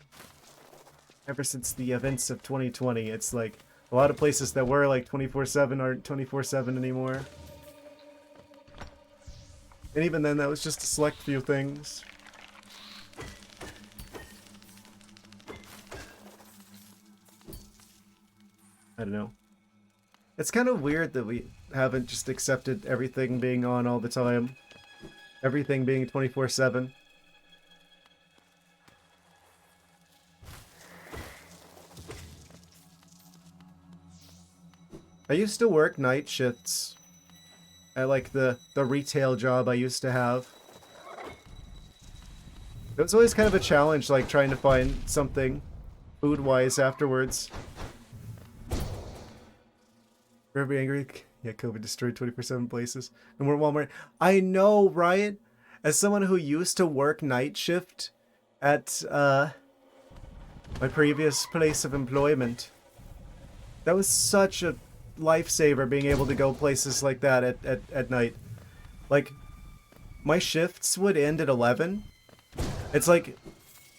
S1: ever since the events of 2020, it's like a lot of places that were like 24/7 aren't 24/7 anymore. And even then, that was just a select few things. I don't know. It's kind of weird that we haven't just accepted everything being on all the time. Everything being 24/7. I used to work night shifts at like the retail job I used to have. It was always kind of a challenge, like trying to find something food-wise afterwards. Very angry. Yeah, COVID destroyed 24/7 places. And we're Walmart. I know, right? As someone who used to work night shift at my previous place of employment, that was such a lifesaver being able to go places like that at night. Like, my shifts would end at 11. It's like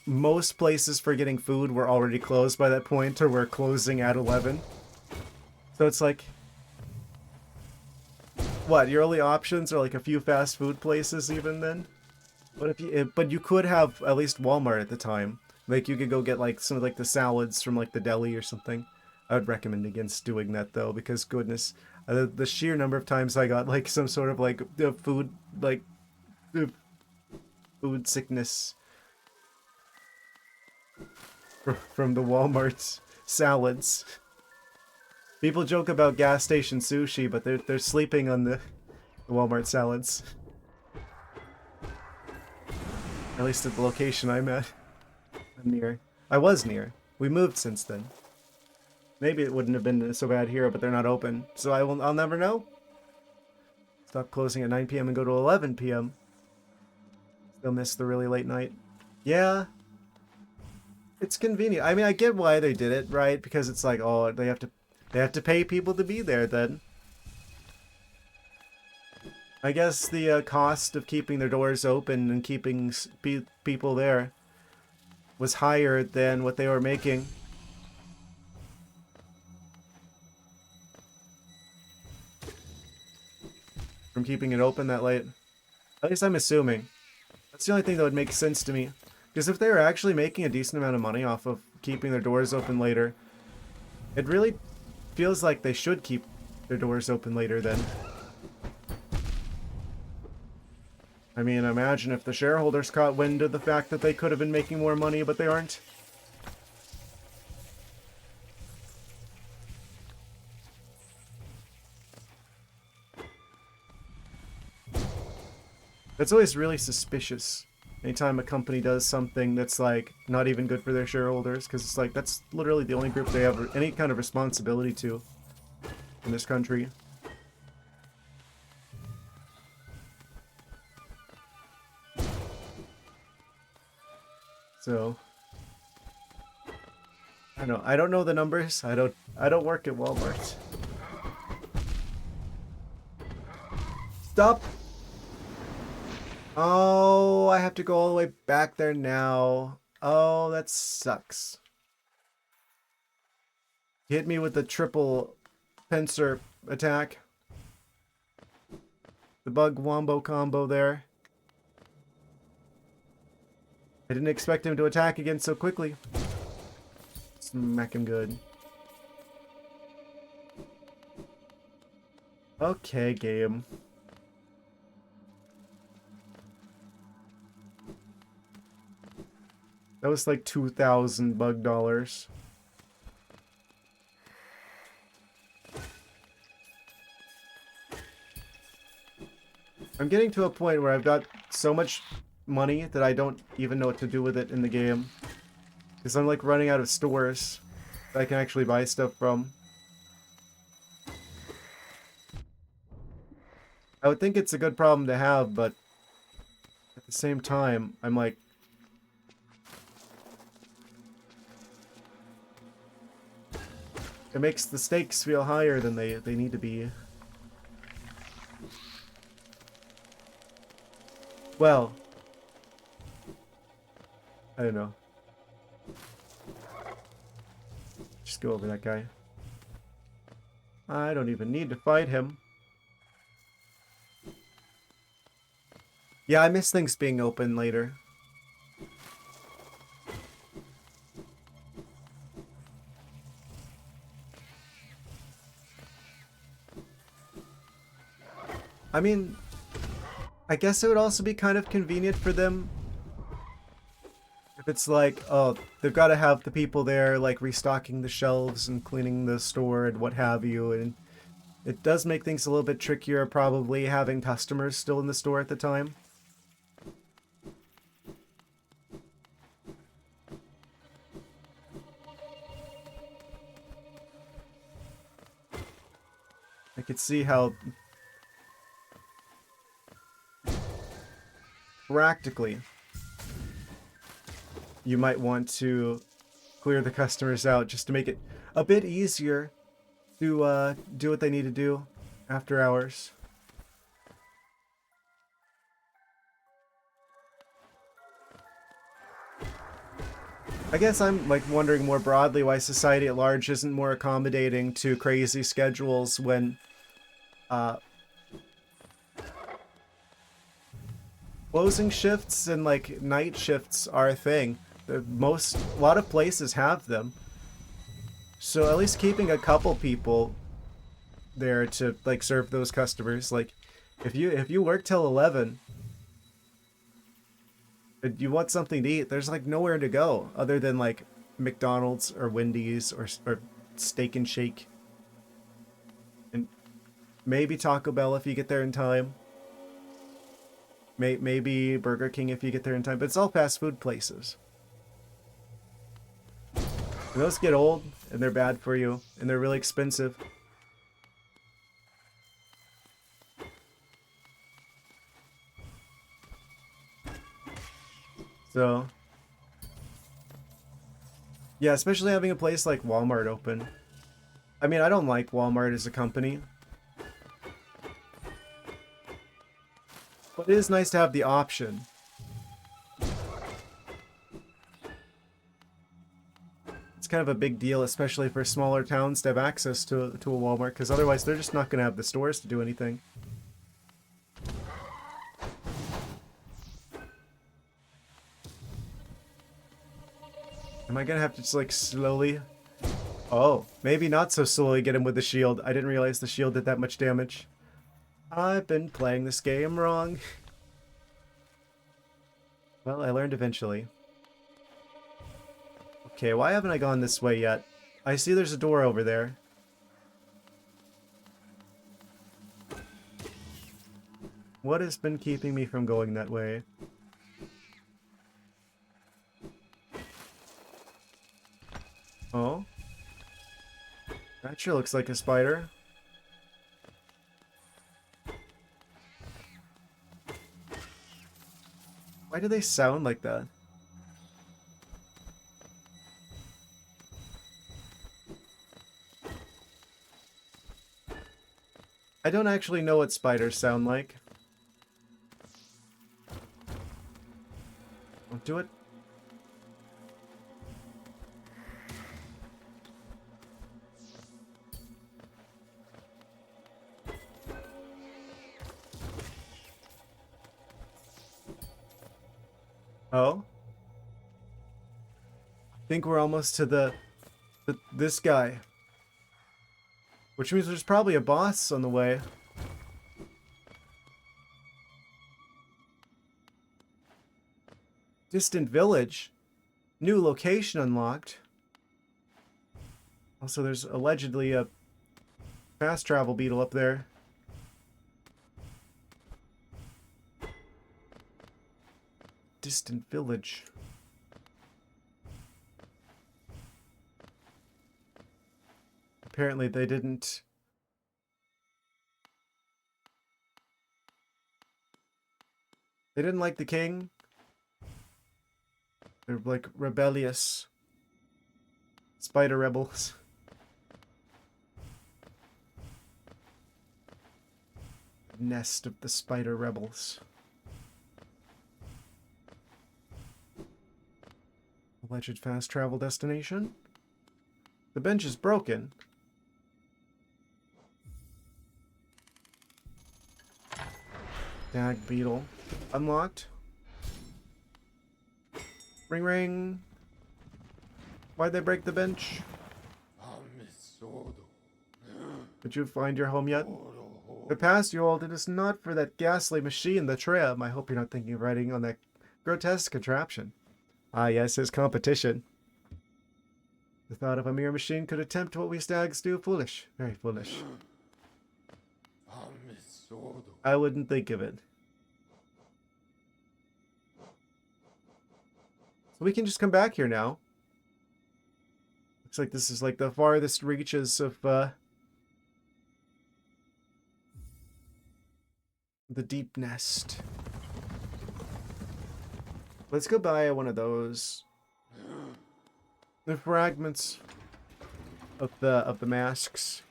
S1: most places for getting food were already closed by that point, or were closing at 11. So it's like, what, your only options are like a few fast food places even then? But you could have at least Walmart at the time. Like, you could go get like some of like the salads from like the deli or something. I would recommend against doing that though, because goodness, the sheer number of times I got like some sort of like food, like food sickness from the Walmart's salads. People joke about gas station sushi, but they're sleeping on the Walmart salads. At least at the location I'm at. I'm near. I was near. We moved since then. Maybe it wouldn't have been so bad here, but they're not open. So I'll never know. Stop closing at 9 p.m. and go to 11 p.m. Still miss the really late night. Yeah. It's convenient. I mean, I get why they did it, right? Because it's like, oh, they have to pay people to be there then. I guess the cost of keeping their doors open and keeping people there was higher than what they were making. From keeping it open that late. At least I'm assuming. That's the only thing that would make sense to me. Because if they were actually making a decent amount of money off of keeping their doors open later, it really feels like they should keep their doors open later then. I mean, imagine if the shareholders caught wind of the fact that they could have been making more money, but they aren't. That's always really suspicious. Anytime a company does something that's like not even good for their shareholders, because it's like that's literally the only group they have any kind of responsibility to in this country. So I don't know. I don't know the numbers. I don't work at Walmart. Stop. Oh, I have to go all the way back there now. Oh, that sucks. Hit me with the triple pincer attack. The bug wombo combo there. I didn't expect him to attack again so quickly. smack him good. Okay, game. That was like 2,000 bug dollars. I'm getting to a point where I've got so much money that I don't even know what to do with it in the game. Because I'm like running out of stores that I can actually buy stuff from. I would think it's a good problem to have, but at the same time, I'm like, it makes the stakes feel higher than they need to be. Well, I don't know. Just go over that guy. I don't even need to fight him. Yeah, I miss things being open later. I mean, I guess it would also be kind of convenient for them if it's like, oh, they've got to have the people there like restocking the shelves and cleaning the store and what have you, and it does make things a little bit trickier probably having customers still in the store at the time. I could see how practically you might want to clear the customers out just to make it a bit easier to do what they need to do after hours. I guess I'm like wondering more broadly why society at large isn't more accommodating to crazy schedules when closing shifts and like night shifts are a thing. A lot of places have them. So at least keeping a couple people there to like serve those customers. Like if you work till 11 and you want something to eat, there's like nowhere to go other than like McDonald's or Wendy's or Steak and Shake. And maybe Taco Bell if you get there in time. Maybe Burger King if you get there in time, but it's all fast food places. And those get old, and they're bad for you, and they're really expensive. So, yeah, especially having a place like Walmart open. I mean, I don't like Walmart as a company. But it is nice to have the option. It's kind of a big deal, especially for smaller towns to have access to a Walmart, because otherwise they're just not going to have the stores to do anything. Am I going to have to just like slowly... Oh, maybe not so slowly get him with the shield. I didn't realize the shield did that much damage. I've been playing this game wrong. Well, I learned eventually. Okay, why haven't I gone this way yet? I see there's a door over there. What has been keeping me from going that way? Oh? That sure looks like a spider. Why do they sound like that? I don't actually know what spiders sound like. Don't do it. Oh? I think we're almost to the This guy. Which means there's probably a boss on the way. Distant village. New location unlocked. Also, there's allegedly a fast travel beetle up there. Distant village. Apparently they didn't... They didn't like the king. They're like rebellious. Spider rebels. Nest of the spider rebels. Alleged fast travel destination. The bench is broken. Dag beetle. Unlocked. Ring ring. Why'd they break the bench? Did you find your home yet? The past you hold, it is not for that ghastly machine, the tram. I hope you're not thinking of riding on that grotesque contraption. Ah yes, his competition. The thought of a mere machine could attempt what we stags do, foolish. Very foolish. I wouldn't think of it. So we can just come back here now. Looks like this is like the farthest reaches of the Deepnest. Let's go buy one of those. The fragments of the masks.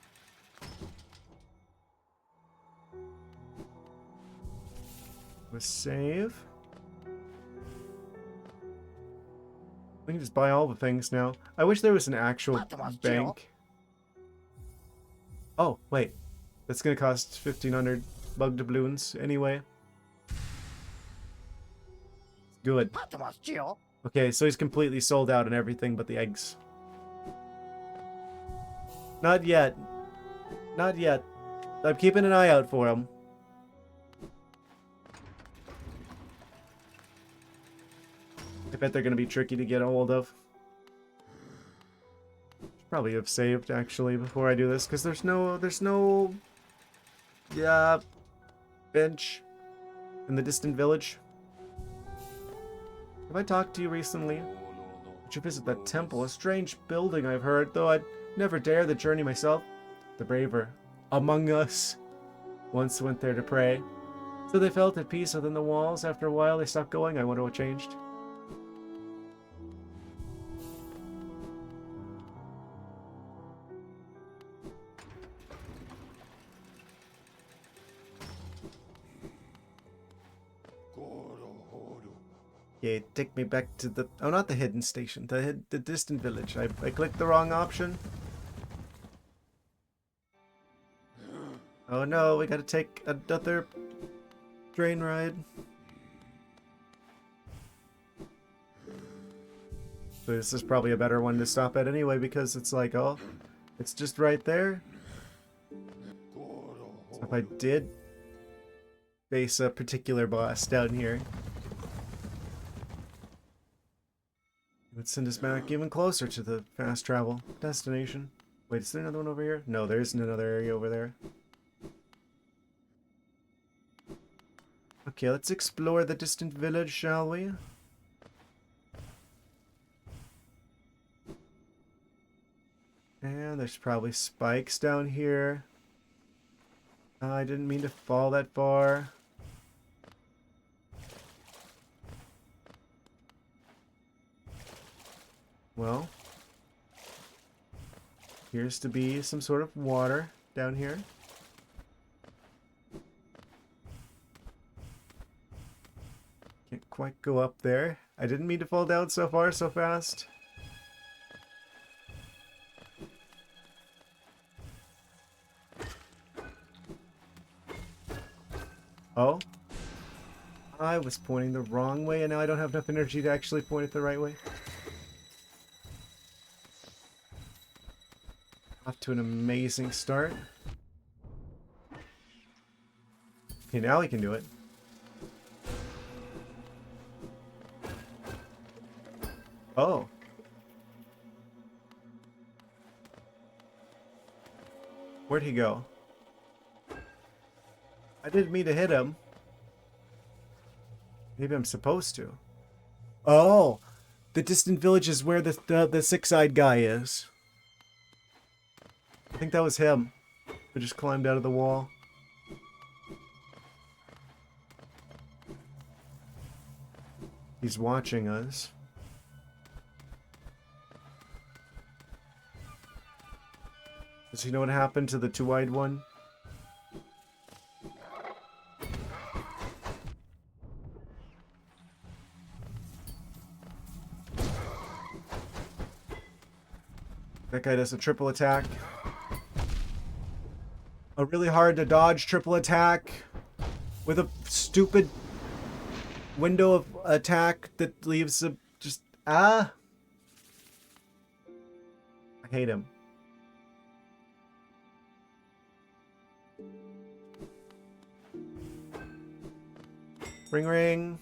S1: Let's save. We can just buy all the things now. I wish there was an actual bank. Oh, wait. That's gonna cost 1,500 bug doubloons anyway. Good. Okay, so he's completely sold out on everything but the eggs. Not yet. Not yet. I'm keeping an eye out for him. I bet they're gonna be tricky to get a hold of. Should probably have saved actually before I do this, because there's no bench in the distant village. Have I talked to you recently? Did you visit that temple? A strange building, I've heard, though I'd never dare the journey myself. The braver among us once went there to pray. So they felt at peace within the walls. After a while, they stopped going. I wonder what changed. Yeah, take me back to the... Oh, not the hidden station. The distant village. I clicked the wrong option. Oh no, we gotta take another train ride. So this is probably a better one to stop at anyway, because it's like, oh, it's just right there. So if I did face a particular boss down here, it would send us back even closer to the fast travel destination. Wait, is there another one over here? No, there isn't another area over there. Okay, let's explore the distant village, shall we? And there's probably spikes down here. I didn't mean to fall that far. Well, appears to be some sort of water down here. Can't quite go up there. I didn't mean to fall down so far so fast. Oh. I was pointing the wrong way and now I don't have enough energy to actually point it the right way. Off to an amazing start. Okay, now we can do it. Oh. Where'd he go? I didn't mean to hit him. Maybe I'm supposed to. Oh! The distant village is where the six-eyed guy is. I think that was him. Who just climbed out of the wall. He's watching us. Does he know what happened to the two-eyed one? That guy does a triple attack. A really hard to dodge triple attack with a stupid window of attack that leaves a just I hate him. Ring ring.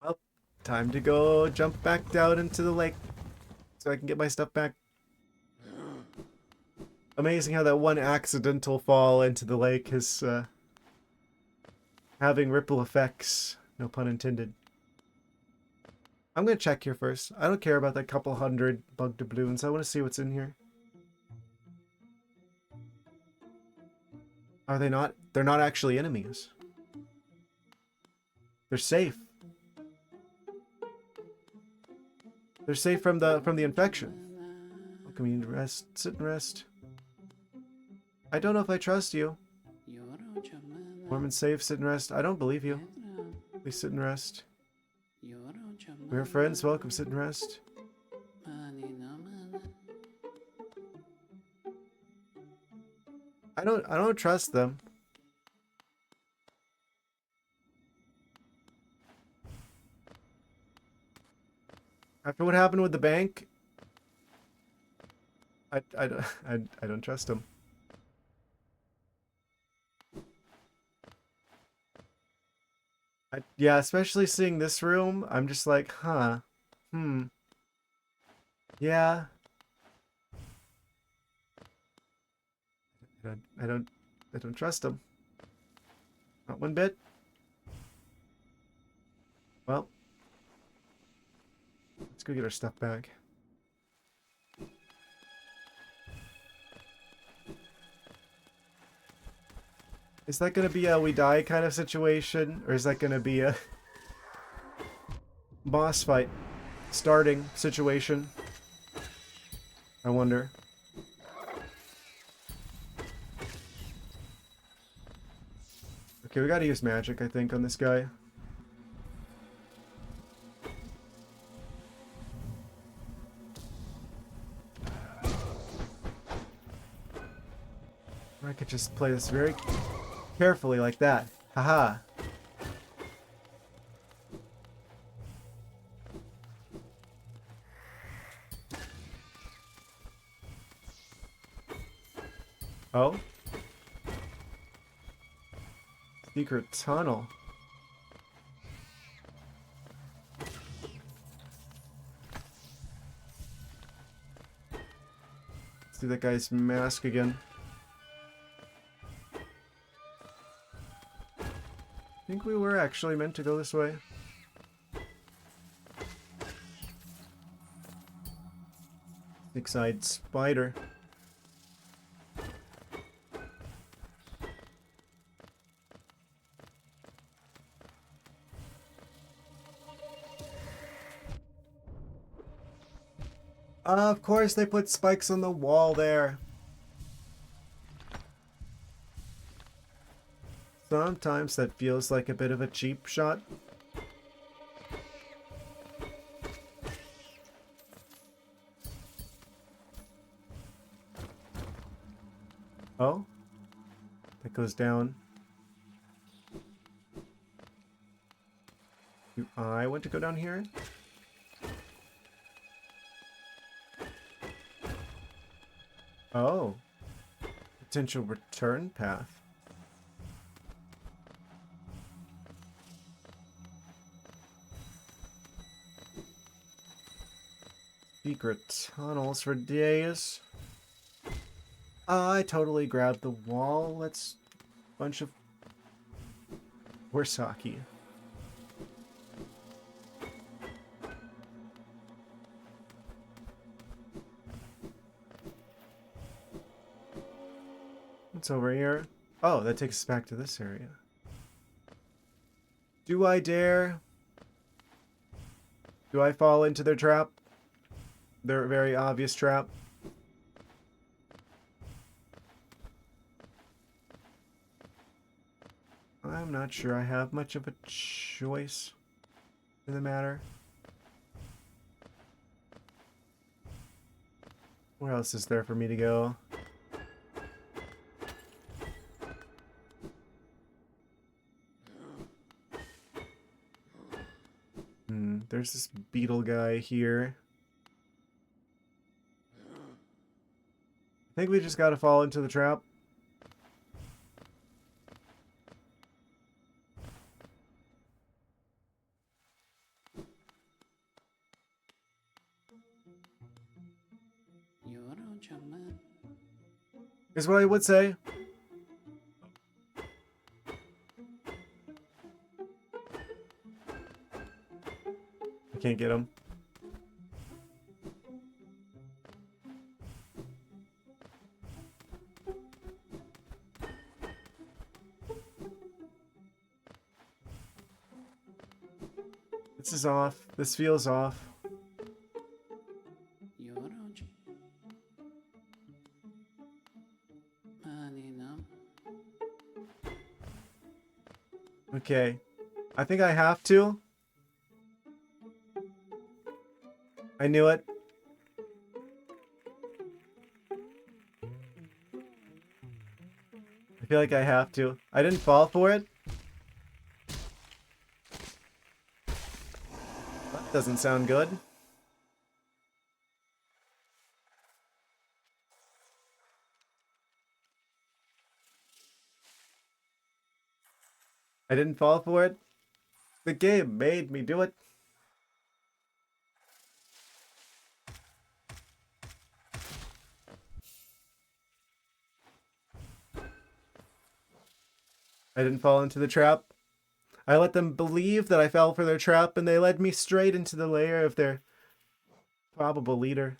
S1: Well, time to go jump back down into the lake so I can get my stuff back. Amazing how that one accidental fall into the lake is having ripple effects. No pun intended. I'm going to check here first. I don't care about that couple hundred bug doubloons. I want to see what's in here. Are they not? They're not actually enemies. They're safe. They're safe from the infection. Welcome you to rest. Sit and rest. I don't know if I trust you. Warm and safe, sit and rest. I don't believe you. Please sit and rest. We're friends, welcome, sit and rest. I don't trust them. After what happened with the bank, I don't trust them. Yeah, especially seeing this room, I'm just like, huh, yeah. I don't trust them. Not one bit. Well, let's go get our stuff back. Is that gonna be a we die kind of situation, or is that gonna be a boss fight starting situation? I wonder. Okay, we gotta use magic, I think, on this guy. I could just play this very carefully like that. Haha. Oh? Secret tunnel. Let's see that guy's mask again. I think we were actually meant to go this way. Six-eyed spider. Of course they put spikes on the wall there. Sometimes that feels like a bit of a cheap shot. Oh? That goes down. I want to go down here. Oh. Potential return path. Secret tunnels for days. I totally grabbed the wall. Let's... bunch of... Warsaki. What's over here? Oh, that takes us back to this area. Do I dare? Do I fall into their trap? Their very obvious trap? I'm not sure I have much of a choice in the matter. Where else is there for me to go? There's this beetle guy here. I think we just gotta fall into the trap. Is what I would say. I can't get him. This is off. This feels off. Okay. I think I have to. I knew it. I feel like I have to. I didn't fall for it. That doesn't sound good. I didn't fall for it. The game made me do it. I didn't fall into the trap. I let them believe that I fell for their trap, and they led me straight into the lair of their probable leader.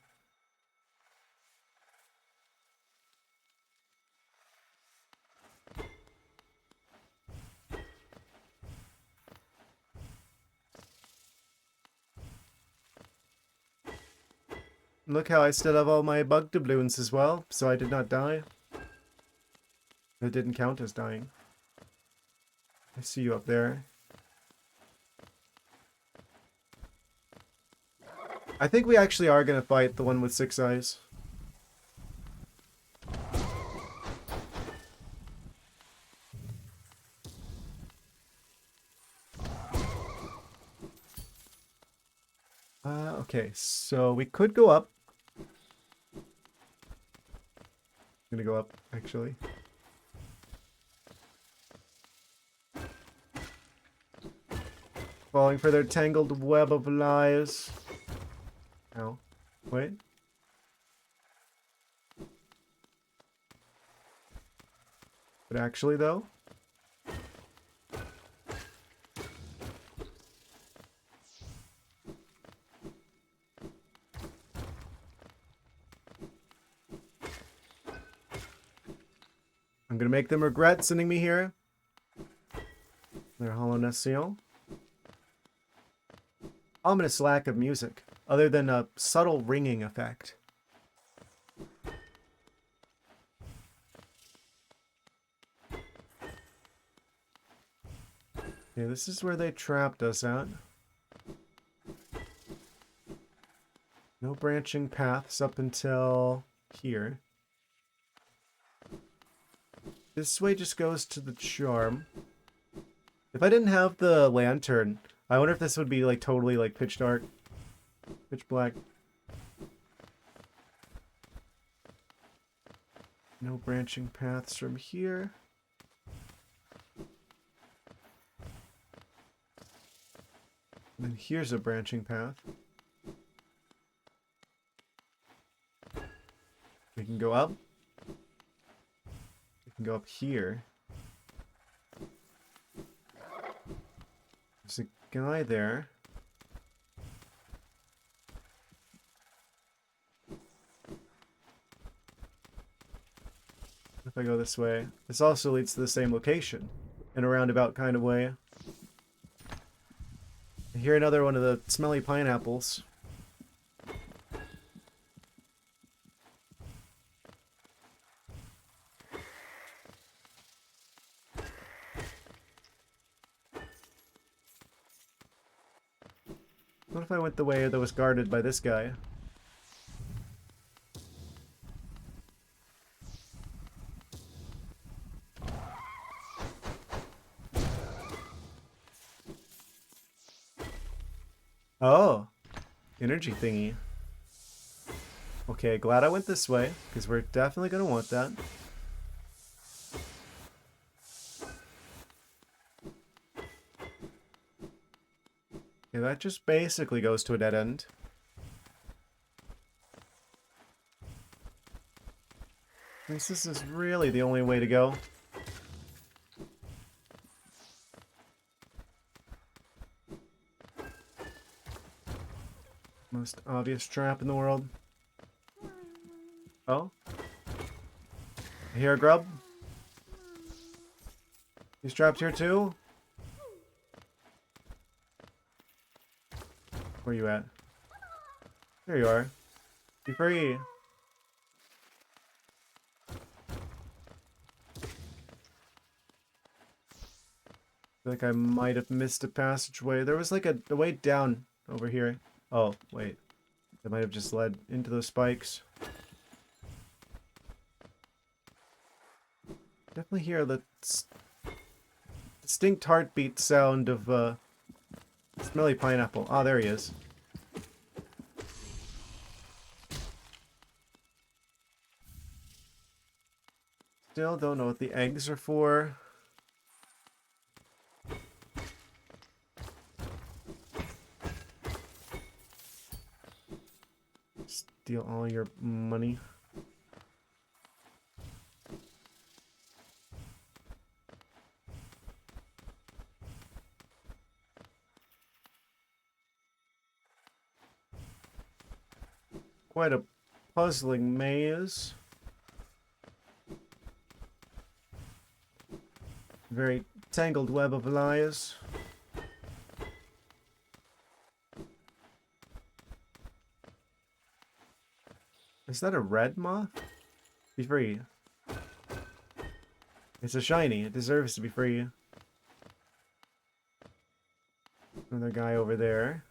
S1: Look how I still have all my bug doubloons as well, so I did not die. It didn't count as dying. I see you up there. I think we actually are going to fight the one with 6 eyes. Okay, so we could go up. I'm gonna go up, actually. Falling for their tangled web of lies. Ow. Wait. But actually, though? I'm gonna make them regret sending me here. Their hollowness seal. Ominous lack of music, other than a subtle ringing effect. Yeah, this is where they trapped us at. No branching paths up until here. This way just goes to the charm. If I didn't have the lantern, I wonder if this would be like totally like pitch dark, pitch black. No branching paths from here. And then here's a branching path. We can go up. We can go up here. There's a guy there. If I go this way, this also leads to the same location in a roundabout kind of way. I hear another one of the smelly pineapples. What if I went the way that was guarded by this guy? Oh, energy thingy. Okay, glad I went this way, because we're definitely going to want that. Yeah, that just basically goes to a dead end. At least this is really the only way to go. Most obvious trap in the world. Oh? I hear a grub? He's trapped here too? Where you at? There you are. Be free. I feel like I might have missed a passageway. There was like a way down over here. Oh, wait. That might have just led into those spikes. Definitely hear the distinct heartbeat sound of smelly pineapple. Ah, there he is. Still don't know what the eggs are for. Steal all your money. Quite a puzzling maze. Very tangled web of lies. Is that a red moth? Be free. It's a shiny. It deserves to be free. Another guy over there.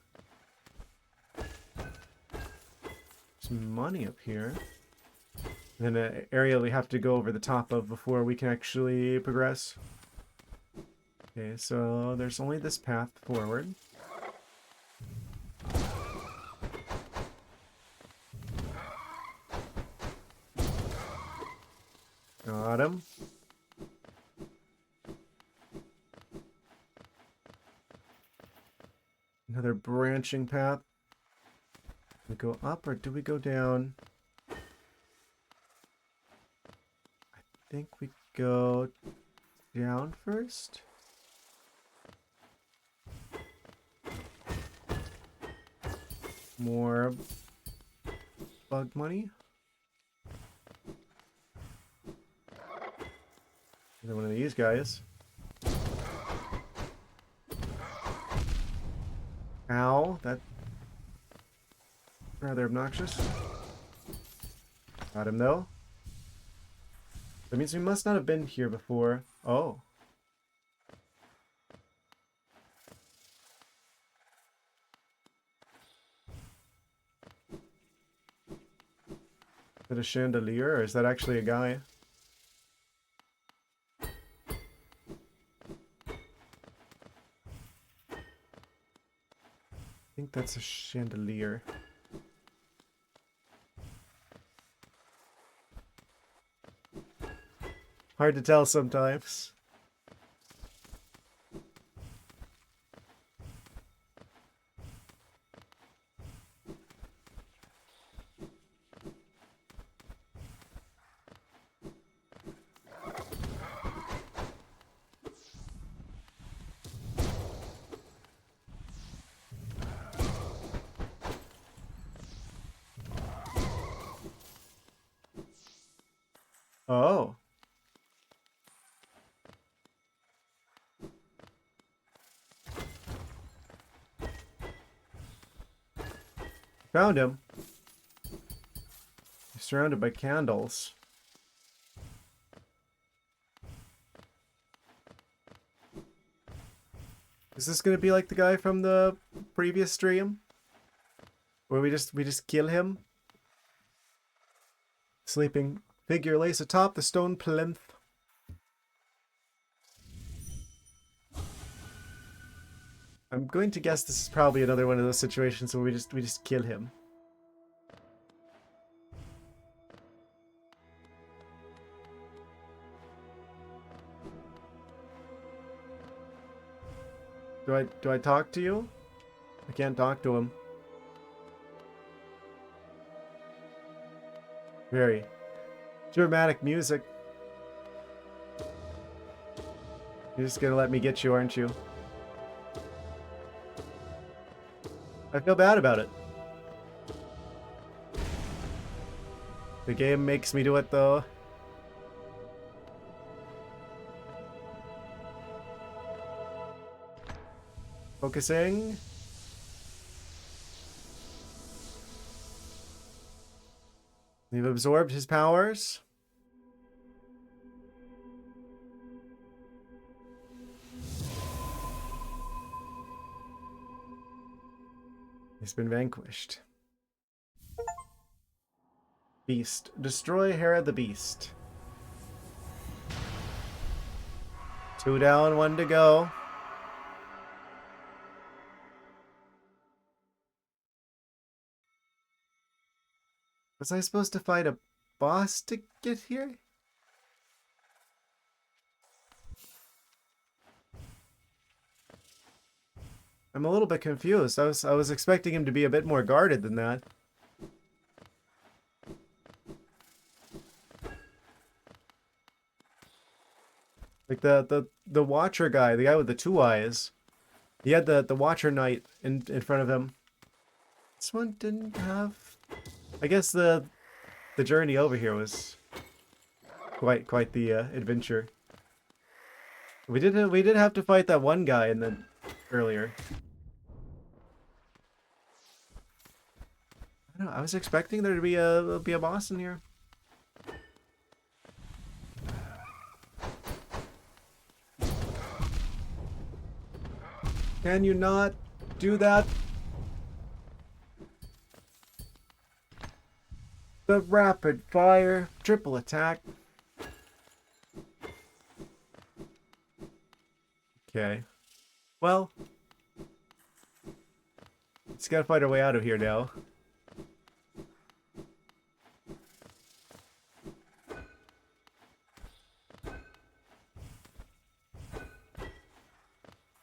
S1: Some money up here. And then an area we have to go over the top of before we can actually progress. Okay, so there's only this path forward. Got him. Another branching path. Do we go up or do we go down? I think we go down first. More bug money. Another one of these guys. Ow, that rather obnoxious. Got him though. That means we must not have been here before. Oh. Is that a chandelier or is that actually a guy? that's a chandelier. Hard to tell sometimes. Oh. Found him. He's surrounded by candles. Is this gonna be like the guy from the previous stream? Where we just kill him? Sleeping figure lays atop the stone plinth. I'm going to guess this is probably another one of those situations where we just kill him. Do I talk to you? I can't talk to him. Very dramatic music. You're just gonna let me get you, aren't you? I feel bad about it. The game makes me do it though. Focusing. We've absorbed his powers. He's been vanquished. Beast. Destroy Hera the Beast. 2 down, 1 to go. Was I supposed to fight a boss to get here? I'm a little bit confused. I was expecting him to be a bit more guarded than that. Like the Watcher guy, the guy with the 2 eyes. He had the Watcher Knight in front of him. This one didn't have. I guess the journey over here was quite the adventure. We did have to fight that one guy in the earlier. I don't know, I was expecting there to be a boss in here. Can you not do that? The rapid fire triple attack. Okay. Well, just gotta fight our way out of here now.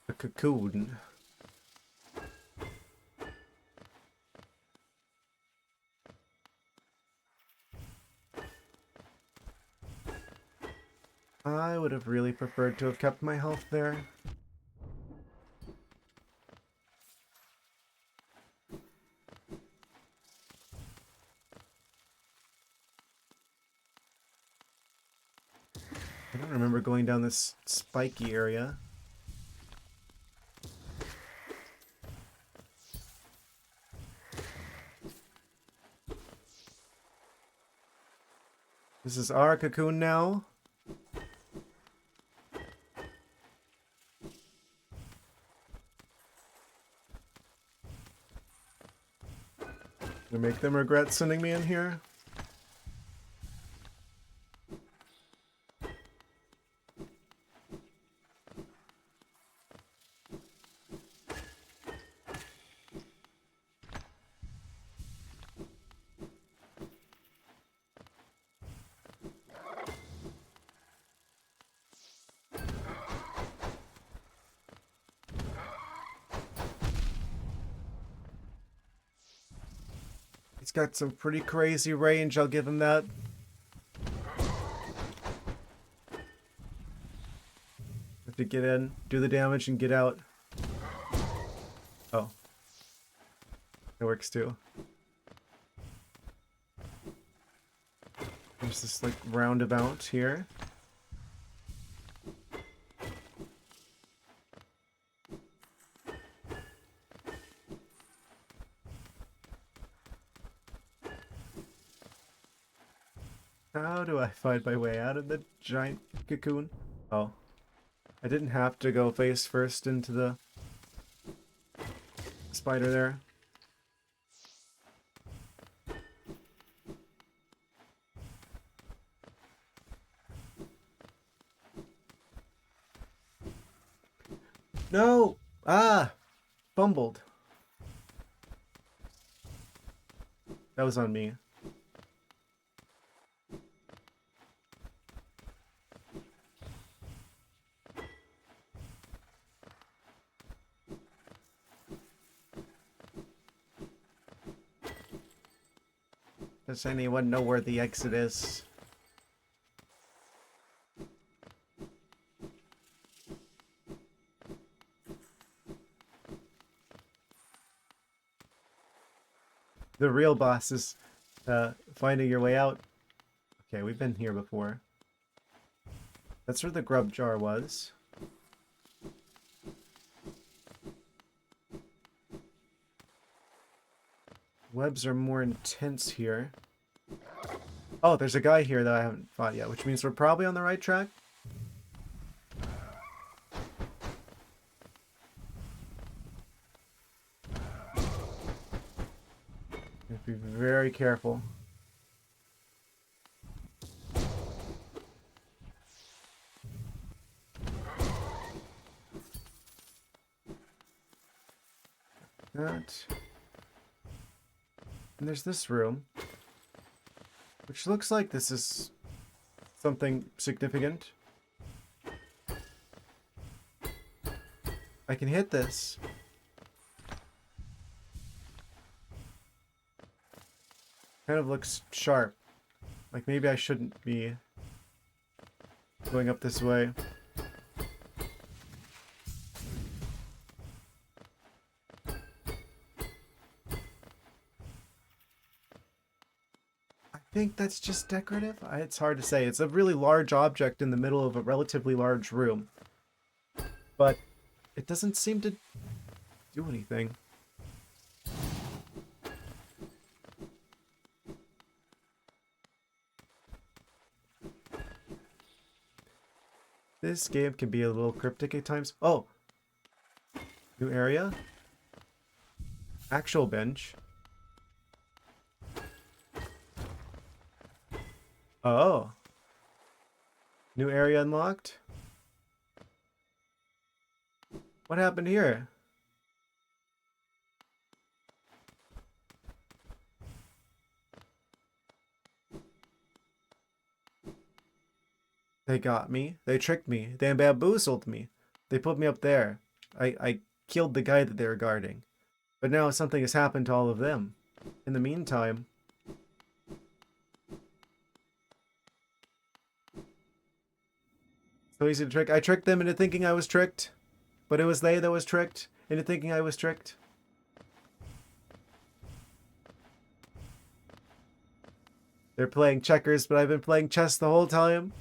S1: A cocoon. I would have really preferred to have kept my health there. I don't remember going down this spiky area. This is our cocoon now. To make them regret sending me in here. He's got some pretty crazy range, I'll give him that. Have to get in, do the damage, and get out. Oh. That works too. There's this, like, roundabout here. How do I find my way out of the giant cocoon? Oh. I didn't have to go face first into the spider there. No! Ah! Fumbled. That was on me. Does anyone know where the exit is? The real boss is finding your way out. Okay, we've been here before. That's where the grub jar was. Webs are more intense here. Oh, there's a guy here that I haven't fought yet, which means we're probably on the right track. Be very careful. That. And there's this room, which looks like this is something significant. I can hit this. Kind of looks sharp. Like maybe I shouldn't be going up this way. I think that's just decorative. It's hard to say. It's a really large object in the middle of a relatively large room. But it doesn't seem to do anything. This game can be a little cryptic at times. Oh! New area? Actual bench. Oh. New area unlocked? What happened here? They got me. They tricked me. They bamboozled me. They put me up there. I killed the guy that they were guarding. But now something has happened to all of them. In the meantime... So easy to trick. I tricked them into thinking I was tricked. But it was they that was tricked into thinking I was tricked. They're playing checkers, but I've been playing chess the whole time.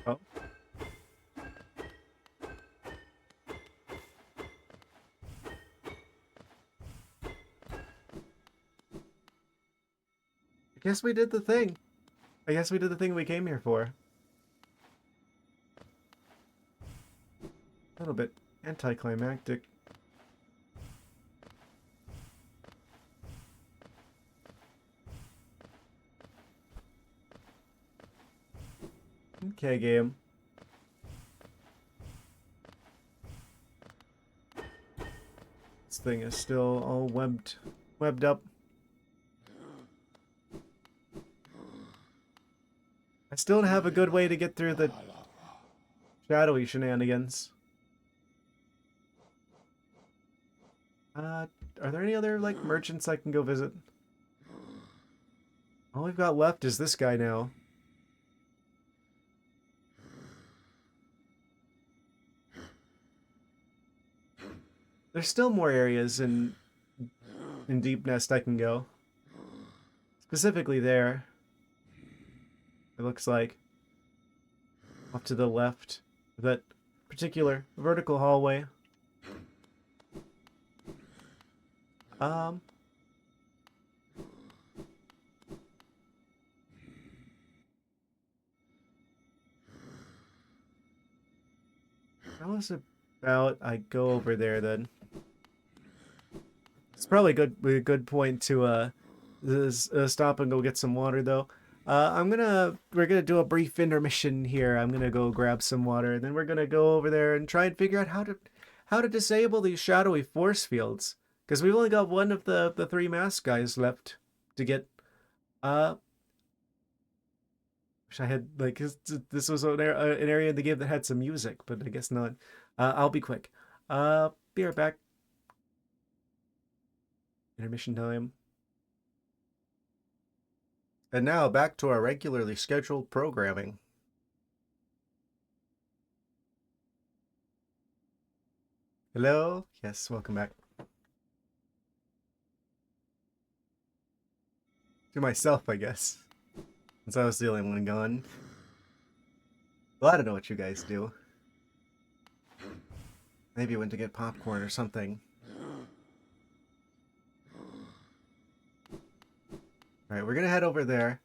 S1: Oh. I guess we did the thing. I guess we did the thing we came here for. A little bit anticlimactic. Okay, game. thing is still all webbed up. I still don't have a good way to get through the shadowy shenanigans. Are there any other, like, merchants I can go visit? All we've got left is this guy now. There's still more areas in Deepnest I can go. Specifically there. It looks like. Off to the left. That particular vertical hallway. That was about I go over there then. It's probably a good point to stop and go get some water though. We're gonna do a brief intermission here. I'm gonna go grab some water, and then we're gonna go over there and try and figure out how to disable these shadowy force fields. Because we've only got one of the three mask guys left to get. Wish I had, like, this was an area in the game that had some music, but I guess not. I'll be quick. Be right back. Intermission time. And now back to our regularly scheduled programming. Hello? Yes, welcome back. To myself, I guess. Since I was the only one gone. Well, I don't know what you guys do. Maybe you went to get popcorn or something. Alright, we're gonna head over there.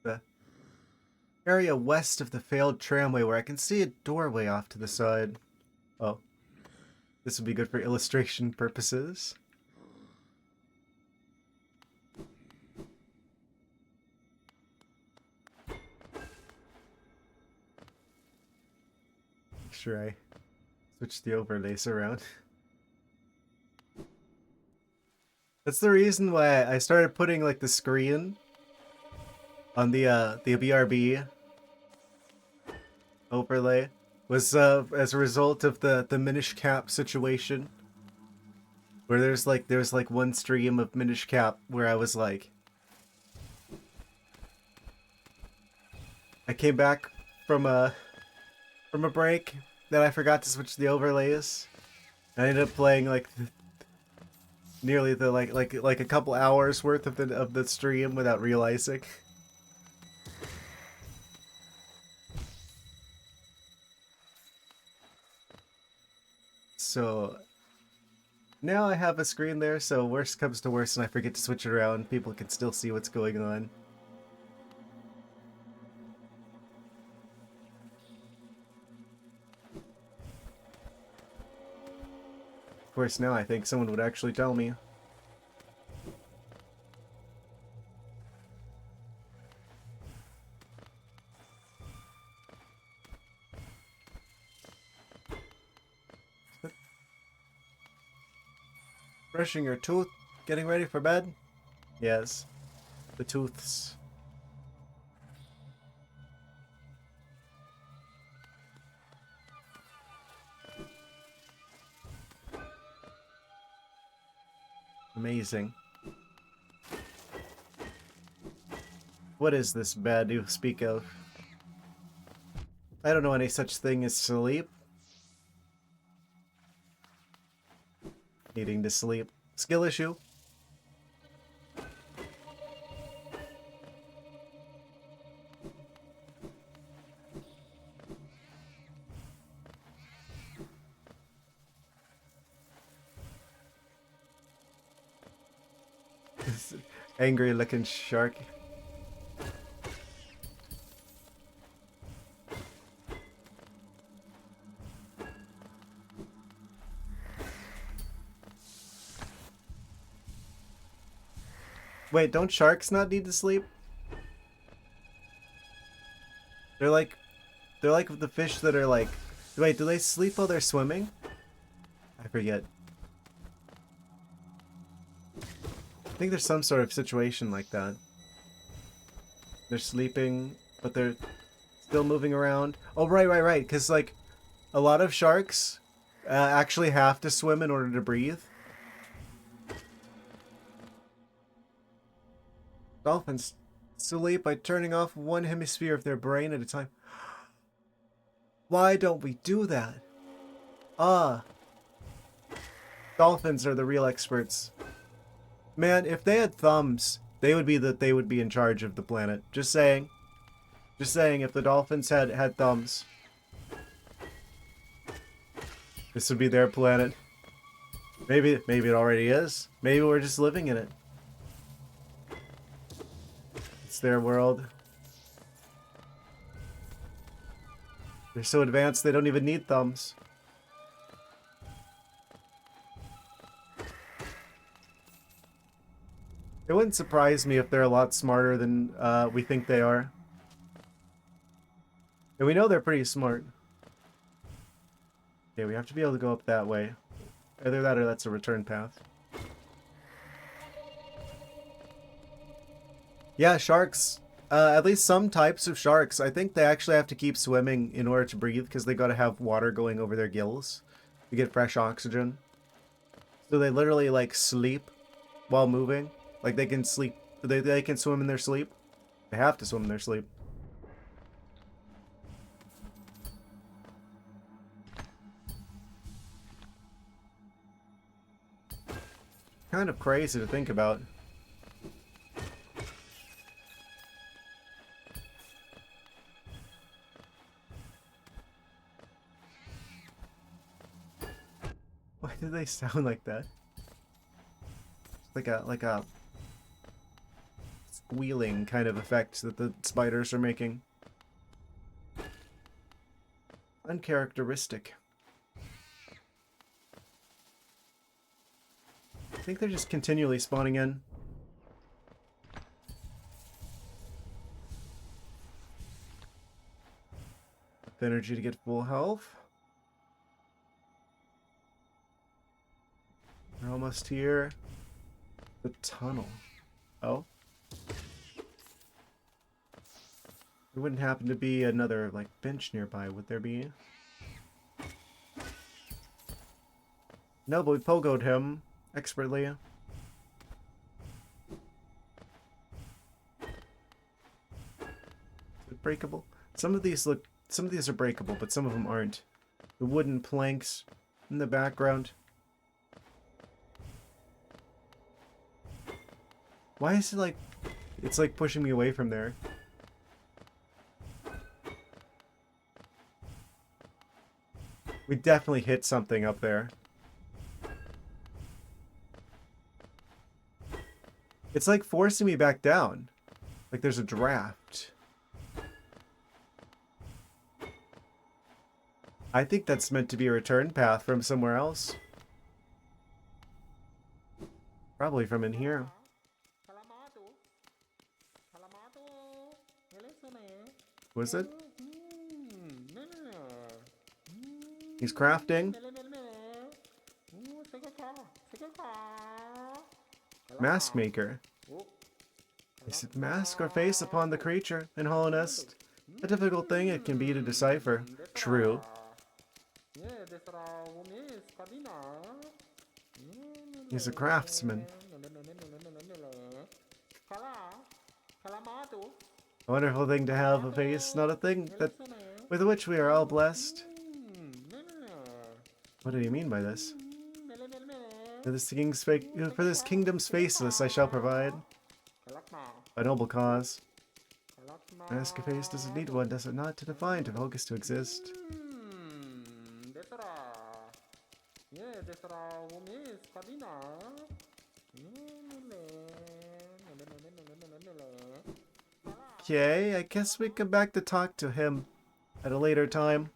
S1: The area west of the failed tramway where I can see a doorway off to the side. Oh. This would be good for illustration purposes. Make sure I switch the overlays around. That's the reason why I started putting, like, the screen on the BRB overlay was as a result of the Minish Cap situation, where there's like one stream of Minish Cap where I was like, I came back from a break, then I forgot to switch the overlays. I ended up playing like nearly the like a couple hours worth of the stream without realizing. So now I have a screen there, so worst comes to worst and I forget to switch it around, people can still see what's going on. Of course, now I think someone would actually tell me. Brushing your tooth? Getting ready for bed? Yes. The tooths. Amazing. What is this bed you speak of? I don't know any such thing as sleep. Needing to sleep. Skill issue. Angry looking shark. Wait, don't sharks not need to sleep? They're like the fish that are like... Wait, do they sleep while they're swimming? I forget. I think there's some sort of situation like that. They're sleeping, but they're still moving around. Oh, right. Because, like, a lot of sharks actually have to swim in order to breathe. Dolphins sleep by turning off one hemisphere of their brain at a time. Why don't we do that? Ah, dolphins are the real experts. Man, if they had thumbs, they would be in charge of the planet. Just saying. Just saying, if the dolphins had thumbs, this would be their planet. Maybe it already is. Maybe we're just living in it. It's their world. They're so advanced they don't even need thumbs. It wouldn't surprise me if they're a lot smarter than we think they are. And we know they're pretty smart. Okay, we have to be able to go up that way. Either that or that's a return path. Yeah, sharks. At least some types of sharks. I think they actually have to keep swimming in order to breathe because they got to have water going over their gills to get fresh oxygen. So they literally like sleep while moving. Like they can sleep. They can swim in their sleep. They have to swim in their sleep. Kind of crazy to think about. Why do they sound like that? Like a squealing kind of effect that the spiders are making. Uncharacteristic. I think they're just continually spawning in. Enough energy to get full health. We're almost here. The tunnel. Oh. There wouldn't happen to be another, like, bench nearby, would there be? No, but we pogoed him expertly. Is it breakable? Some of these are breakable, but some of them aren't. The wooden planks in the background. Why is it like... It's like pushing me away from there. We definitely hit something up there. It's like forcing me back down. Like there's a draft. I think that's meant to be a return path from somewhere else. Probably from in here. Was it? He's crafting. Mask maker. Is it mask or face upon the creature in Hollow Nest? A difficult thing it can be to decipher. True. He's a craftsman. A wonderful thing to have a face, not a thing that with which we are all blessed. What do you mean by this? For this kingdom's faceless I shall provide. A noble cause. Ask a face doesn't need one, does it not? To define, to focus, to exist. Okay, I guess we come back to talk to him at a later time.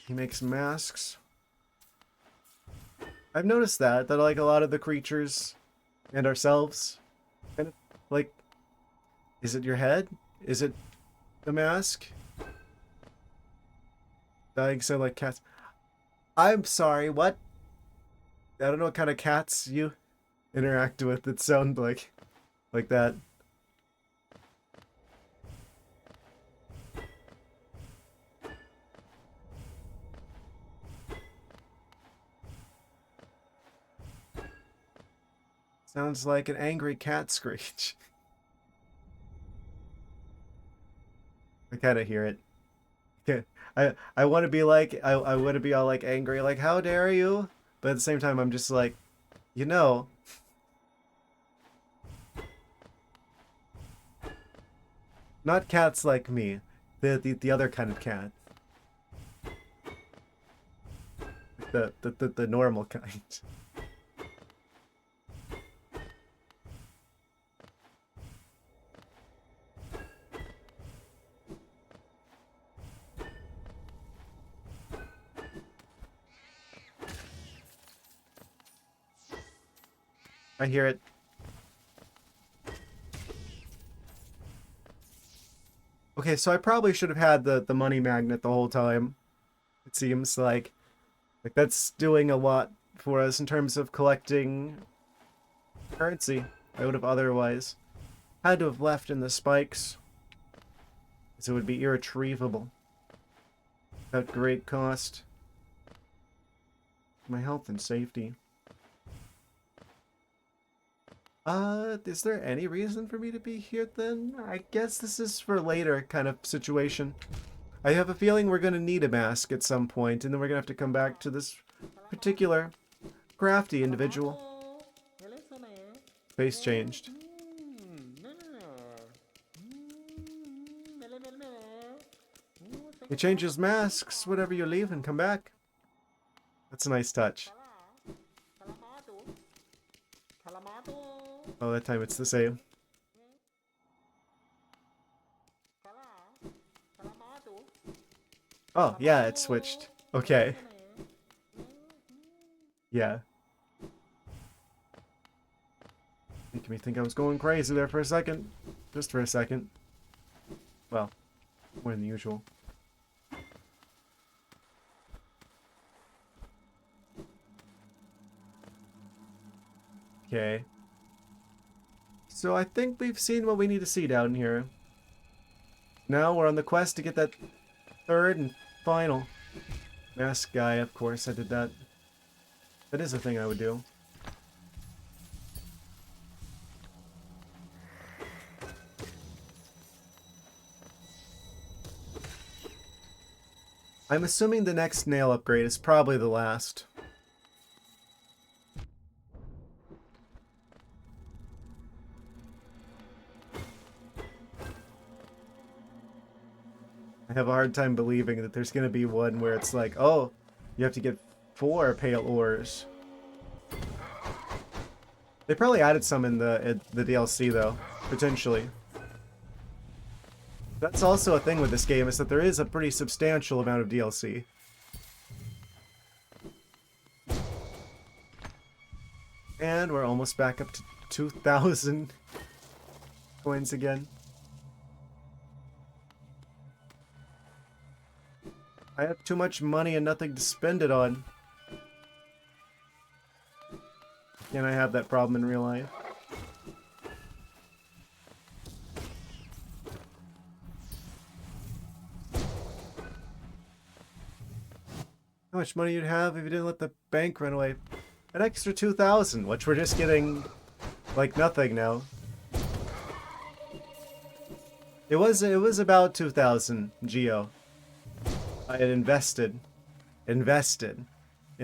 S1: He makes masks. I've noticed that like a lot of the creatures and ourselves, kind of like, is it your head? Is it the mask? Dying so like cats. I'm sorry, what? I don't know what kind of cats you interact with that sound like that. Sounds like an angry cat screech. I kind of hear it. Yeah, I want to be like I want to be all like angry, like how dare you? But at the same time, I'm just like, you know, not cats like me, the other kind of cat, the normal kind. I hear it. Okay, so I probably should have had the money magnet the whole time. It seems like that's doing a lot for us in terms of collecting currency. I would have otherwise had to have left in the spikes, as it would be irretrievable at great cost. My health and safety. Is there any reason for me to be here then? I guess this is for later kind of situation. I have a feeling we're gonna need a mask at some point, and then we're gonna have to come back to this particular crafty individual. Face changed. He changes masks whenever you leave and come back. That's a nice touch. Oh, that time it's the same. Oh, yeah, it switched. Okay. Yeah. Making me think I was going crazy there for a second. Just for a second. Well, more than usual. Okay. So I think we've seen what we need to see down here. Now we're on the quest to get that third and final mask guy. Of course, I did that. That is a thing I would do. I'm assuming the next nail upgrade is probably the last. I have a hard time believing that there's going to be one where it's like, oh, you have to get 4 pale ores. They probably added some in the DLC, though. Potentially. That's also a thing with this game, is that there is a pretty substantial amount of DLC. And we're almost back up to 2,000 coins again. I have too much money and nothing to spend it on. Can I have that problem in real life? How much money you'd have if you didn't let the bank run away? An extra 2,000, which we're just getting like nothing now. It was about 2,000 geo. I had invested in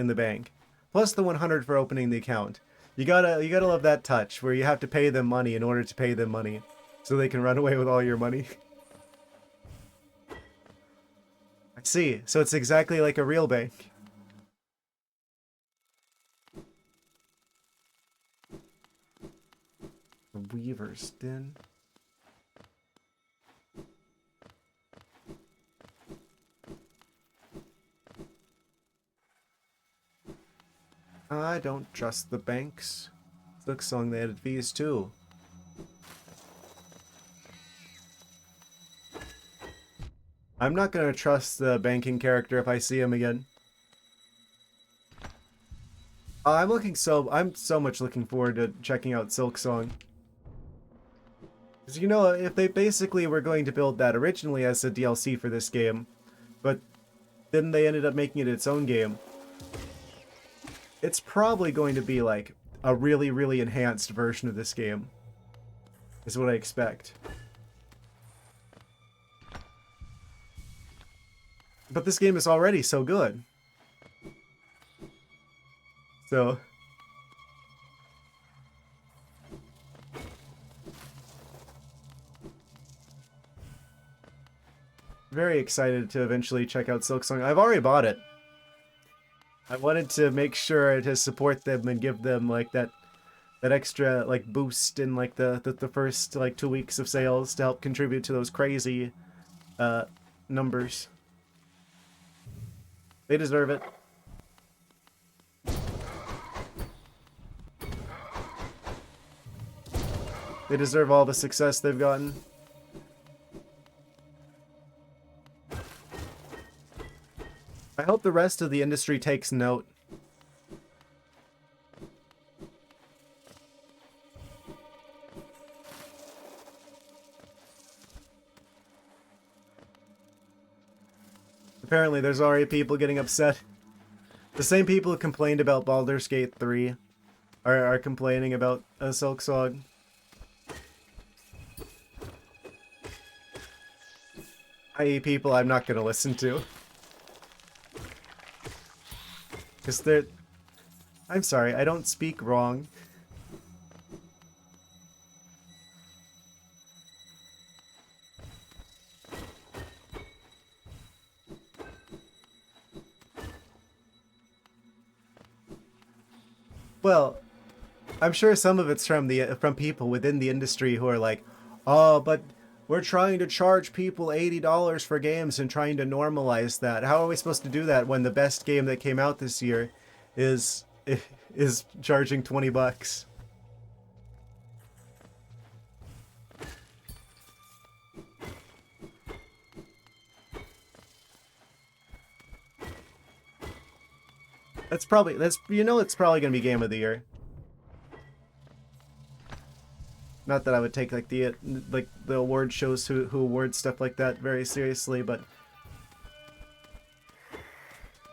S1: the bank, plus the 100 for opening the account. You gotta love that touch where you have to pay them money in order to pay them money, so they can run away with all your money. I see. So it's exactly like a real bank. The Weaver's Den. I don't trust the banks. Looks like they added fees too. I'm not gonna trust the banking character if I see him again. I'm so much looking forward to checking out Silksong. Because, you know, if they basically were going to build that originally as a DLC for this game, but then they ended up making it its own game, it's probably going to be like a really, really enhanced version of this game, is what I expect. But this game is already so good. So... very excited to eventually check out Silksong. I've already bought it. I wanted to make sure to support them and give them like that extra like boost in like the first like 2 weeks of sales to help contribute to those crazy numbers. They deserve it. They deserve all the success they've gotten. I hope the rest of the industry takes note. Apparently there's already people getting upset. The same people who complained about Baldur's Gate 3 are complaining about Silksong. I.e. people I'm not going to listen to. Because they're... I'm sorry, I don't speak wrong. Well, I'm sure some of it's from people within the industry who are like, oh, but we're trying to charge people $80 for games and trying to normalize that. How are we supposed to do that when the best game that came out this year is charging $20? It's probably it's probably gonna be Game of the Year. Not that I would take like the award shows who award stuff like that very seriously, but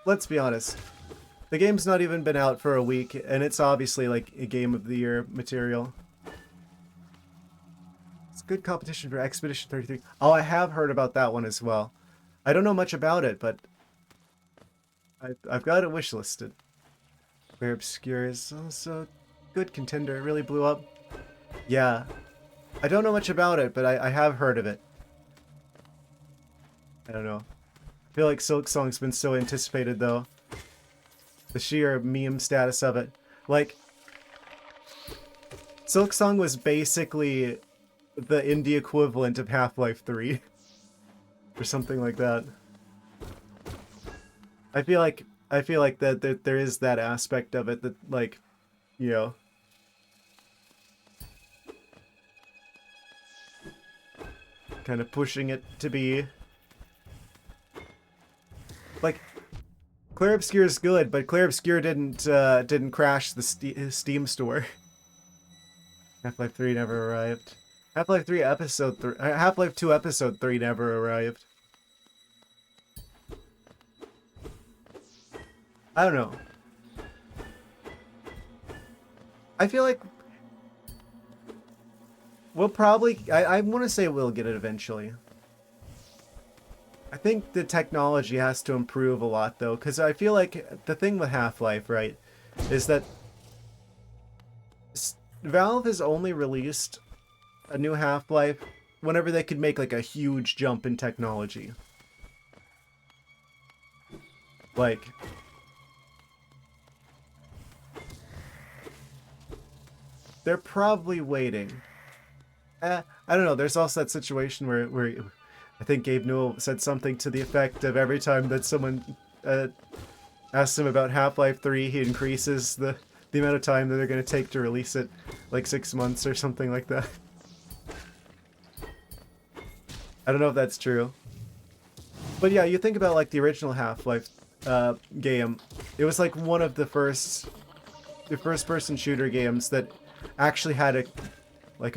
S1: let's be honest. The game's not even been out for a week, and it's obviously like a Game of the Year material. It's good competition for Expedition 33. Oh, I have heard about that one as well. I don't know much about it, but I've got it wishlisted. Clear Obscure is also a good contender. It really blew up. Yeah. I don't know much about it, but I have heard of it. I don't know. I feel like Silksong's been so anticipated, though. The sheer meme status of it. Like, Silksong was basically the indie equivalent of Half-Life 3. Or something like that. I feel like that there is that aspect of it that, like, you know, kind of pushing it to be like Clear Obscure is good, but Clear Obscure didn't crash the Steam store. Half-Life 3 never arrived. Half-Life 3 episode 3, Half-Life 2 episode 3 never arrived. I don't know. I feel like we'll probably... I want to say we'll get it eventually. I think the technology has to improve a lot, though, because I feel like the thing with Half-Life, right, is that Valve has only released a new Half-Life whenever they could make, like, a huge jump in technology. Like... they're probably waiting. I don't know. There's also that situation where I think Gabe Newell said something to the effect of every time that someone asks him about Half-Life 3, he increases the amount of time that they're going to take to release it, like 6 months or something like that. I don't know if that's true. But yeah, you think about like the original Half-Life game. It was like one of the first the first-person shooter games that actually had a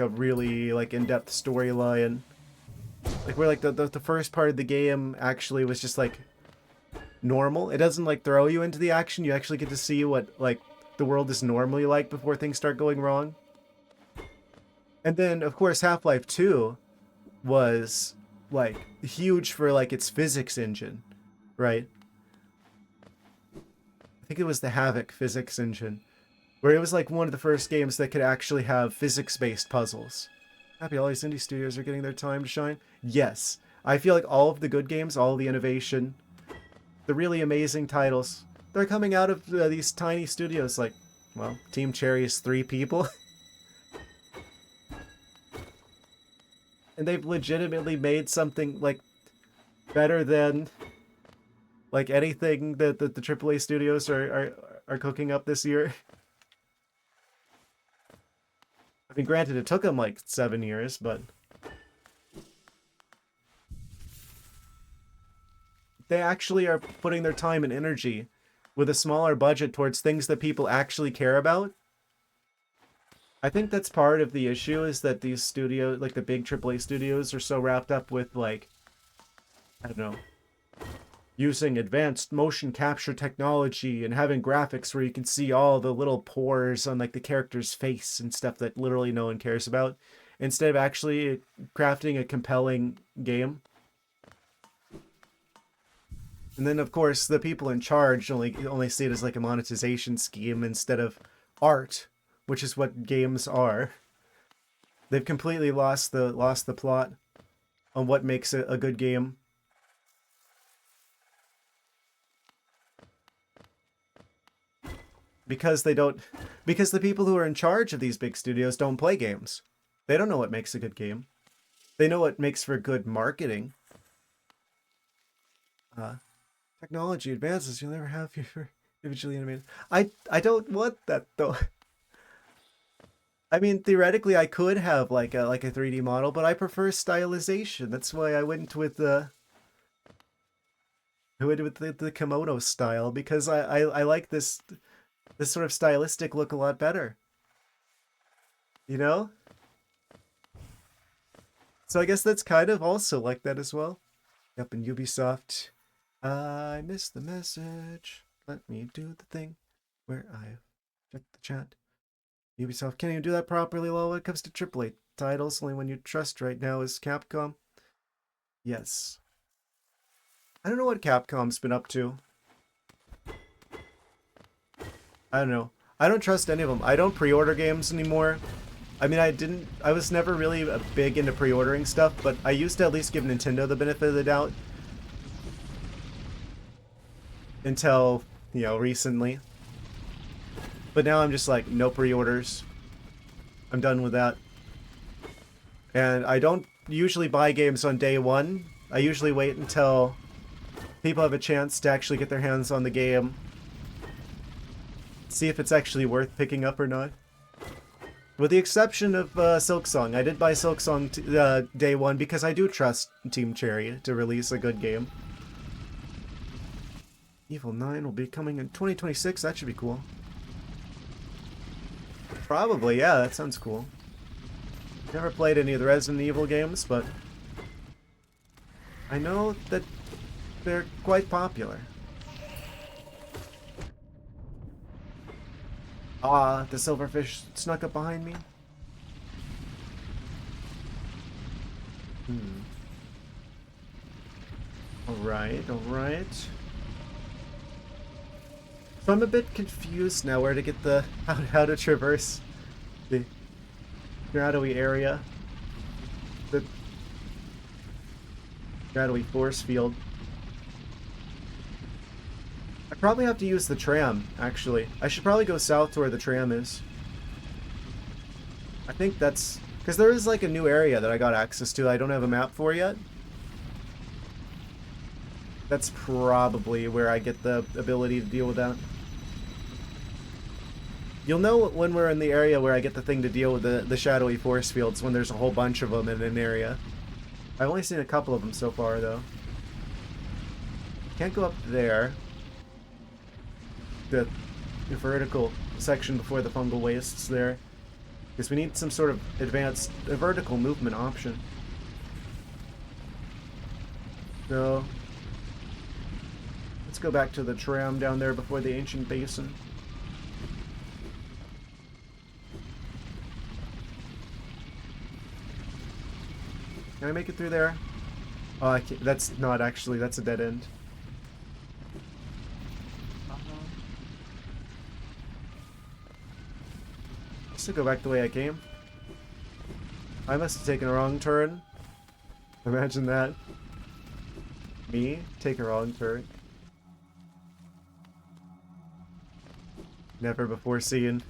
S1: really like in-depth storyline. Like where like the first part of the game actually was just like normal. It doesn't like throw you into the action. You actually get to see what like the world is normally like before things start going wrong. And then of course Half-Life 2 was like huge for like its physics engine, right? I think it was the Havoc physics engine, where it was like one of the first games that could actually have physics-based puzzles. Happy all these indie studios are getting their time to shine. Yes, I feel like all of the good games, all of the innovation, the really amazing titles, they're coming out of these tiny studios. Like, well, Team Cherry is 3 people. And they've legitimately made something like better than like anything that the AAA studios are cooking up this year. I mean, granted, it took them like 7 years, but they actually are putting their time and energy with a smaller budget towards things that people actually care about. I think that's part of the issue, is that these studios, like the big AAA studios, are so wrapped up with like, I don't know, using advanced motion capture technology and having graphics where you can see all the little pores on like the character's face and stuff that literally no one cares about, instead of actually crafting a compelling game. And then of course the people in charge only see it as like a monetization scheme instead of art, which is what games are. They've completely lost the plot on what makes a good game. Because the people who are in charge of these big studios don't play games. They don't know what makes a good game. They know what makes for good marketing. Technology advances, you'll never have your individually animated. I don't want that though. I mean, theoretically, I could have like a 3D model, but I prefer stylization. That's why I went with the kimono style, because I like this sort of stylistic look a lot better. You know? So I guess that's kind of also like that as well. Yep, in Ubisoft. I missed the message. Let me do the thing where I check the chat. Ubisoft can't even do that properly when it comes to AAA titles. Only one you trust right now is Capcom. Yes. I don't know what Capcom's been up to. I don't know. I don't trust any of them. I don't pre-order games anymore. I mean, I was never really big into pre-ordering stuff, but I used to at least give Nintendo the benefit of the doubt. Until, you know, recently. But now I'm just like, no pre-orders. I'm done with that. And I don't usually buy games on day one. I usually wait until people have a chance to actually get their hands on the game. See if it's actually worth picking up or not. With the exception of Silksong. I did buy Silksong day one because I do trust Team Cherry to release a good game. Evil 9 will be coming in 2026. That should be cool. Probably, yeah, that sounds cool. Never played any of the Resident Evil games, but I know that they're quite popular. Ah, the silverfish snuck up behind me. Alright, alright. So I'm a bit confused now where to get the how to traverse the shadowy area, the shadowy force field. I probably have to use the tram, actually. I should probably go south to where the tram is. I think that's because there is like a new area that I got access to I don't have a map for yet. That's probably where I get the ability to deal with that. You'll know when we're in the area where I get the thing to deal with the shadowy force fields, when there's a whole bunch of them in an area. I've only seen a couple of them so far, though. Can't go up there. The vertical section before the fungal wastes there. Because we need some sort of advanced vertical movement option. So, let's go back to the tram down there before the ancient basin. Can I make it through there? Oh, I can't. That's not actually, that's a dead end. Let's go back the way I came. I must have taken a wrong turn. Imagine that. Me take a wrong turn. Never before seen.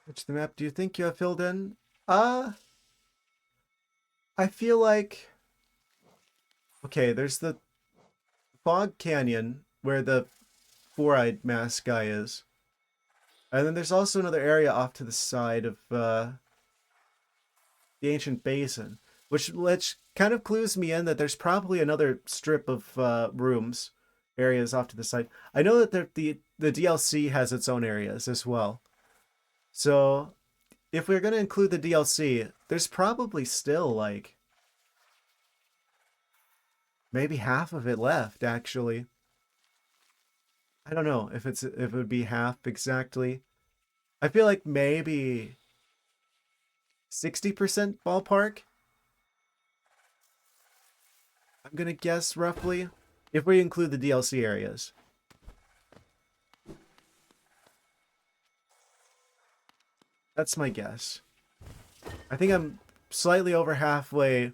S1: Which the map do you think you have filled in? I feel like... Okay, there's the Fog Canyon where the four-eyed mask guy is. And then there's also another area off to the side of the ancient basin, which kind of clues me in that there's probably another strip of rooms, areas off to the side. I know that the DLC has its own areas as well. So if we're going to include the DLC, there's probably still like maybe half of it left, actually. I don't know if it would be half exactly. I feel like maybe 60% ballpark. I'm gonna guess roughly, if we include the DLC areas. That's my guess. I think I'm slightly over halfway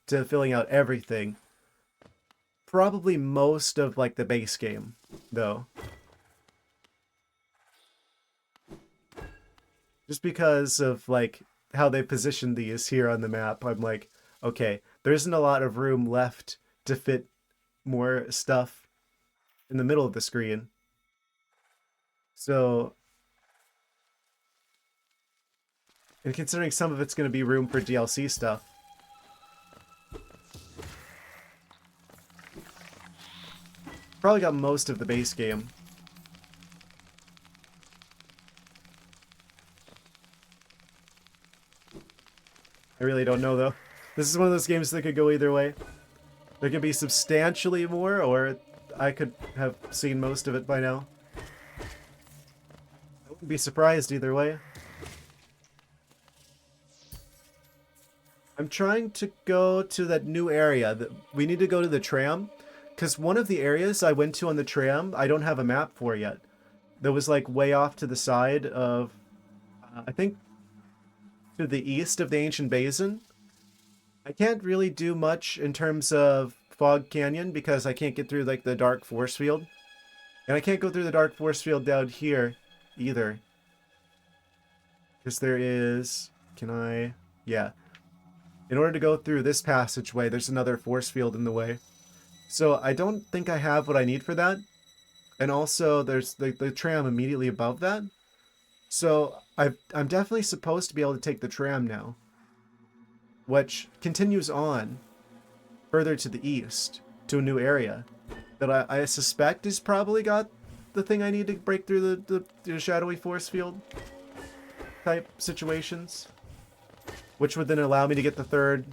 S1: to filling out everything. Probably most of like the base game, though. Just because of like how they positioned these here on the map, I'm like, okay, there isn't a lot of room left to fit more stuff in the middle of the screen. So, and considering some of it's going to be room for DLC stuff, probably got most of the base game. I really don't know, though. This is one of those games that could go either way. There could be substantially more, or I could have seen most of it by now. I wouldn't be surprised either way. I'm trying to go to that new area. We need to go to the tram, because one of the areas I went to on the tram, I don't have a map for yet. That was like way off to the side of, I think, to the east of the ancient basin. I can't really do much in terms of Fog Canyon because I can't get through like the dark force field. And I can't go through the dark force field down here either. Because there is... Can I... Yeah. In order to go through this passageway, there's another force field in the way. So I don't think I have what I need for that. And also there's the tram immediately above that. So I'm definitely supposed to be able to take the tram now, which continues on further to the east to a new area that I suspect is probably got the thing I need to break through the shadowy force field type situations, which would then allow me to get the third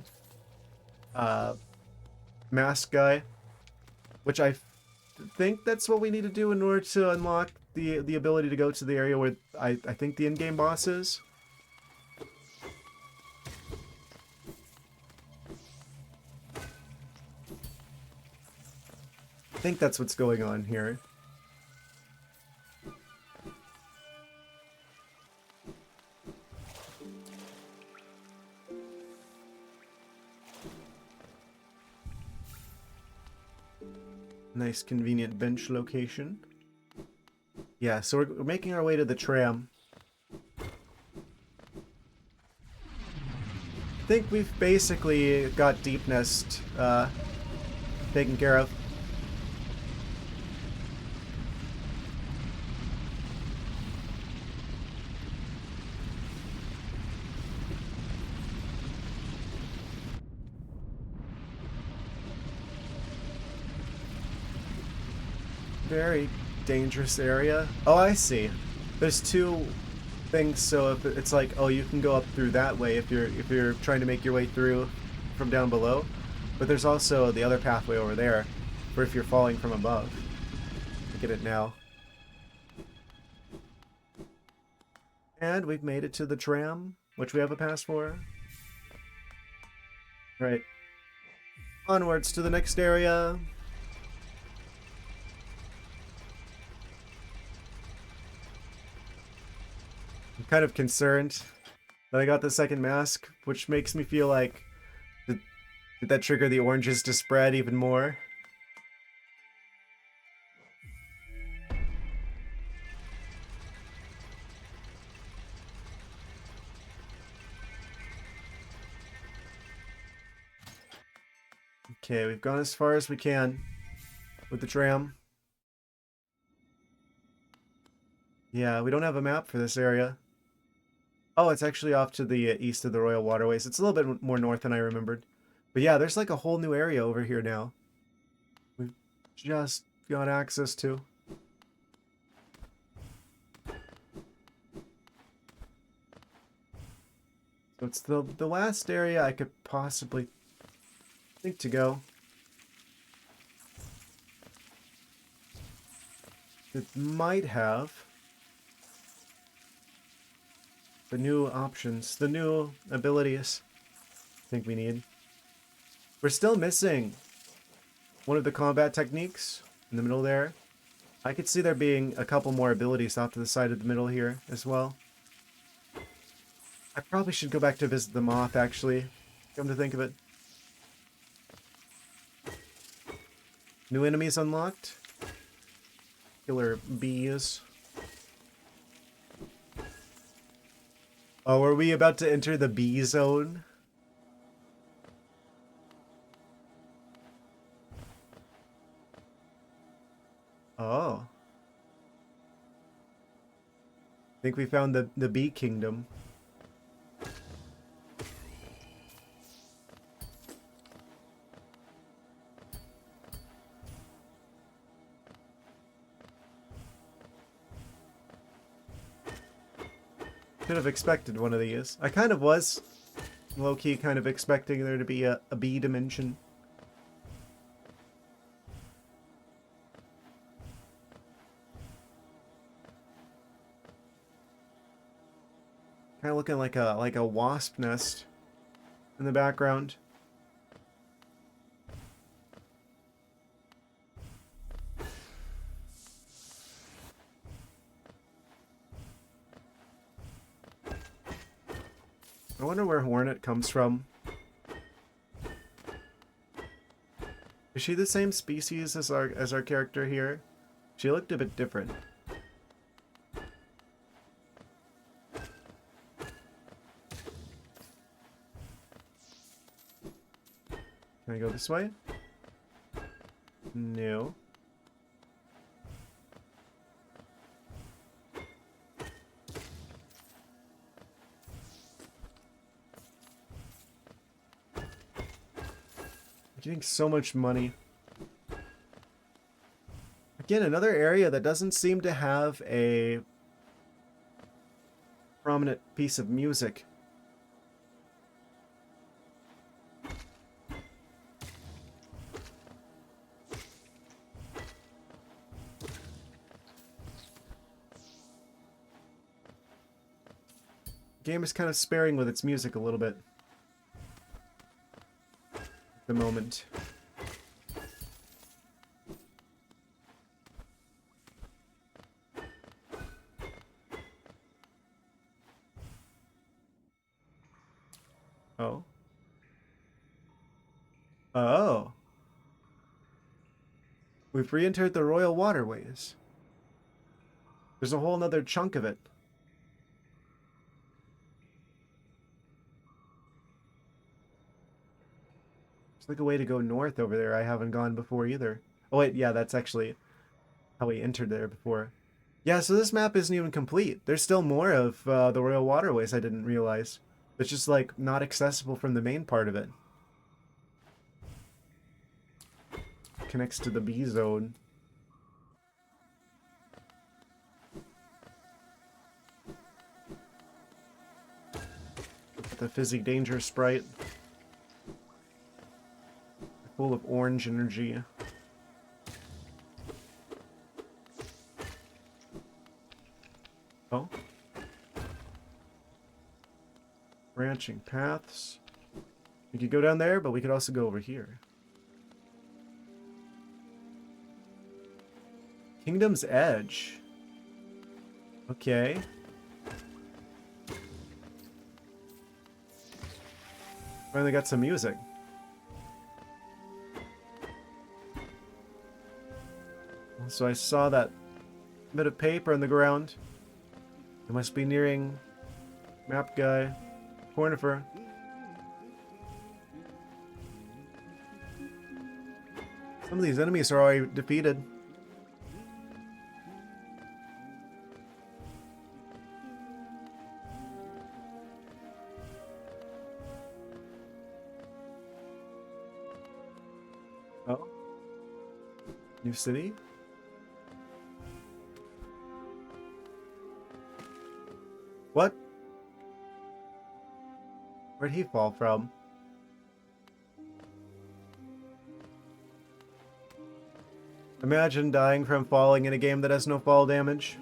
S1: mask guy, which I think that's what we need to do in order to unlock the ability to go to the area where I think the in-game boss is. I think that's what's going on here. Nice convenient bench location. Yeah, so we're making our way to the tram. I think we've basically got Deepnest taken care of. very dangerous area. Oh, I see. There's two things, so if it's like, oh, you can go up through that way if you're trying to make your way through from down below. But there's also the other pathway over there for if you're falling from above. I get it now. And we've made it to the tram, which we have a pass for. Right. Onwards to the next area. I'm kind of concerned that I got the second mask, which makes me feel like did that trigger the oranges to spread even more? Okay, we've gone as far as we can with the tram. Yeah, we don't have a map for this area. Oh, it's actually off to the east of the Royal Waterways. It's a little bit more north than I remembered. But yeah, there's like a whole new area over here now. We've just got access to. So it's the last area I could possibly think to go. It might have the new options, the new abilities I think we need. We're still missing one of the combat techniques in the middle there. I could see there being a couple more abilities off to the side of the middle here as well. I probably should go back to visit the moth, actually, come to think of it. New enemies unlocked. Killer bees. Oh, are we about to enter the bee zone? Oh. I think we found the bee kingdom. Could have expected one of these. I kind of was low-key kind of expecting there to be a bee dimension. Kind of looking like a wasp nest in the background. I wonder where Hornet comes from. Is she the same species as our character here? She looked a bit different. Can I go this way? No. Getting so much money. Again, another area that doesn't seem to have a prominent piece of music. The game is kind of sparing with its music a little bit. The moment. Oh. Oh. We've re-entered the Royal Waterways. There's a whole nother chunk of it. It's like a way to go north over there. I haven't gone before either. Oh wait, yeah, that's actually how we entered there before. Yeah, so this map isn't even complete. There's still more of the Royal Waterways I didn't realize. It's just like not accessible from the main part of it. Connects to the B zone. The fizzy danger sprite. Full of orange energy. Oh. Branching paths. We could go down there, but we could also go over here. Kingdom's Edge. Okay. Finally got some music. So I saw that bit of paper on the ground. I must be nearing map guy, Cornifer. Some of these enemies are already defeated. Oh. New city? What? Where'd he fall from? Imagine dying from falling in a game that has no fall damage.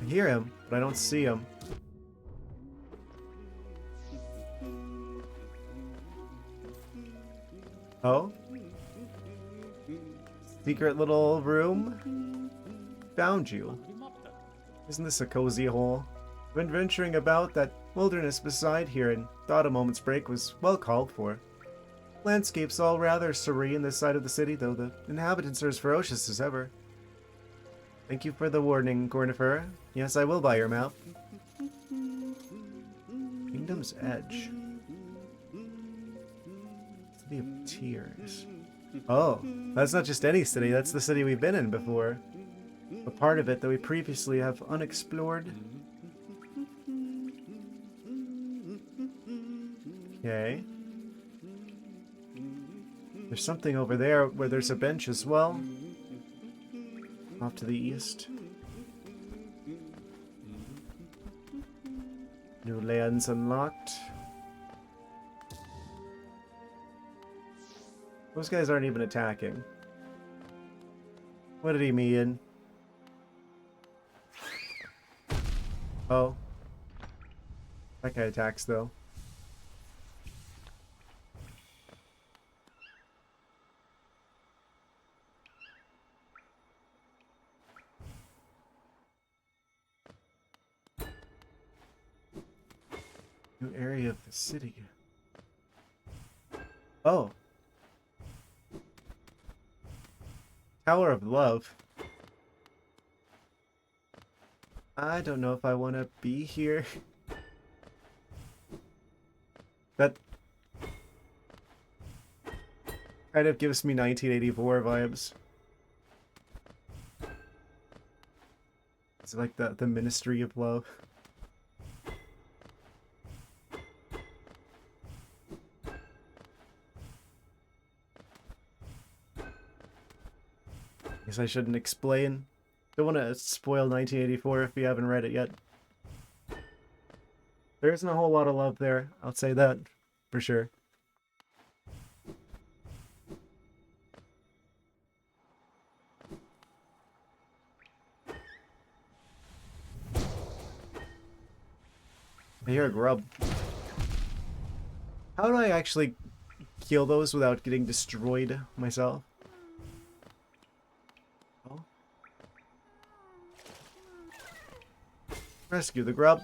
S1: I hear him, but I don't see him. Oh? Secret little room? Found you. Isn't this a cozy hole? I've been venturing about that wilderness beside here and thought a moment's break was well called for. Landscape's all rather serene this side of the city, though the inhabitants are as ferocious as ever. Thank you for the warning, Cornifer. Yes, I will buy your map. Kingdom's Edge. City of Tears. Oh, that's not just any city, that's the city we've been in before. A part of it that we previously have unexplored. Okay. There's something over there where there's a bench as well. Off to the east. New lands unlocked. Those guys aren't even attacking. What did he mean? Oh. That guy attacks though. New area of the city. Oh. Tower of Love. I don't know if I want to be here. That kind of gives me 1984 vibes. It's like the Ministry of Love. Guess I shouldn't explain. Don't want to spoil 1984 if you haven't read it yet. There isn't a whole lot of love there, I'll say that for sure. I hear a grub. How do I actually kill those without getting destroyed myself? Oh. Rescue the grub.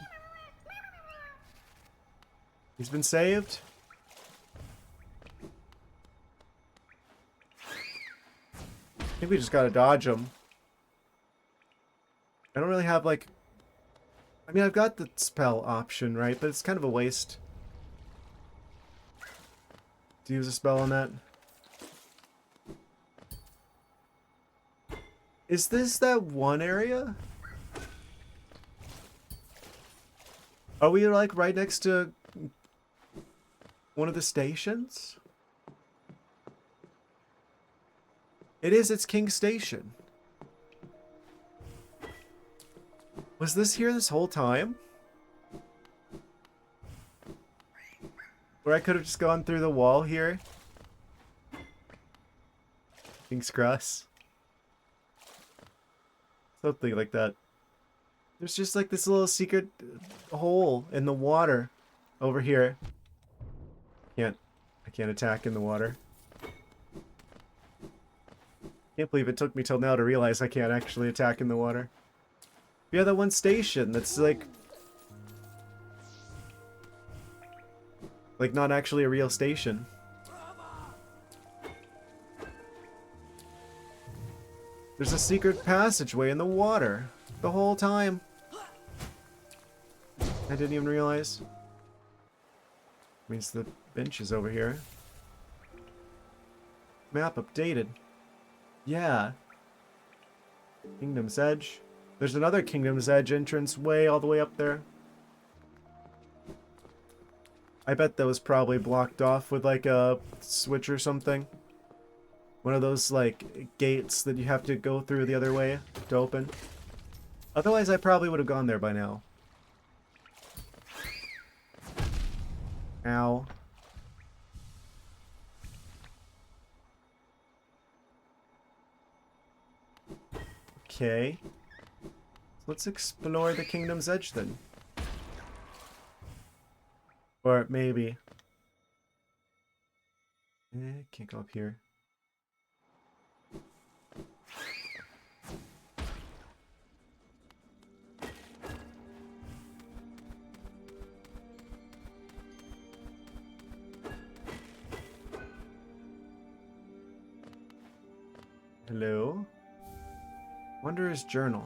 S1: He's been saved. I think we just gotta dodge him. I don't really have like... I mean, I've got the spell option, right? But it's kind of a waste to use a spell on that. Is this that one area? Are we like right next to one of the stations? It is its king station. Was this here this whole time? Or I could have just gone through the wall here? King's Cross. Something like that. There's just like this little secret hole in the water over here. I can't attack in the water. Can't believe it took me till now to realize I can't actually attack in the water. Yeah, that one station that's like not actually a real station. There's a secret passageway in the water the whole time. I didn't even realize. Means the bench is over here. Map updated. Yeah. Kingdom's Edge. There's another Kingdom's Edge entrance way all the way up there. I bet that was probably blocked off with like a switch or something. One of those like gates that you have to go through the other way to open. Otherwise I probably would have gone there by now. Ow. Okay. Let's explore the Kingdom's Edge then. Or maybe. Can't go up here. Hello? Wanderer's Journal.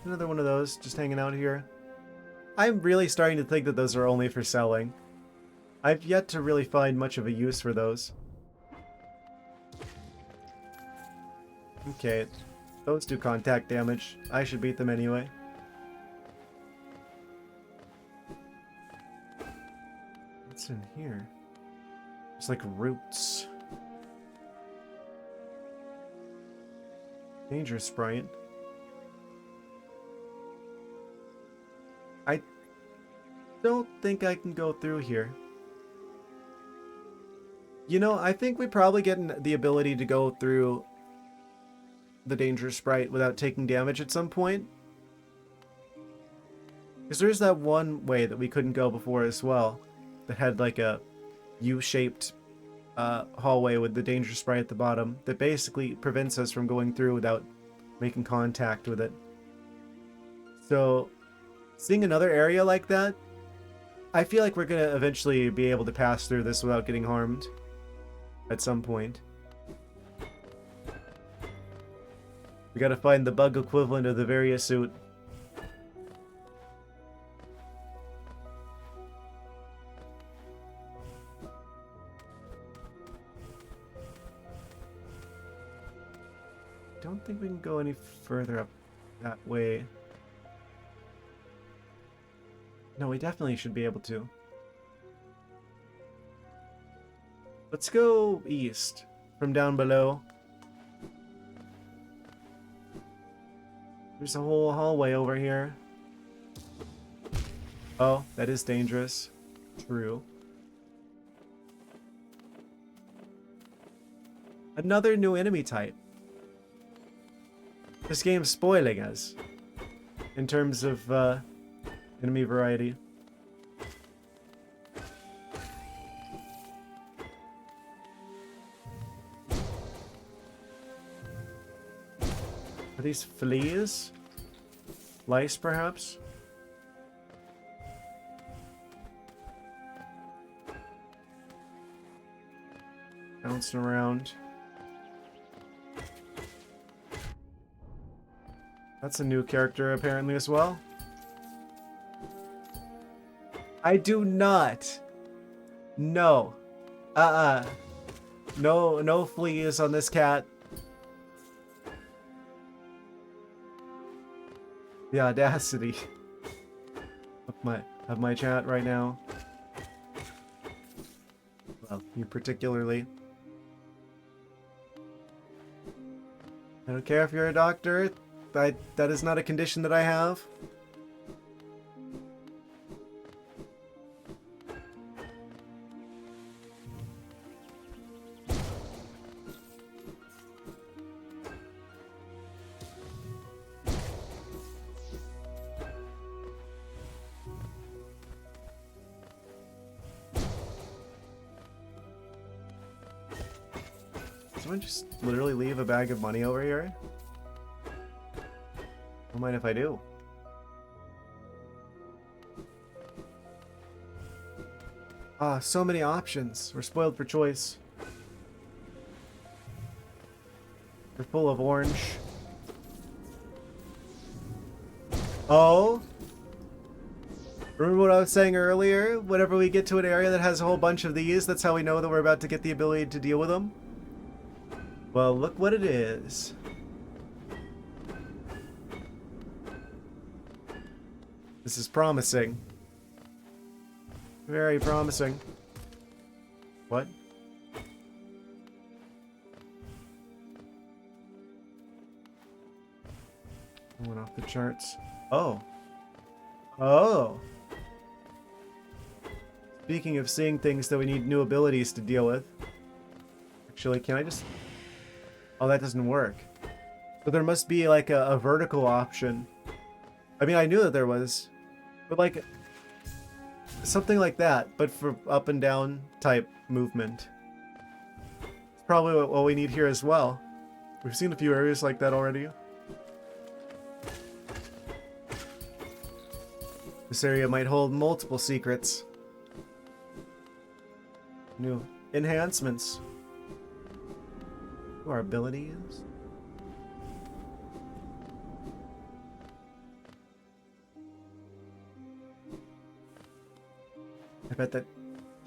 S1: Another one of those, just hanging out here. I'm really starting to think that those are only for selling. I've yet to really find much of a use for those. Okay, those do contact damage. I should beat them anyway. What's in here? It's like roots. Dangerous Sprite. I don't think I can go through here. You know, I think we probably get the ability to go through the Dangerous Sprite without taking damage at some point. Because there's that one way that we couldn't go before as well. That had like a U-shaped hallway with the Dangerous Sprite at the bottom. That basically prevents us from going through without making contact with it. So, seeing another area like that, I feel like we're going to eventually be able to pass through this without getting harmed. At some point. We gotta find the bug equivalent of the various suit. Don't think we can go any further up that way. No, we definitely should be able to. Let's go east from down below. There's a whole hallway over here. Oh, that is dangerous. True. Another new enemy type. This game's spoiling us in terms of enemy variety. Are these fleas? Lice, perhaps? Bouncing around. That's a new character, apparently, as well. I do not. No. No fleas on this cat. The audacity of my chat right now. Well, you particularly. I don't care if you're a doctor. That is not a condition that I have. Someone just literally leave a bag of money over here? Don't mind if I do. Ah, so many options. We're spoiled for choice. We're full of orange. Oh? Remember what I was saying earlier? Whenever we get to an area that has a whole bunch of these, that's how we know that we're about to get the ability to deal with them? Well, look what it is. This is promising. Very promising. What? Went off the charts. Oh. Oh. Speaking of seeing things that we need new abilities to deal with. Actually, can I just... Oh, that doesn't work. But there must be like a vertical option. I mean, I knew that there was. But like... something like that, but for up and down type movement. It's probably what we need here as well. We've seen a few areas like that already. This area might hold multiple secrets. New enhancements to our abilities. I bet that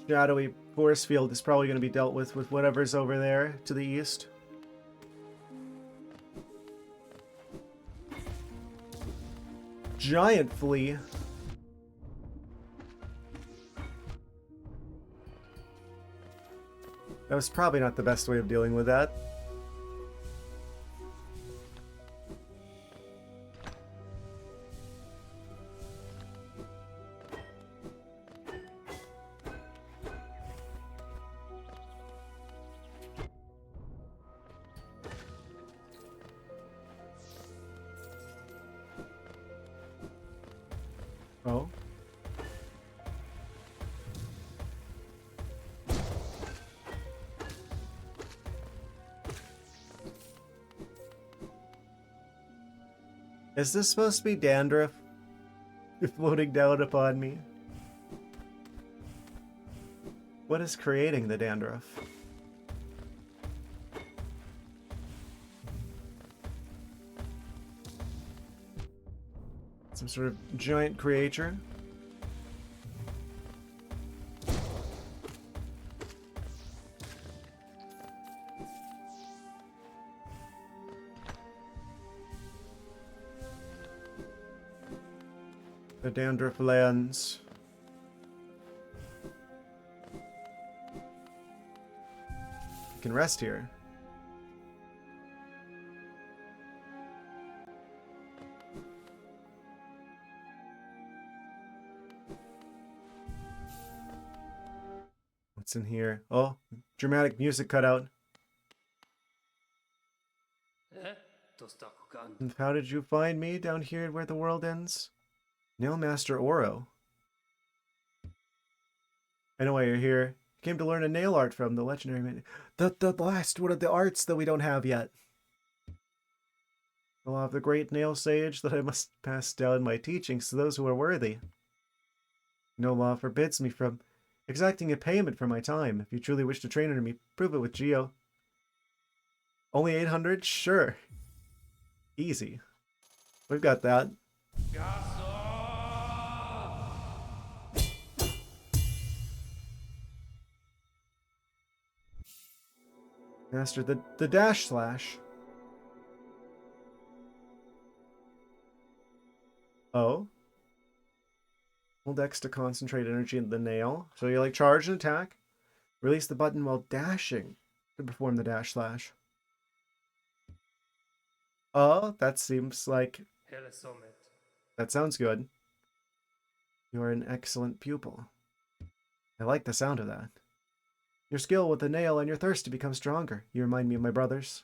S1: shadowy force field is probably going to be dealt with whatever's over there to the east. Giant flea. That was probably not the best way of dealing with that. Oh. Is this supposed to be dandruff floating down upon me? What is creating the dandruff? Some sort of giant creature? The dandruff lands. You can rest here. What's in here? Oh, dramatic music cutout. And how did you find me down here where the world ends? Nail Master Oro. I know why you're here. You came to learn a nail art from the legendary man. The last one of the arts that we don't have yet. The law of the great nail sage that I must pass down my teachings to those who are worthy. No law forbids me from exacting a payment for my time. If you truly wish to train under me, prove it with Geo. Only 800? Sure. Easy. We've got that. Master the dash slash. Oh. Hold X to concentrate energy in the nail. So you like charge and attack. Release the button while dashing to perform the dash slash. Oh, that seems like... That sounds good. You're an excellent pupil. I like the sound of that. Your skill with the nail and your thirst to become stronger. You remind me of my brothers.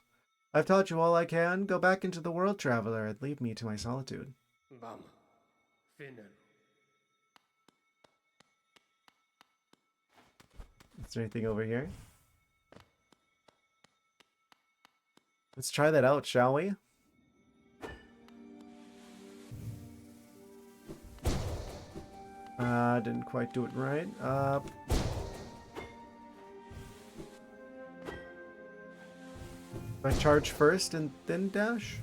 S1: I've taught you all I can. Go back into the world, traveler, and leave me to my solitude.
S2: Bam. Finnen.
S1: Is there anything over here? Let's try that out, shall we? Didn't quite do it right. Do I charge first and then dash?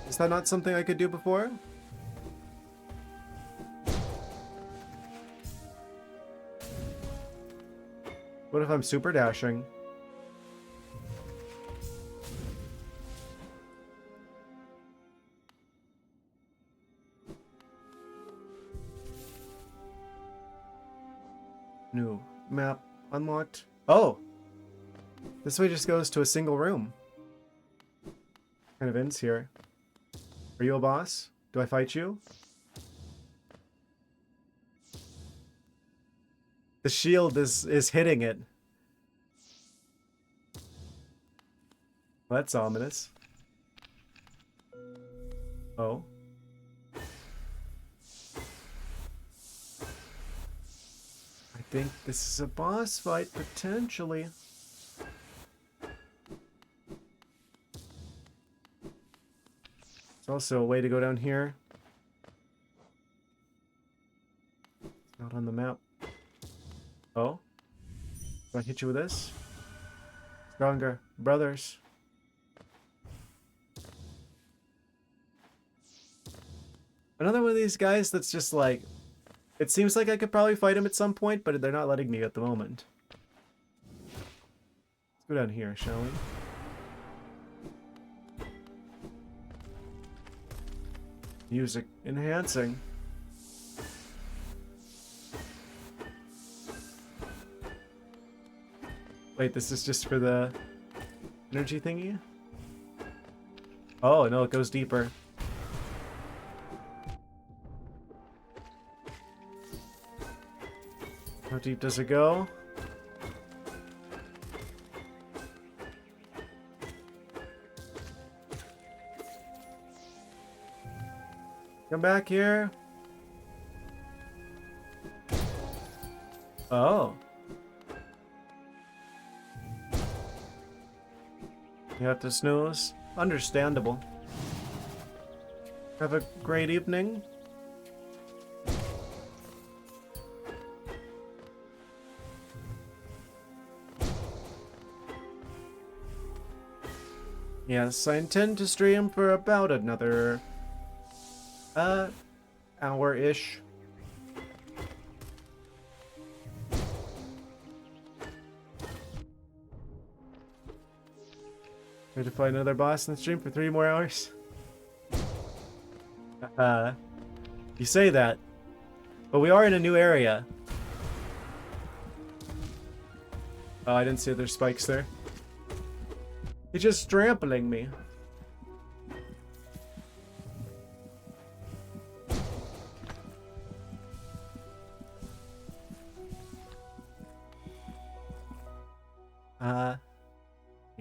S1: Is that not something I could do before? What if I'm super dashing? New map unlocked. Oh! This way just goes to a single room. Kind of ends here. Are you a boss? Do I fight you? The shield is hitting it. Well, that's ominous. Oh. I think this is a boss fight, potentially. There's also a way to go down here. It's not on the map. Oh? Do I hit you with this? Stronger. Brothers. Another one of these guys that's just like... It seems like I could probably fight him at some point, but they're not letting me at the moment. Let's go down here, shall we? Music enhancing. Wait, this is just for the energy thingy? Oh, no, it goes deeper. How deep does it go? Come back here. Oh. You have to snooze? Understandable. Have a great evening. Yes, I intend to stream for about another hour-ish. Try to find another boss in the stream for 3 more hours. You say that, but we are in a new area. Oh, I didn't see there's spikes there. He's just trampling me.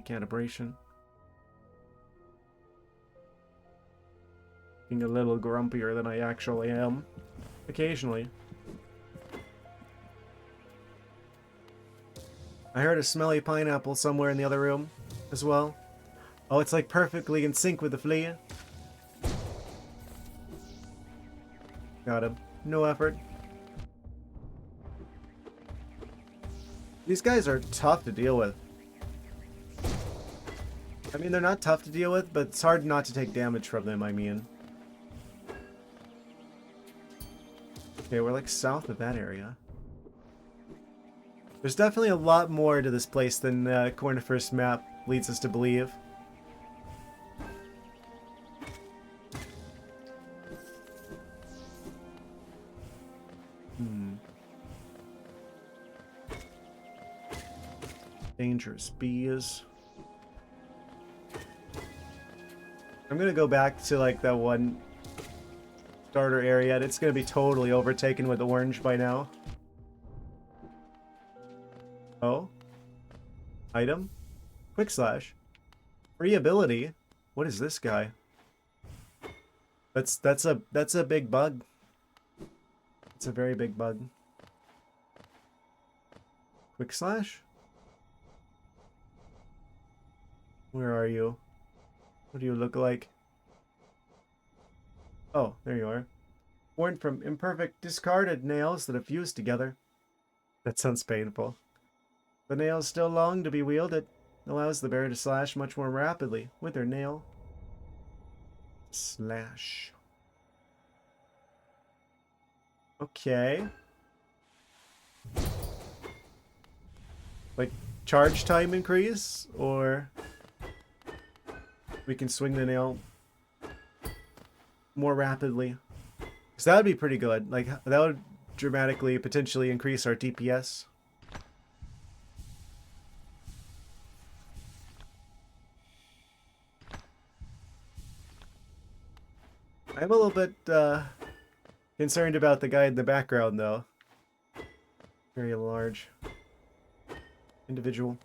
S1: Calibration. Being a little grumpier than I actually am. Occasionally. I heard a smelly pineapple somewhere in the other room as well. Oh, it's like perfectly in sync with the flea. Got him. No effort. These guys are tough to deal with. I mean, they're not tough to deal with, but it's hard not to take damage from them, I mean. Okay, we're like south of that area. There's definitely a lot more to this place than Corner First map leads us to believe. dangerous bees. I'm gonna go back to like that one starter area, and it's gonna be totally overtaken with orange by now. Oh. Item. Quick slash. Free ability. What is this guy? That's a big bug. It's a very big bug. Quick slash? Where are you? What do you look like? Oh, there you are. Born from imperfect, discarded nails that have fused together. That sounds painful. The nails still long to be wielded. Allows the bear to slash much more rapidly with their nail. Slash. Okay. Like, charge time increase? Or we can swing the nail more rapidly. Because that would be pretty good. Like, that would dramatically, potentially increase our DPS. I'm a little bit concerned about the guy in the background, though. Very large individual.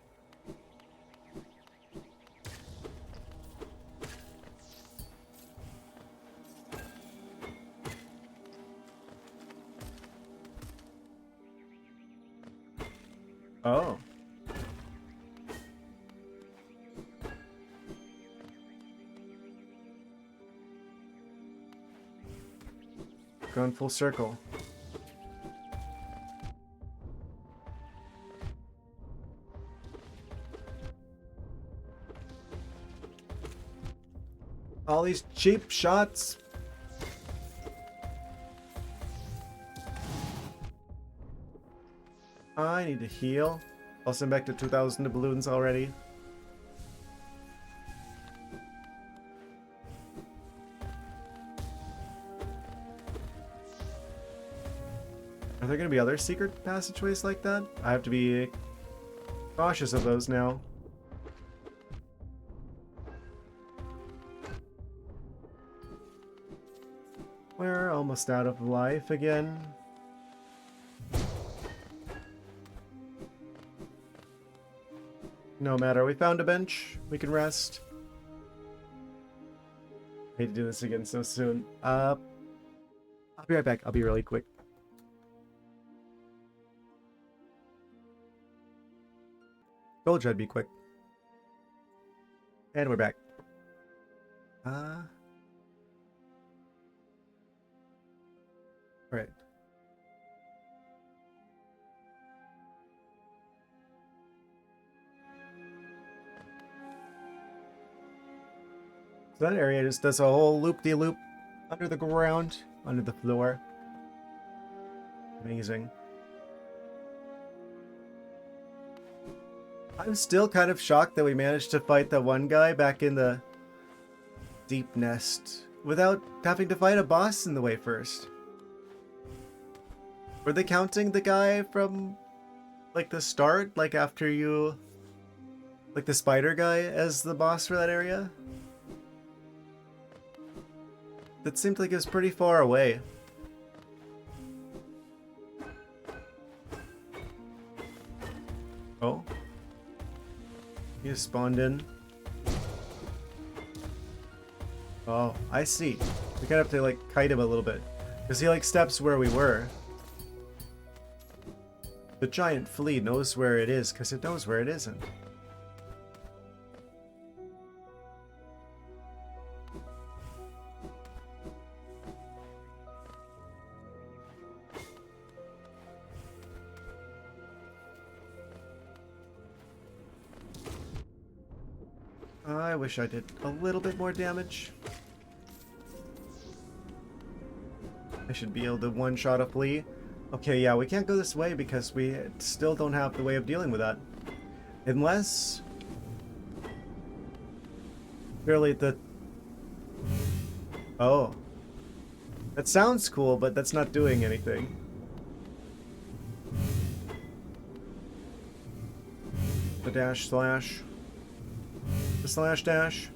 S1: Oh. Going full circle. All these cheap shots. I need to heal. Also, I'm back to 2,000 balloons already. Are there going to be other secret passageways like that? I have to be cautious of those now. We're almost out of life again. No matter, we found a bench. We can rest. Hate to do this again so soon. I'll be right back. I'll be really quick. Told you I'd be quick. And we're back. Right. So that area just does a whole loop-de-loop under the ground, under the floor. Amazing. I'm still kind of shocked that we managed to fight the one guy back in the Deepnest without having to fight a boss in the way first. Were they counting the guy from, like, the start? Like, after you... like, the spider guy as the boss for that area? That seemed like it was pretty far away. Oh. He just spawned in. Oh, I see. We kind of have to, like, kite him a little bit. Because he, like, steps where we were. The giant flea knows where it is because it knows where it isn't. I wish I did a little bit more damage. I should be able to one-shot a flea. Okay, yeah, we can't go this way because we still don't have the way of dealing with that. Unless... really the... Oh. That sounds cool, but that's not doing anything. The dash slash. The slash dash.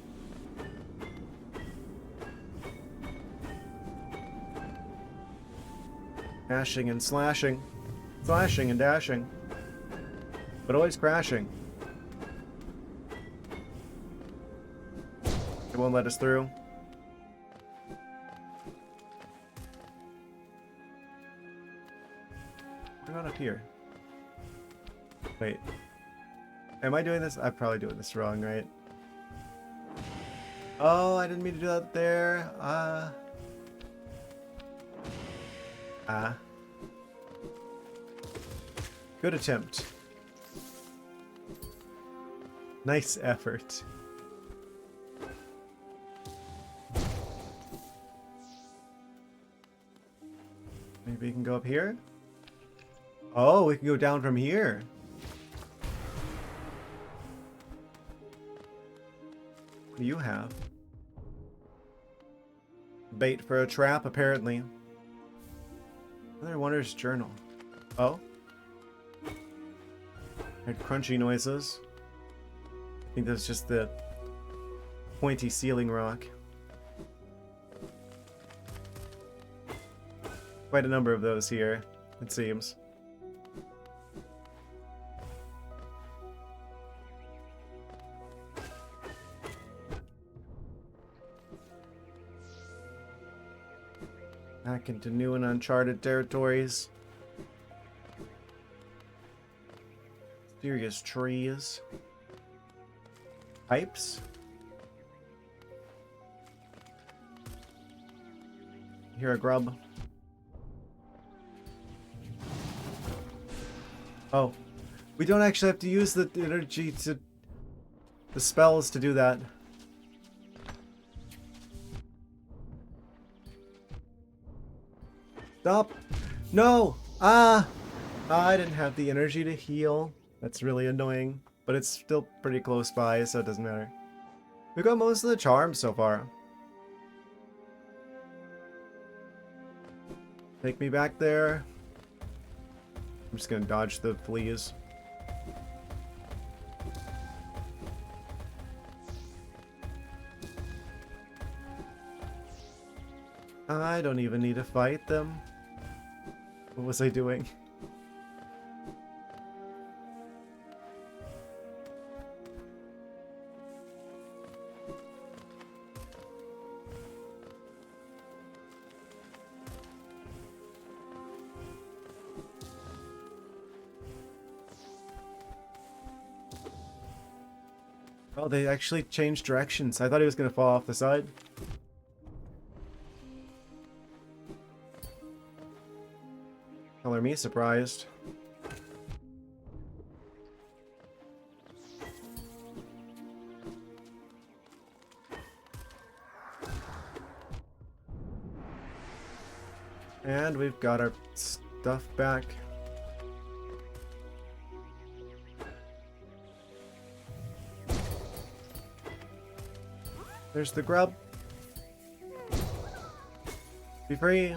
S1: Dashing and slashing. Slashing and dashing. But always crashing. It won't let us through. We're not up here. Wait. Am I doing this? I'm probably doing this wrong, right? Oh, I didn't mean to do that there. Good attempt. Nice effort. Maybe we can go up here? Oh, we can go down from here. What do you have? Bait for a trap, apparently. Another Wonders Journal. Oh? Heard crunchy noises. I think that's just the pointy ceiling rock. Quite a number of those here, it seems. Back into new and uncharted territories. Mysterious trees. Pipes. Hear a grub. Oh. We don't actually have to use the energy to... the spells to do that. Stop! No! I didn't have the energy to heal. That's really annoying. But it's still pretty close by, so it doesn't matter. We got most of the charms so far. Take me back there. I'm just gonna dodge the fleas. I don't even need to fight them. What was I doing? Oh, they actually changed directions. I thought he was gonna fall off the side. Color me surprised. And we've got our stuff back. There's the grub. Be free.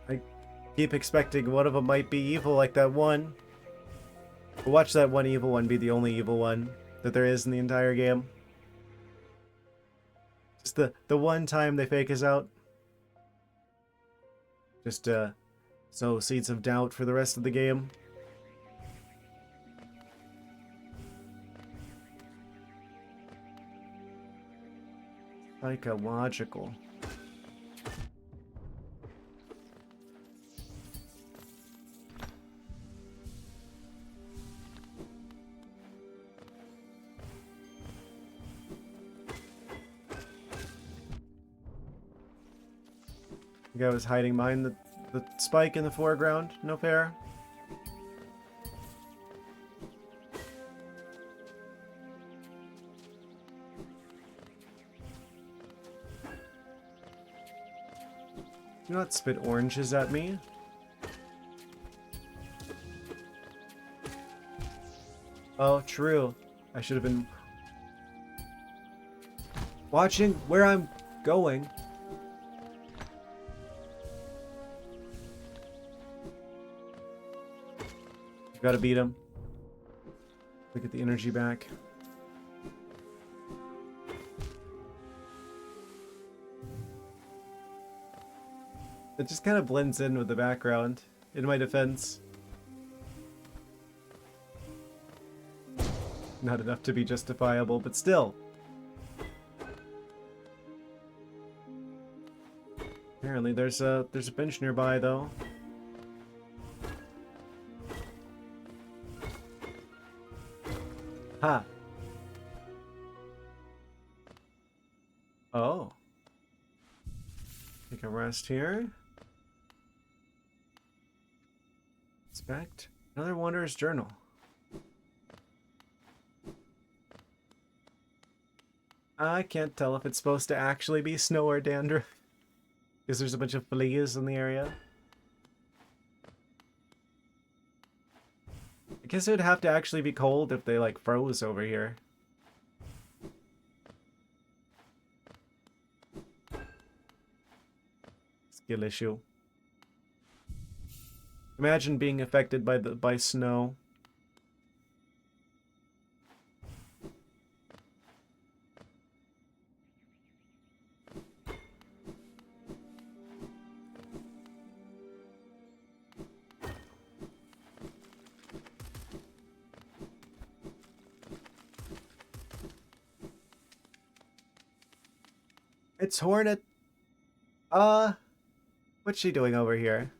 S1: I keep expecting one of them might be evil like that one. But watch that one evil one be the only evil one that there is in the entire game. Just the one time they fake us out. Just sow seeds of doubt for the rest of the game. Psychological. The guy was hiding behind the spike in the foreground. No fair. Do not spit oranges at me. Oh, true. I should have been watching where I'm going. Gotta beat him. Look at the energy back. It just kind of blends in with the background, in my defense. Not enough to be justifiable, but still. Apparently there's a bench nearby though. Ha! Oh. Take a rest here. Inspect. Another Wanderer's Journal. I can't tell if it's supposed to actually be snow or dandruff. Because there's a bunch of fleas in the area. I guess it would have to actually be cold if they like froze over here. Skill issue. Imagine being affected by snow. It's Hornet. What's she doing over here?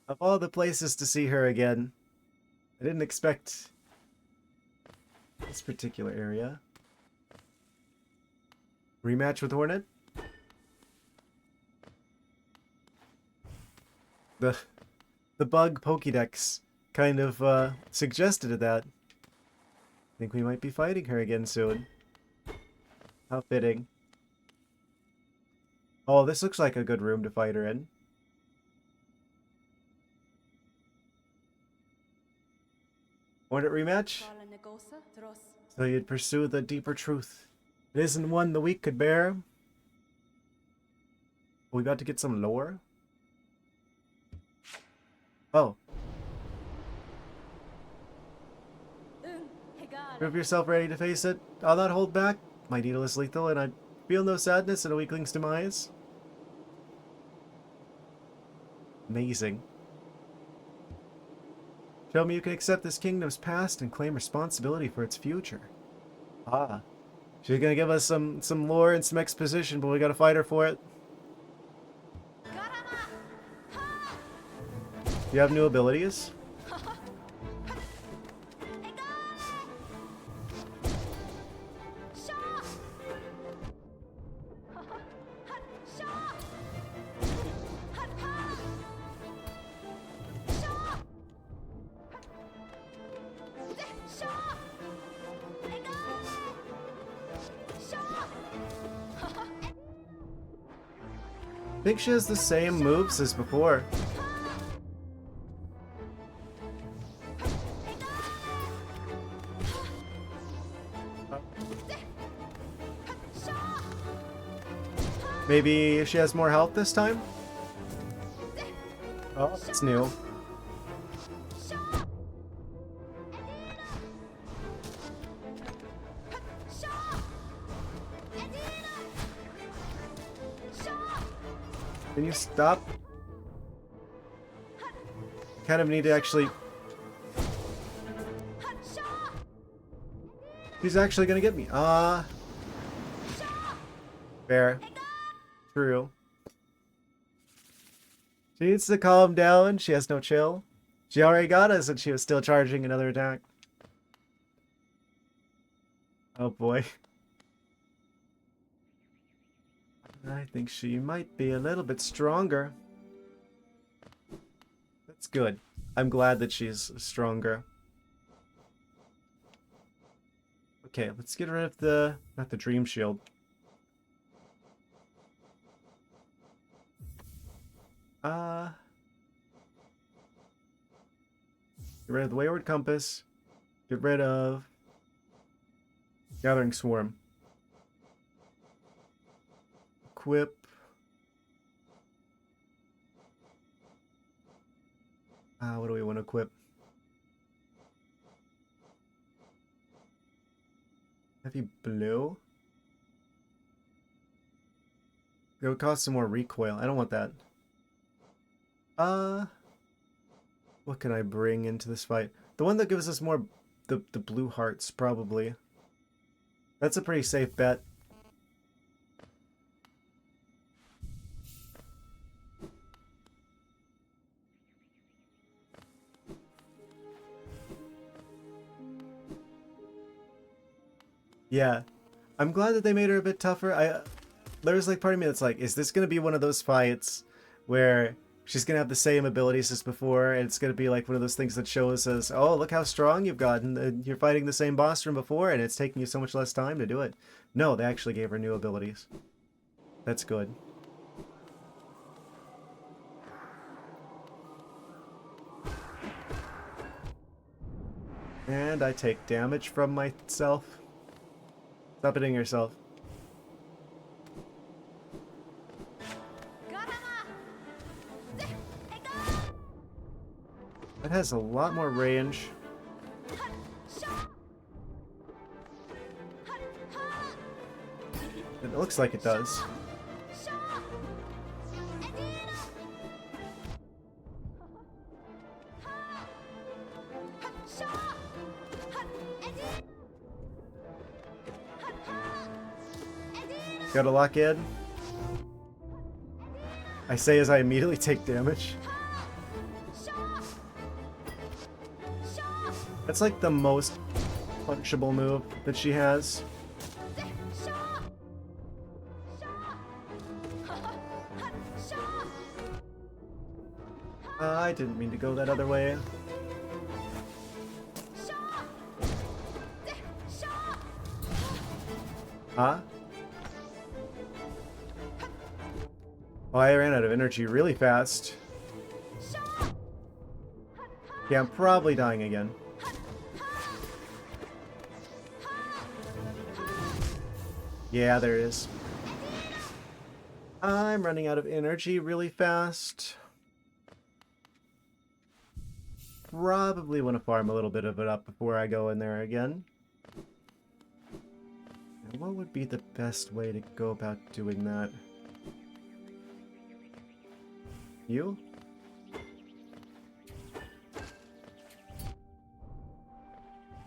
S1: Of all the places to see her again, I didn't expect this particular area. Rematch with Hornet? The bug Pokédex kind of suggested that. I think we might be fighting her again soon. How fitting. Oh, this looks like a good room to fight her in. Hornet rematch? So you'd pursue the deeper truth. It isn't one the weak could bear. Are we about to get some lore? Oh. Prove yourself ready to face it. I'll not hold back. My needle is lethal, and I feel no sadness in a weakling's demise. Amazing. Show me you can accept this kingdom's past and claim responsibility for its future. Ah. She's gonna give us some lore and some exposition, but we gotta fight her for it. Do you have new abilities? I think she has the same moves as before. Maybe she has more health this time? Oh, that's new. Can you stop? Kind of need to actually... He's actually gonna get me. Fair. True. She needs to calm down. She has no chill. She already got us and she was still charging another attack. Oh boy. I think she might be a little bit stronger. That's good. I'm glad that she's stronger. Okay, let's get rid of the... not the Dream Shield. Get rid of the Wayward Compass. Get rid of... Gathering Swarm. Equip. What do we want to equip? Heavy blue? It would cause some more recoil. I don't want that. What can I bring into this fight? The one that gives us more... The blue hearts, probably. That's a pretty safe bet. Yeah. I'm glad that they made her a bit tougher. There's like part of me that's like, is this going to be one of those fights where she's going to have the same abilities as before, and it's going to be like one of those things that shows us, oh, look how strong you've gotten, and you're fighting the same boss from before, and it's taking you so much less time to do it. No, they actually gave her new abilities. That's good. And I take damage from myself. Stop hitting yourself. That has a lot more range. It looks like it does. Gotta lock in. I say as I immediately take damage. That's like the most punchable move that she has. I didn't mean to go that other way. Huh? Oh, I ran out of energy really fast. Yeah, I'm probably dying again. Yeah, there it is. I'm running out of energy really fast. Probably want to farm a little bit of it up before I go in there again. And what would be the best way to go about doing that? You?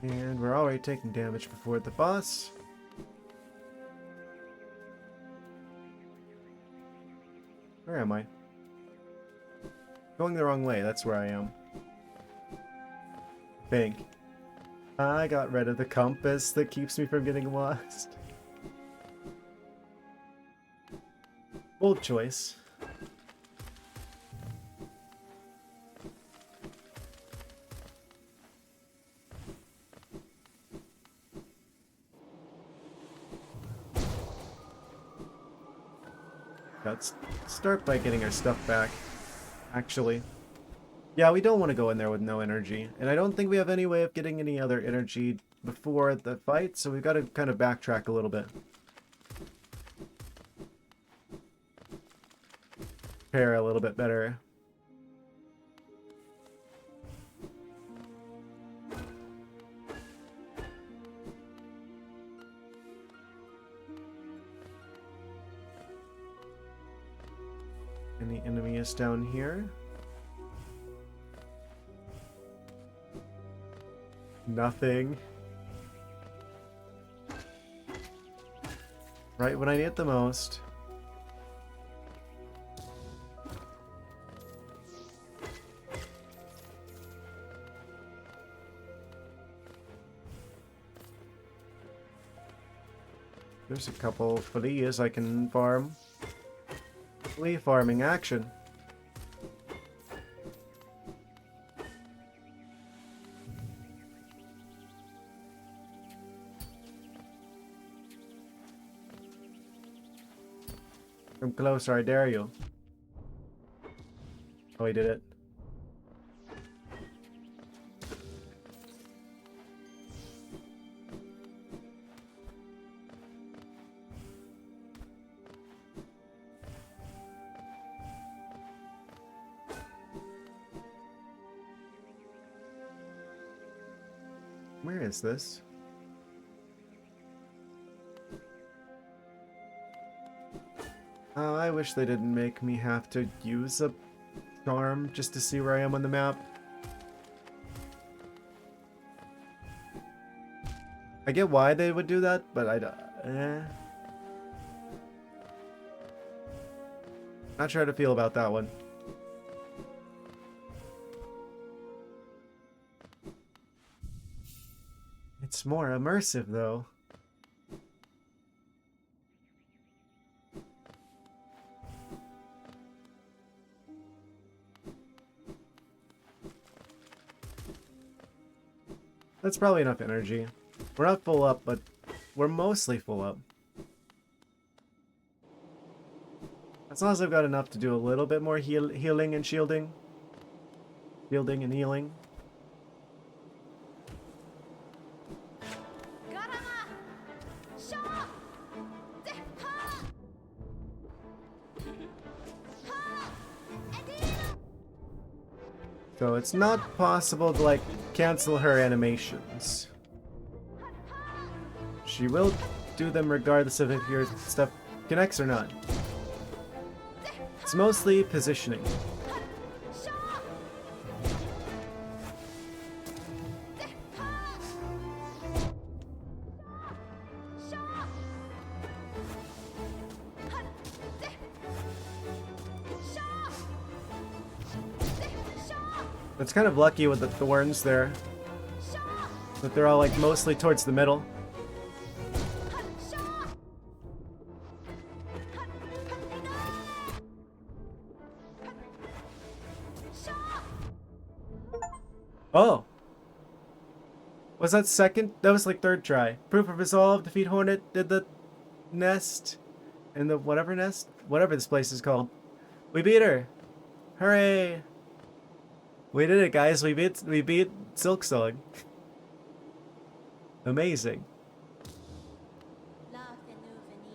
S1: And we're already taking damage before the boss. Where am I? Going the wrong way, that's where I am. I think. I got rid of the compass that keeps me from getting lost. Bold choice. Let's start by getting our stuff back, actually. Yeah, we don't want to go in there with no energy, and I don't think we have any way of getting any other energy before the fight, so we've got to kind of backtrack a little bit. Prepare a little bit better. And the enemy is down here. Nothing. Right when I need it the most. There's a couple fleas I can farm. Flea farming action. Come closer, I dare you. Oh, he did it. Where is this? I wish they didn't make me have to use a charm just to see where I am on the map. I get why they would do that, but not sure how to feel about that one. It's more immersive, though. That's probably enough energy. We're not full up, but we're mostly full up. As long as I've got enough to do a little bit more healing and shielding. Shielding and healing. So it's not possible to, like, cancel her animations. She will do them regardless of if your stuff connects or not. It's mostly positioning. It's kind of lucky with the thorns there, that they're all like mostly towards the middle. Oh! Was that second? That was like third try. Proof of resolve, defeat Hornet, did the nest, and the whatever nest? Whatever this place is called. We beat her! Hooray! We did it, guys. We beat Silksong. Amazing.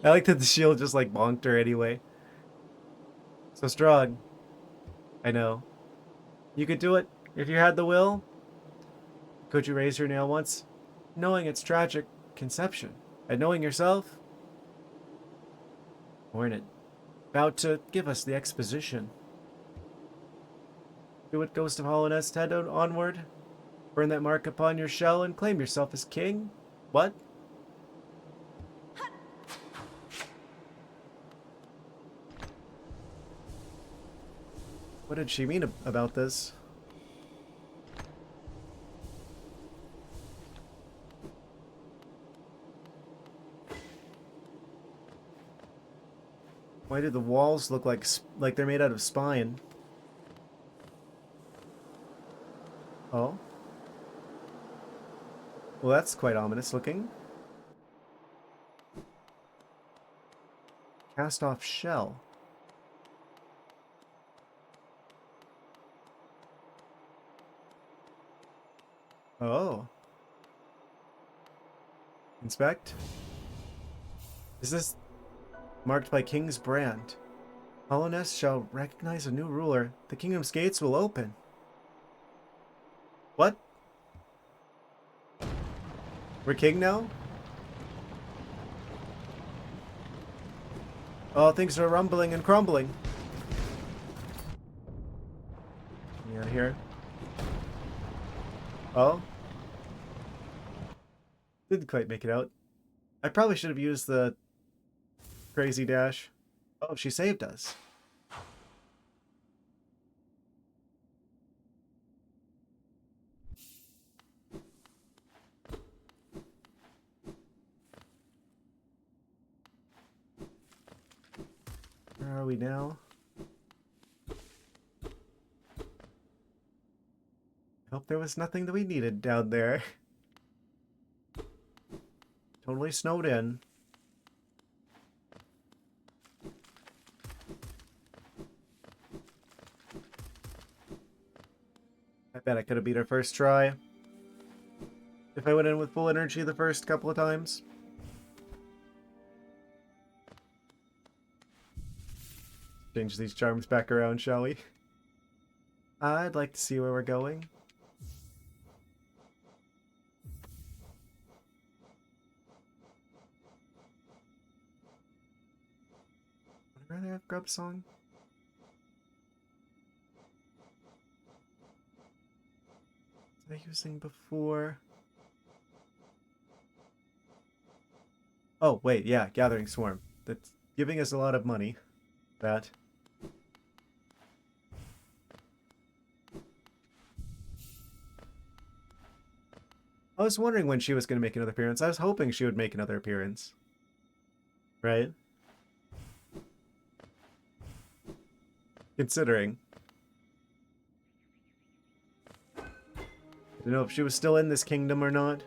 S1: I like that the shield just like bonked her anyway. So strong. I know. You could do it if you had the will. Could you raise your nail once? Knowing its tragic conception. And knowing yourself? Hornet. About to give us the exposition. Do it, Ghost of Hollownest, head onward. Burn that mark upon your shell and claim yourself as king. What? What did she mean about this? Why do the walls look like they're made out of spine? Oh? Well, that's quite ominous looking. Cast off shell. Oh. Inspect. Is this marked by King's brand? Hollownest shall recognize a new ruler. The kingdom's gates will open. What? We're king now? Oh, things are rumbling and crumbling. Yeah, here. Oh? Didn't quite make it out. I probably should have used the crazy dash. Oh, she saved us. Where are we now? Hope there was nothing that we needed down there. Totally snowed in. I bet I could have beat her first try. If I went in with full energy the first couple of times. Change these charms back around, shall we? I'd like to see where we're going. Are there grub song? Did I using before? Oh, wait, yeah, Gathering Swarm. That's giving us a lot of money. That. I was wondering when she was going to make another appearance. I was hoping she would make another appearance. Right? Considering. I don't know if she was still in this kingdom or not.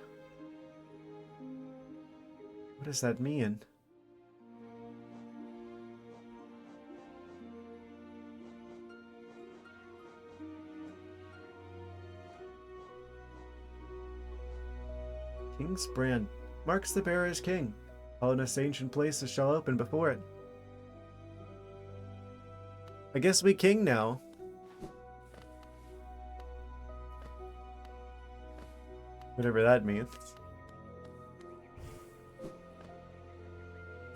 S1: What does that mean? King's brand marks the bearer as king. All in this ancient places shall open before it. I guess we king now. Whatever that means.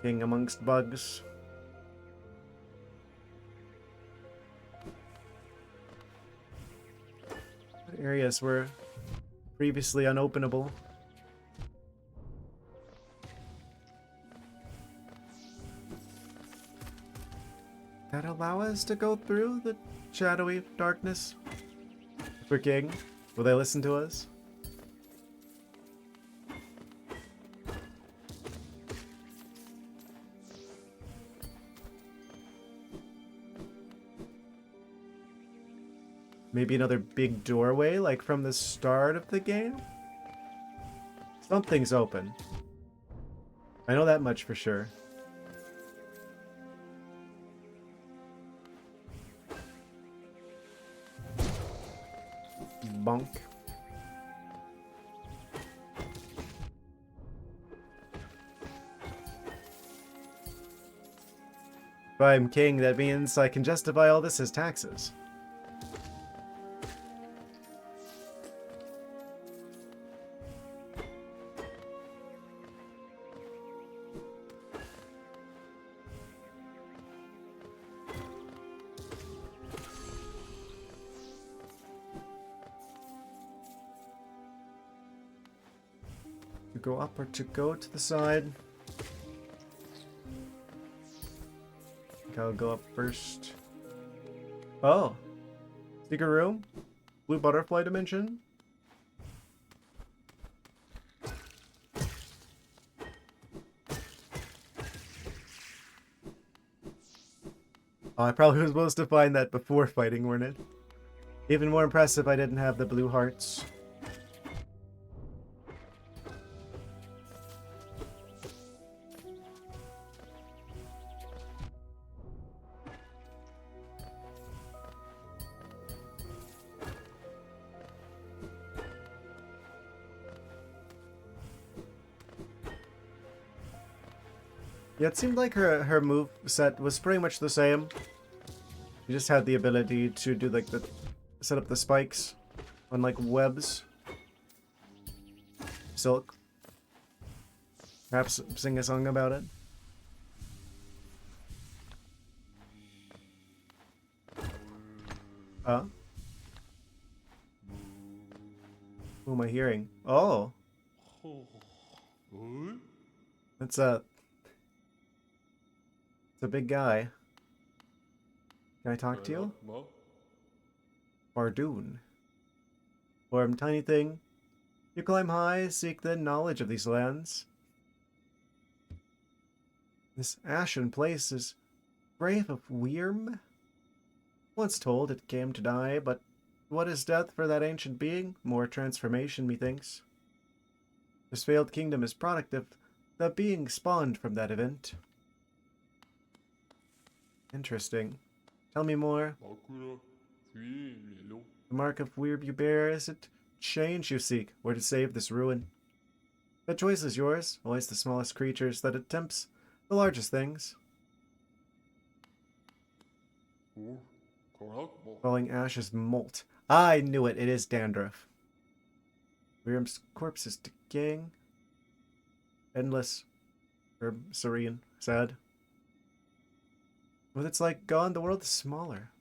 S1: King amongst bugs. What areas were previously unopenable? That allow us to go through the shadowy darkness? If we're king, will they listen to us? Maybe another big doorway, like from the start of the game? Something's open. I know that much for sure. Bonk. If I'm king, that means I can justify all this as taxes. To go up or to go to the side? I think I'll go up first. Oh! Secret room? Blue butterfly dimension? Oh, I probably was supposed to find that before fighting Hornet. Even more impressive I didn't have the blue hearts. Yeah, it seemed like her move set was pretty much the same. She just had the ability to do like the set up the spikes on like webs. Silk. Perhaps sing a song about it. Who am I hearing? Oh, that's it's a big guy. Can I talk to you? Bardoon. Form tiny thing. You climb high, seek the knowledge of these lands. This ashen place is grave of Wyrm. Once told it came to die, but what is death for that ancient being? More transformation, methinks. This failed kingdom is product of the being spawned from that event. Interesting. Tell me more. The mark of Wyrm you bear, is it change you seek, or to save this ruin? The choice is yours, always the smallest creatures that attempts the largest things. Falling ashes molt. I knew it, it is dandruff. Wyrm's corpse is decaying. Endless. Serene. Sad. With its light gone, the world is smaller.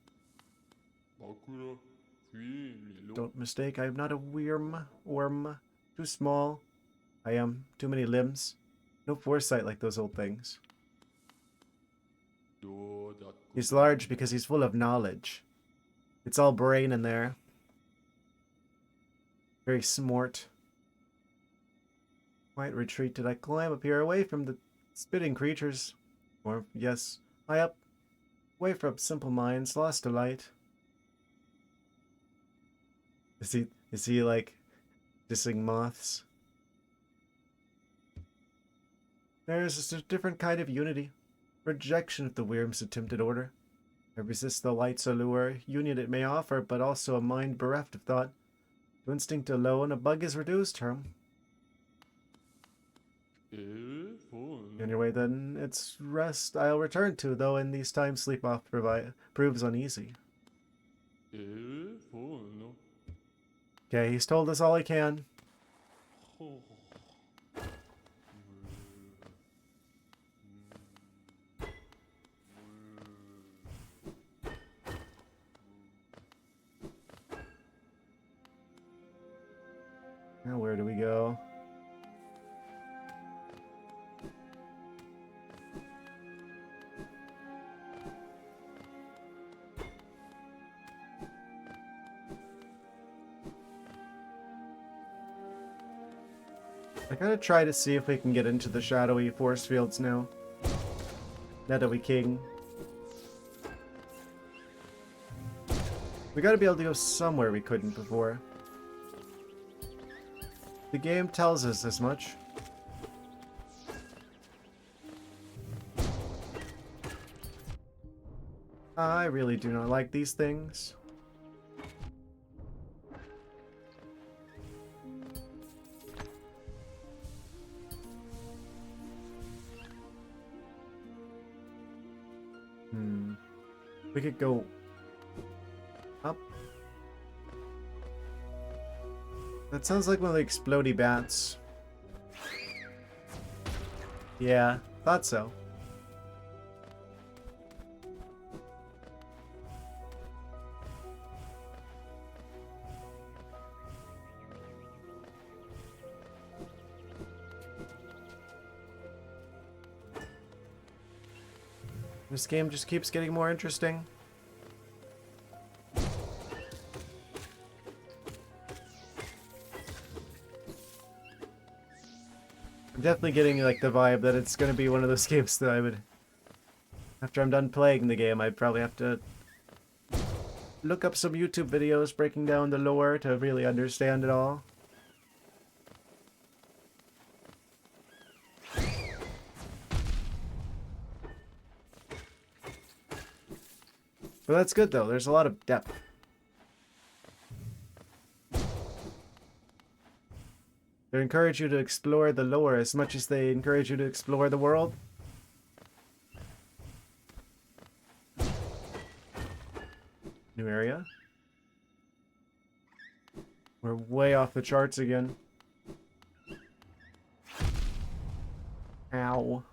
S1: Don't mistake, I am not a worm. Too small. I am. Too many limbs. No foresight like those old things. He's large because he's full of knowledge. It's all brain in there. Very smart. Quiet retreat. Did I climb up here away from the spitting creatures? Or, yes, high up. Away from simple minds, lost to light. Is he like dissing moths? There's just a different kind of unity. Rejection of the worm's attempted order. I resist the light's allure, union it may offer, but also a mind bereft of thought. To instinct alone, a bug is reduced, Herm. Anyway, then, it's rest I'll return to, though in these times sleep oft proves uneasy. Okay, he's told us all he can. Now where do we go? I gotta try to see if we can get into the shadowy force fields now. Now that we king. We gotta be able to go somewhere we couldn't before. The game tells us as much. I really do not like these things. We could go up. That sounds like one of the explodey bats. Yeah, thought so. This game just keeps getting more interesting. I'm definitely getting like the vibe that it's going to be one of those games that I would, after I'm done playing the game, I'd probably have to look up some YouTube videos breaking down the lore to really understand it all. But that's good though, there's a lot of depth. They encourage you to explore the lore as much as they encourage you to explore the world. New area. We're way off the charts again. Ow.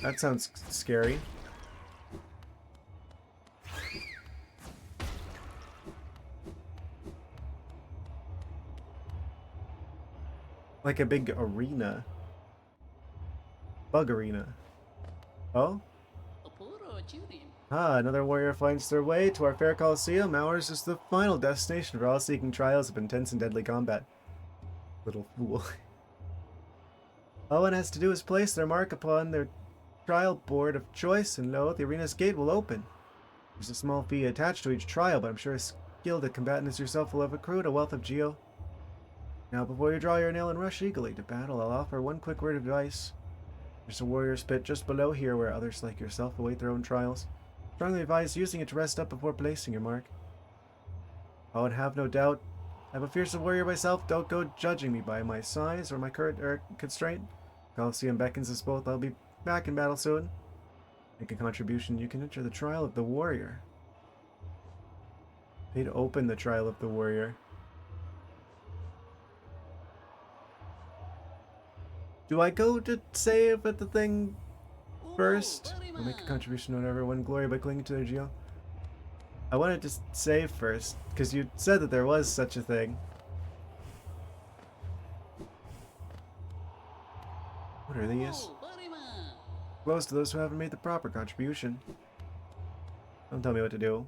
S1: That sounds scary. Like a big arena. Bug arena. Oh? Ah, another warrior finds their way to our fair Colosseum. Ours is the final destination for all seeking trials of intense and deadly combat. Little fool. All one has to do is place their mark upon their trial board of choice, and lo, the arena's gate will open. There's a small fee attached to each trial, but I'm sure a skilled combatant as yourself will have accrued a wealth of geo. Now, before you draw your nail and rush eagerly to battle, I'll offer one quick word of advice. There's a warrior's pit just below here where others like yourself await their own trials. Strongly advise using it to rest up before placing your mark. Oh, and have no doubt, I'm a fearsome warrior myself. Don't go judging me by my size or my current constraint. Colosseum beckons us both. I'll be back in battle soon. Make a contribution. You can enter the trial of the warrior. Pay to open the trial of the warrior. Do I go to save at the thing first? I'll make a contribution on everyone glory by clinging to their geo. I wanted to save first, because you said that there was such a thing. What are these? Close to those who haven't made the proper contribution. Don't tell me what to do.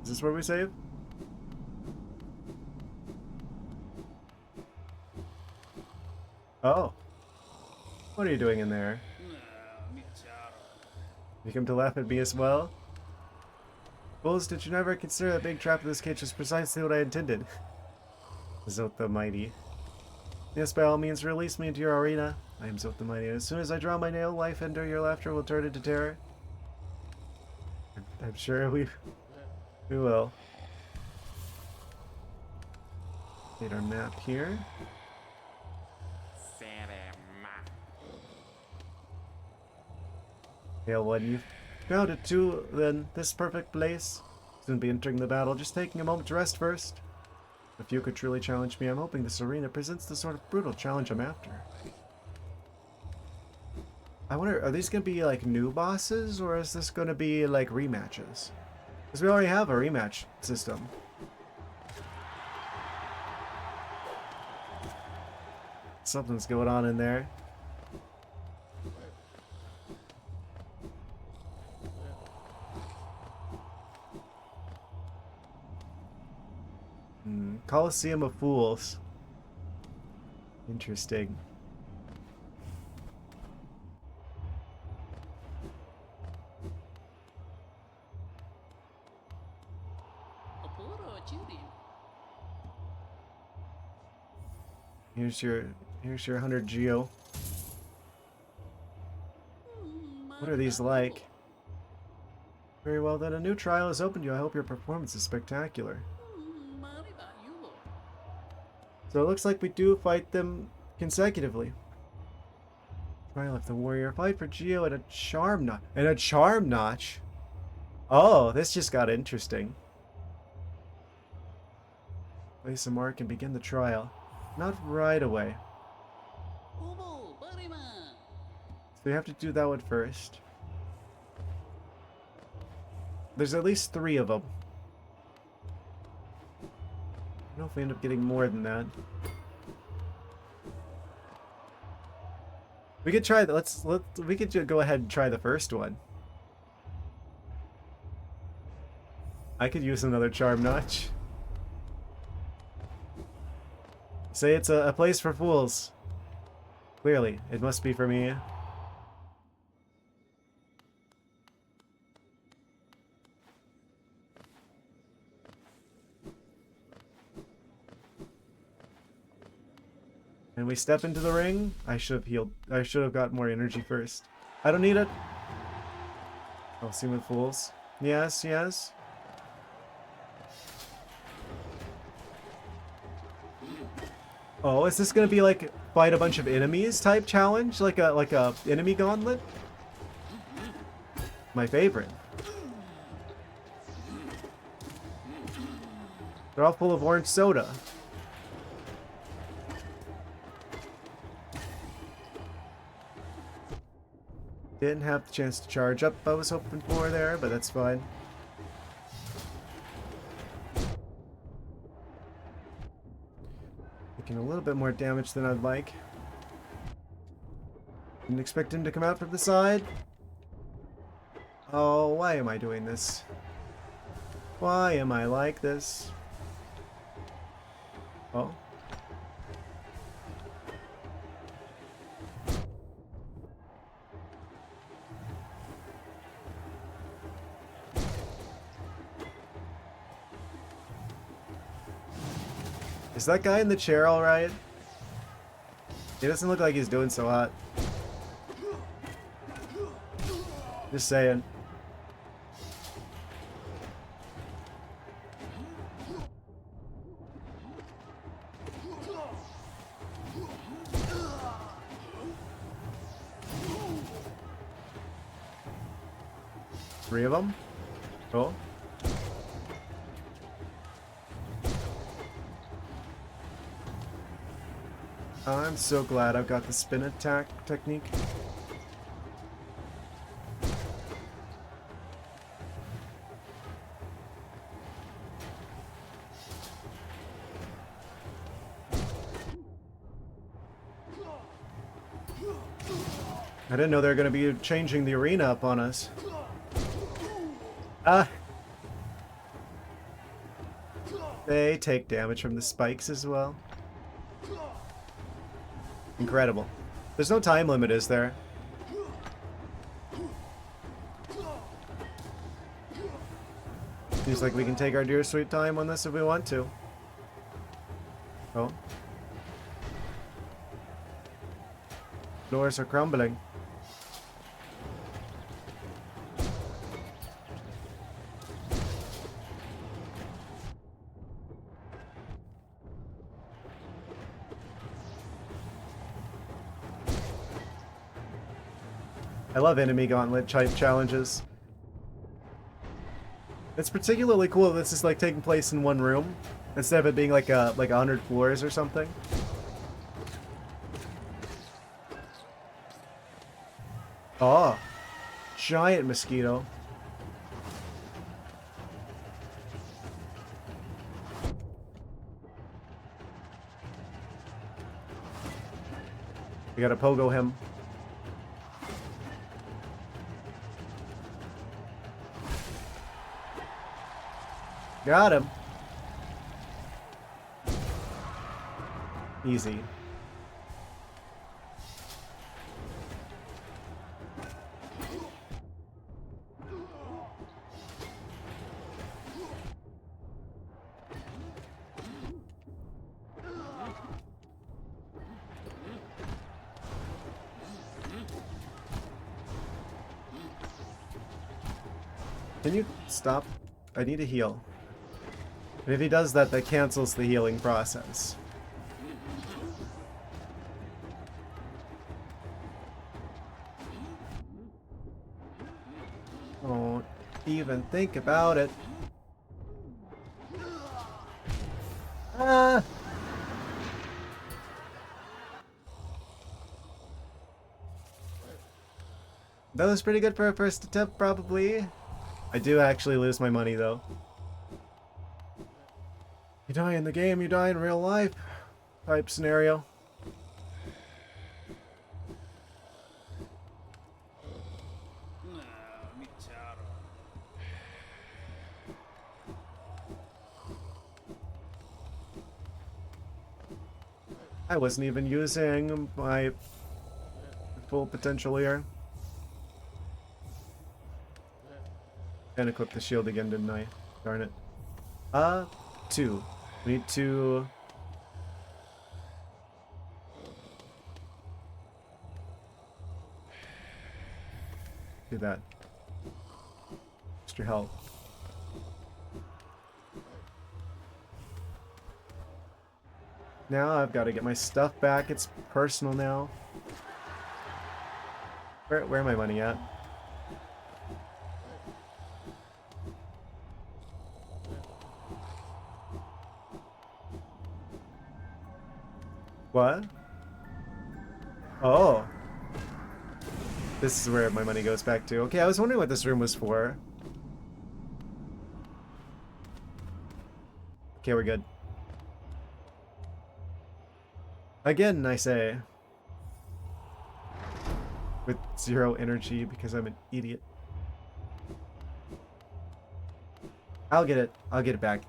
S1: Is this where we save? Oh. What are you doing in there? You come to laugh at me as well? Bulls, did you never consider that being trapped in this cage was precisely what I intended? Zot the Mighty. Yes, by all means, release me into your arena. I am Zot the Mighty. As soon as I draw my nail, life and your laughter will turn into terror. I'm sure we will. Need our map here. Hail one, you've found it too, then, this perfect place. Soon be entering the battle, just taking a moment to rest first. If you could truly challenge me, I'm hoping this arena presents the sort of brutal challenge I'm after. I wonder, are these going to be like new bosses, or is this going to be like rematches? Because we already have a rematch system. Something's going on in there. Colosseum of Fools. Interesting. Here's your 100 geo. What are these like? Very well then, a new trial has opened you. I hope your performance is spectacular. So it looks like we do fight them consecutively. Trial of the Warrior. Fight for Geo and a Charm Notch. And a Charm Notch? Oh, this just got interesting. Place a mark and begin the trial. Not right away. So you have to do that one first. There's at least 3 of them. I don't know if we end up getting more than that. We could try that. We could just go ahead and try the first one. I could use another Charm Notch. Say it's a place for fools. Clearly, it must be for me. And we step into the ring. I should have healed. I should have got more energy first. I don't need it. I'll see with fools. Yes, yes. Oh, is this gonna be like fight a bunch of enemies type challenge? Like a enemy gauntlet? My favorite. They're all full of orange soda. Didn't have the chance to charge up I was hoping for there, but that's fine. Taking a little bit more damage than I'd like. Didn't expect him to come out from the side. Oh, why am I doing this? Why am I like this? Oh. Is that guy in the chair alright? He doesn't look like he's doing so hot. Just saying. Three of them? Cool. I'm so glad I've got the spin attack technique. I didn't know they were going to be changing the arena up on us. Ah! They take damage from the spikes as well. Incredible. There's no time limit, is there? Seems like we can take our dear sweet time on this if we want to. Oh. Doors are crumbling. I love enemy gauntlet type challenges. It's particularly cool this is like taking place in one room instead of it being like 100 floors or something. Oh, giant mosquito. We gotta pogo him. Got him. Easy. Can you stop? I need to heal. And if he does that, that cancels the healing process. Don't even think about it. Ah! That was pretty good for a first attempt, probably. I do actually lose my money, though. You die in the game, you die in real life type scenario. I wasn't even using my full potential here. And equip the shield again, didn't I? Darn it. 2. We need to... do that. Extra health. Now I've got to get my stuff back. It's personal now. Where am my money at? What? Oh. This is where my money goes back to. Okay, I was wondering what this room was for. Okay, we're good. Again, I say. With 0 energy because I'm an idiot. I'll get it. I'll get it back.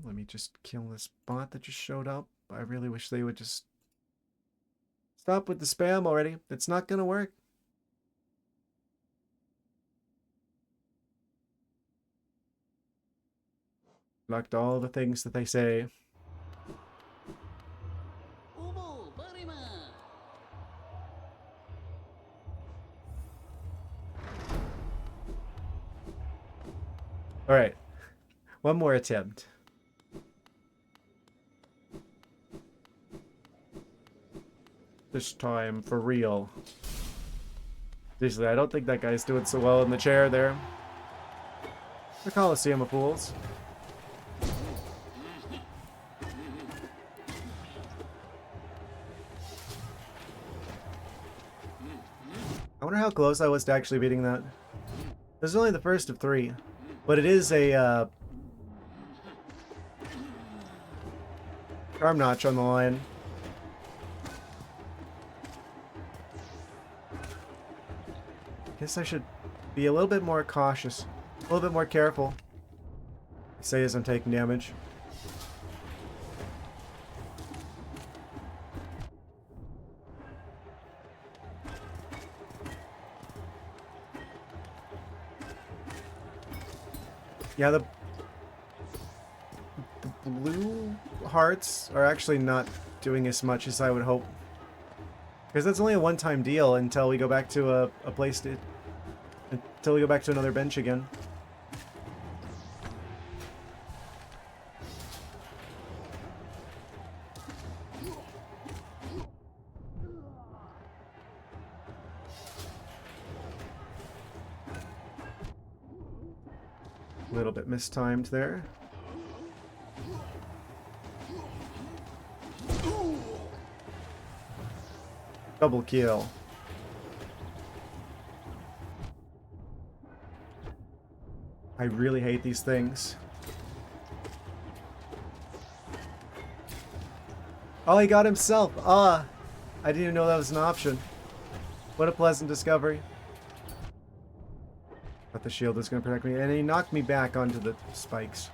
S1: Let me just kill this bot that just showed up. I really wish they would just stop with the spam already. It's not gonna work. Blocked all the things that they say. Alright. One more attempt. This time for real. Seriously, I don't think that guy's doing so well in the chair there. The Colosseum of Fools. I wonder how close I was to actually beating that. This is only the first of 3. But it is a, charm notch on the line. Guess I should be a little bit more cautious. A little bit more careful. I say as I'm taking damage. Yeah, the blue hearts are actually not doing as much as I would hope. Because that's only a one-time deal until we go back to a place to... Until we go back to another bench again. A little bit mistimed there. Double kill. I really hate these things. Oh, he got himself. Ah, I didn't even know that was an option. What a pleasant discovery. But the shield is going to protect me. And he knocked me back onto the spikes.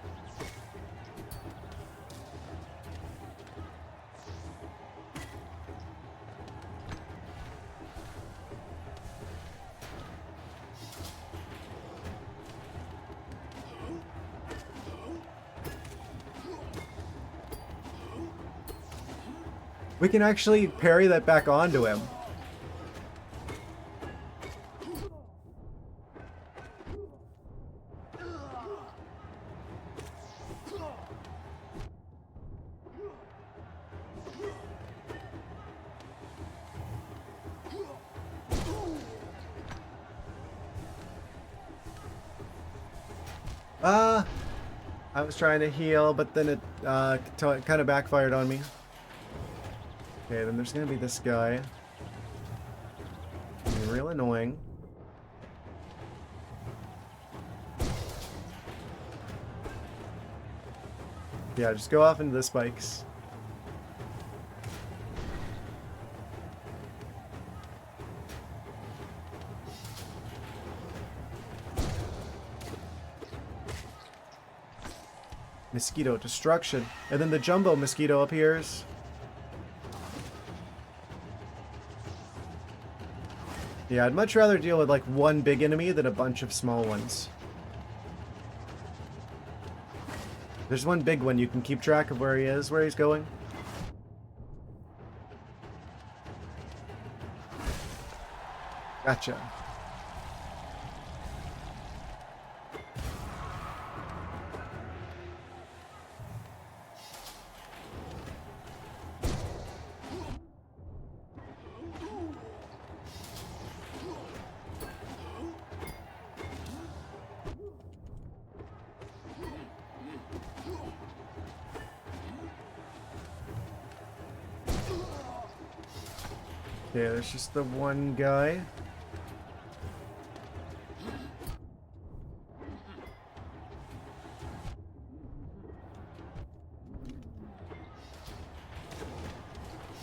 S1: We can actually parry that back onto him. I was trying to heal, but then it kind of backfired on me. Okay, then there's gonna be this guy. He's real annoying. Yeah, just go off into the spikes. Mosquito destruction. And then the jumbo mosquito appears. Yeah, I'd much rather deal with like one big enemy than a bunch of small ones. There's one big one, you can keep track of where he is, where he's going. Gotcha. Okay, there's just the one guy.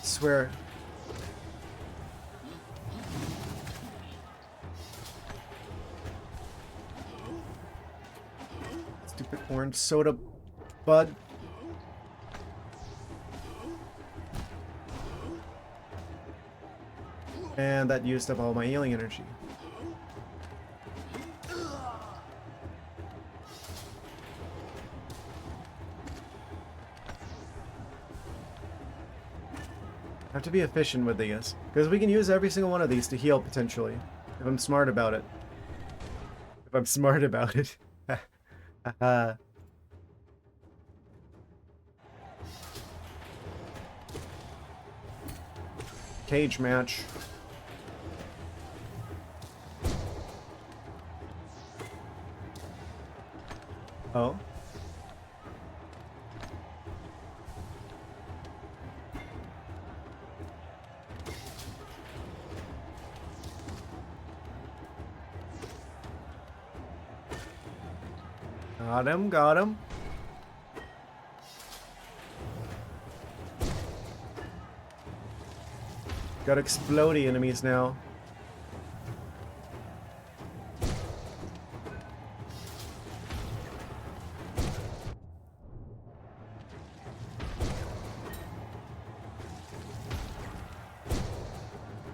S1: Swear. Stupid orange soda bud. And that used up all my healing energy. I have to be efficient with these, because we can use every single one of these to heal potentially, if I'm smart about it. If I'm smart about it. Cage match. Oh. Got him, got him. Got explodey enemies now.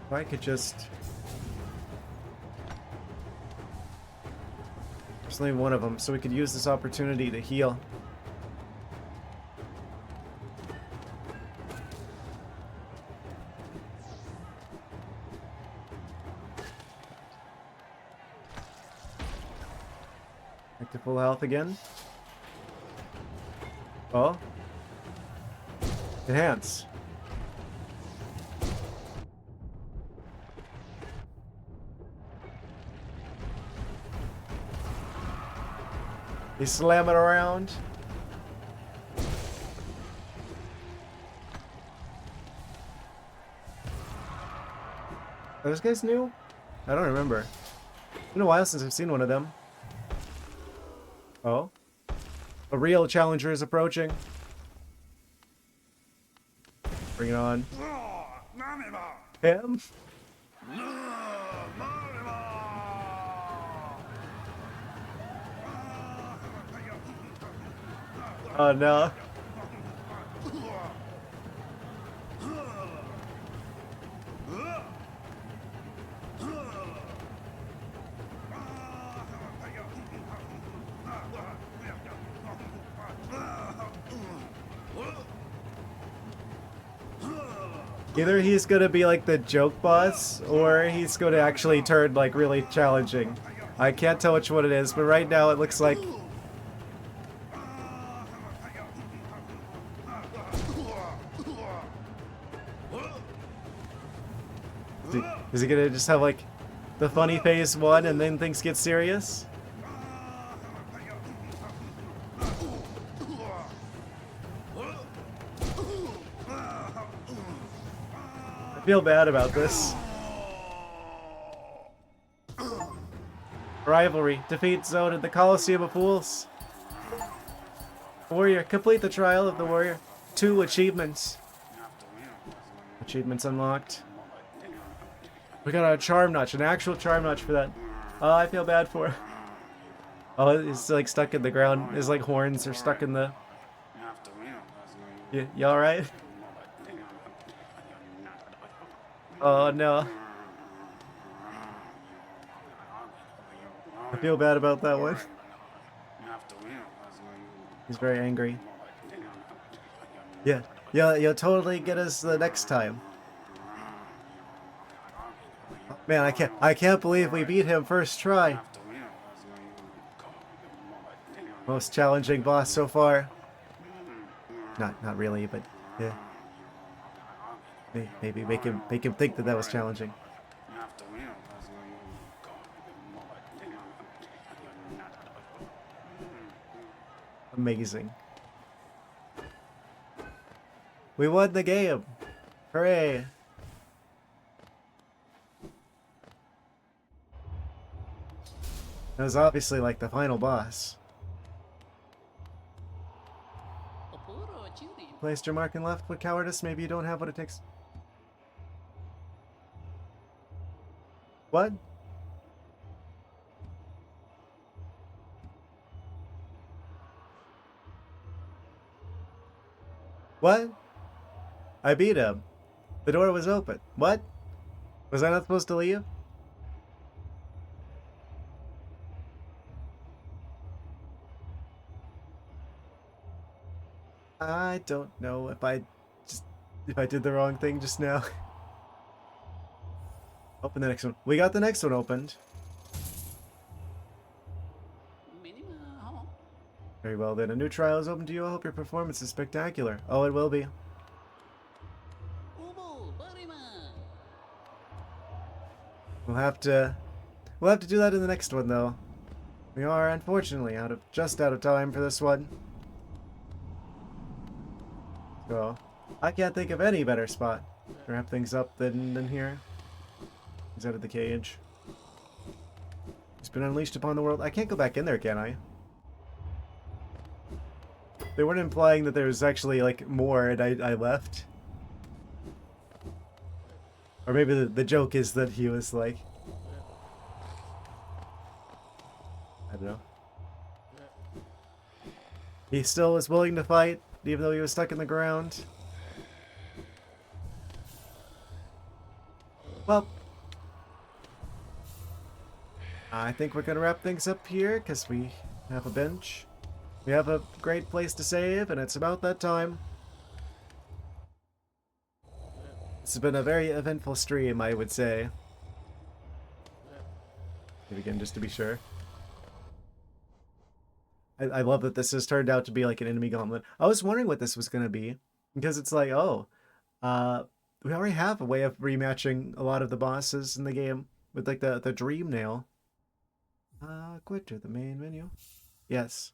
S1: If I could just... There's only one of them, so we could use this opportunity to heal. Back to full health again. Oh. Enhance. He's slamming around. Are those guys new? I don't remember. It's been a while since I've seen one of them. Oh. A real challenger is approaching. Bring it on. Him? Oh no. Either he's gonna be like the joke boss, or he's gonna actually turn like really challenging. I can't tell which one it is, but right now it looks like... Is he gonna just have like the funny face one and then things get serious? I feel bad about this. Rivalry. Defeat zone in the Colosseum of Fools. Warrior. Complete the trial of the warrior. 2 achievements. Achievements unlocked. We got a charm notch, an actual charm notch for that. Oh, I feel bad for. Oh, it's like stuck in the ground. His like horns are stuck in the. You all right? Oh no. I feel bad about that one. He's very angry. Yeah, you'll totally get us the next time. Man, I can't believe we beat him first try. Most challenging boss so far. Not really, but yeah. Maybe make him think that was challenging. Amazing. We won the game. Hooray. That was obviously like the final boss. Placed your mark and left with cowardice. Maybe you don't have what it takes. What? What? I beat him. The door was open. What? Was I not supposed to leave? I don't know if I did the wrong thing just now. Open the next one. We got the next one opened. Very well then. A new trial is open to you. I hope your performance is spectacular. Oh, it will be. We'll have to do that in the next one though. We are unfortunately just out of time for this one. So I can't think of any better spot to wrap things up than here. He's out of the cage. He's been unleashed upon the world. I can't go back in there, can I? They weren't implying that there was actually like more and I left. Or maybe the joke is that he was like, I don't know. He still was willing to fight, even though he was stuck in the ground. Well, I think we're gonna wrap things up here because we have a bench. We have a great place to save, and it's about that time. It's been a very eventful stream, I would say. Again, just to be sure. I love that this has turned out to be like an enemy gauntlet. I was wondering what this was going to be. Because it's like, oh, we already have a way of rematching a lot of the bosses in the game. With like the dream nail. Quit to the main menu. Yes.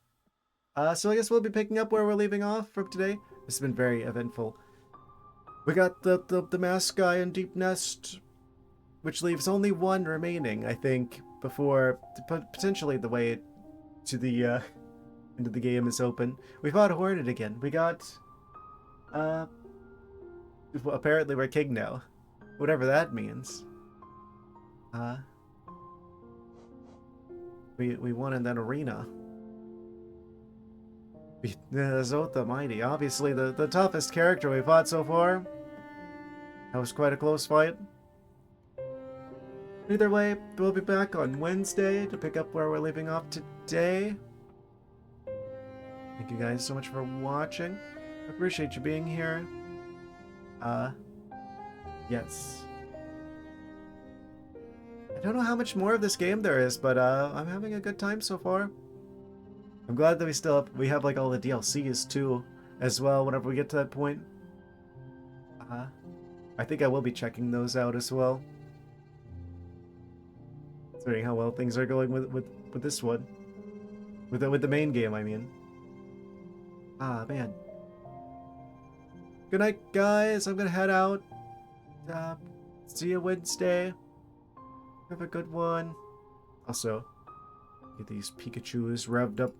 S1: So I guess we'll be picking up where we're leaving off from today. This has been very eventful. We got the mask guy in Deepnest, which leaves only one remaining, I think, before potentially the way to the into the game is open. We fought Hornet again. We got apparently we're king now. Whatever that means. We won in that arena. Zot the Mighty. Obviously the toughest character we fought so far. That was quite a close fight. Either way, we'll be back on Wednesday to pick up where we're leaving off today. Thank you guys so much for watching. I appreciate you being here. Yes. I don't know how much more of this game there is, but I'm having a good time so far. I'm glad that we have like all the DLCs too, as well, whenever we get to that point. I think I will be checking those out as well. Considering how well things are going with this one. With the main game, I mean. Man. Good night, guys. I'm gonna head out. See you Wednesday. Have a good one. Also, get these Pikachus revved up.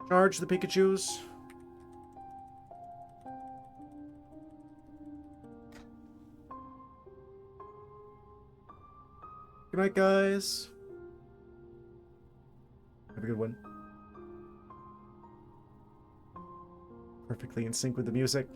S1: Charge the Pikachus. Good night, guys. Have a good one. Perfectly in sync with the music.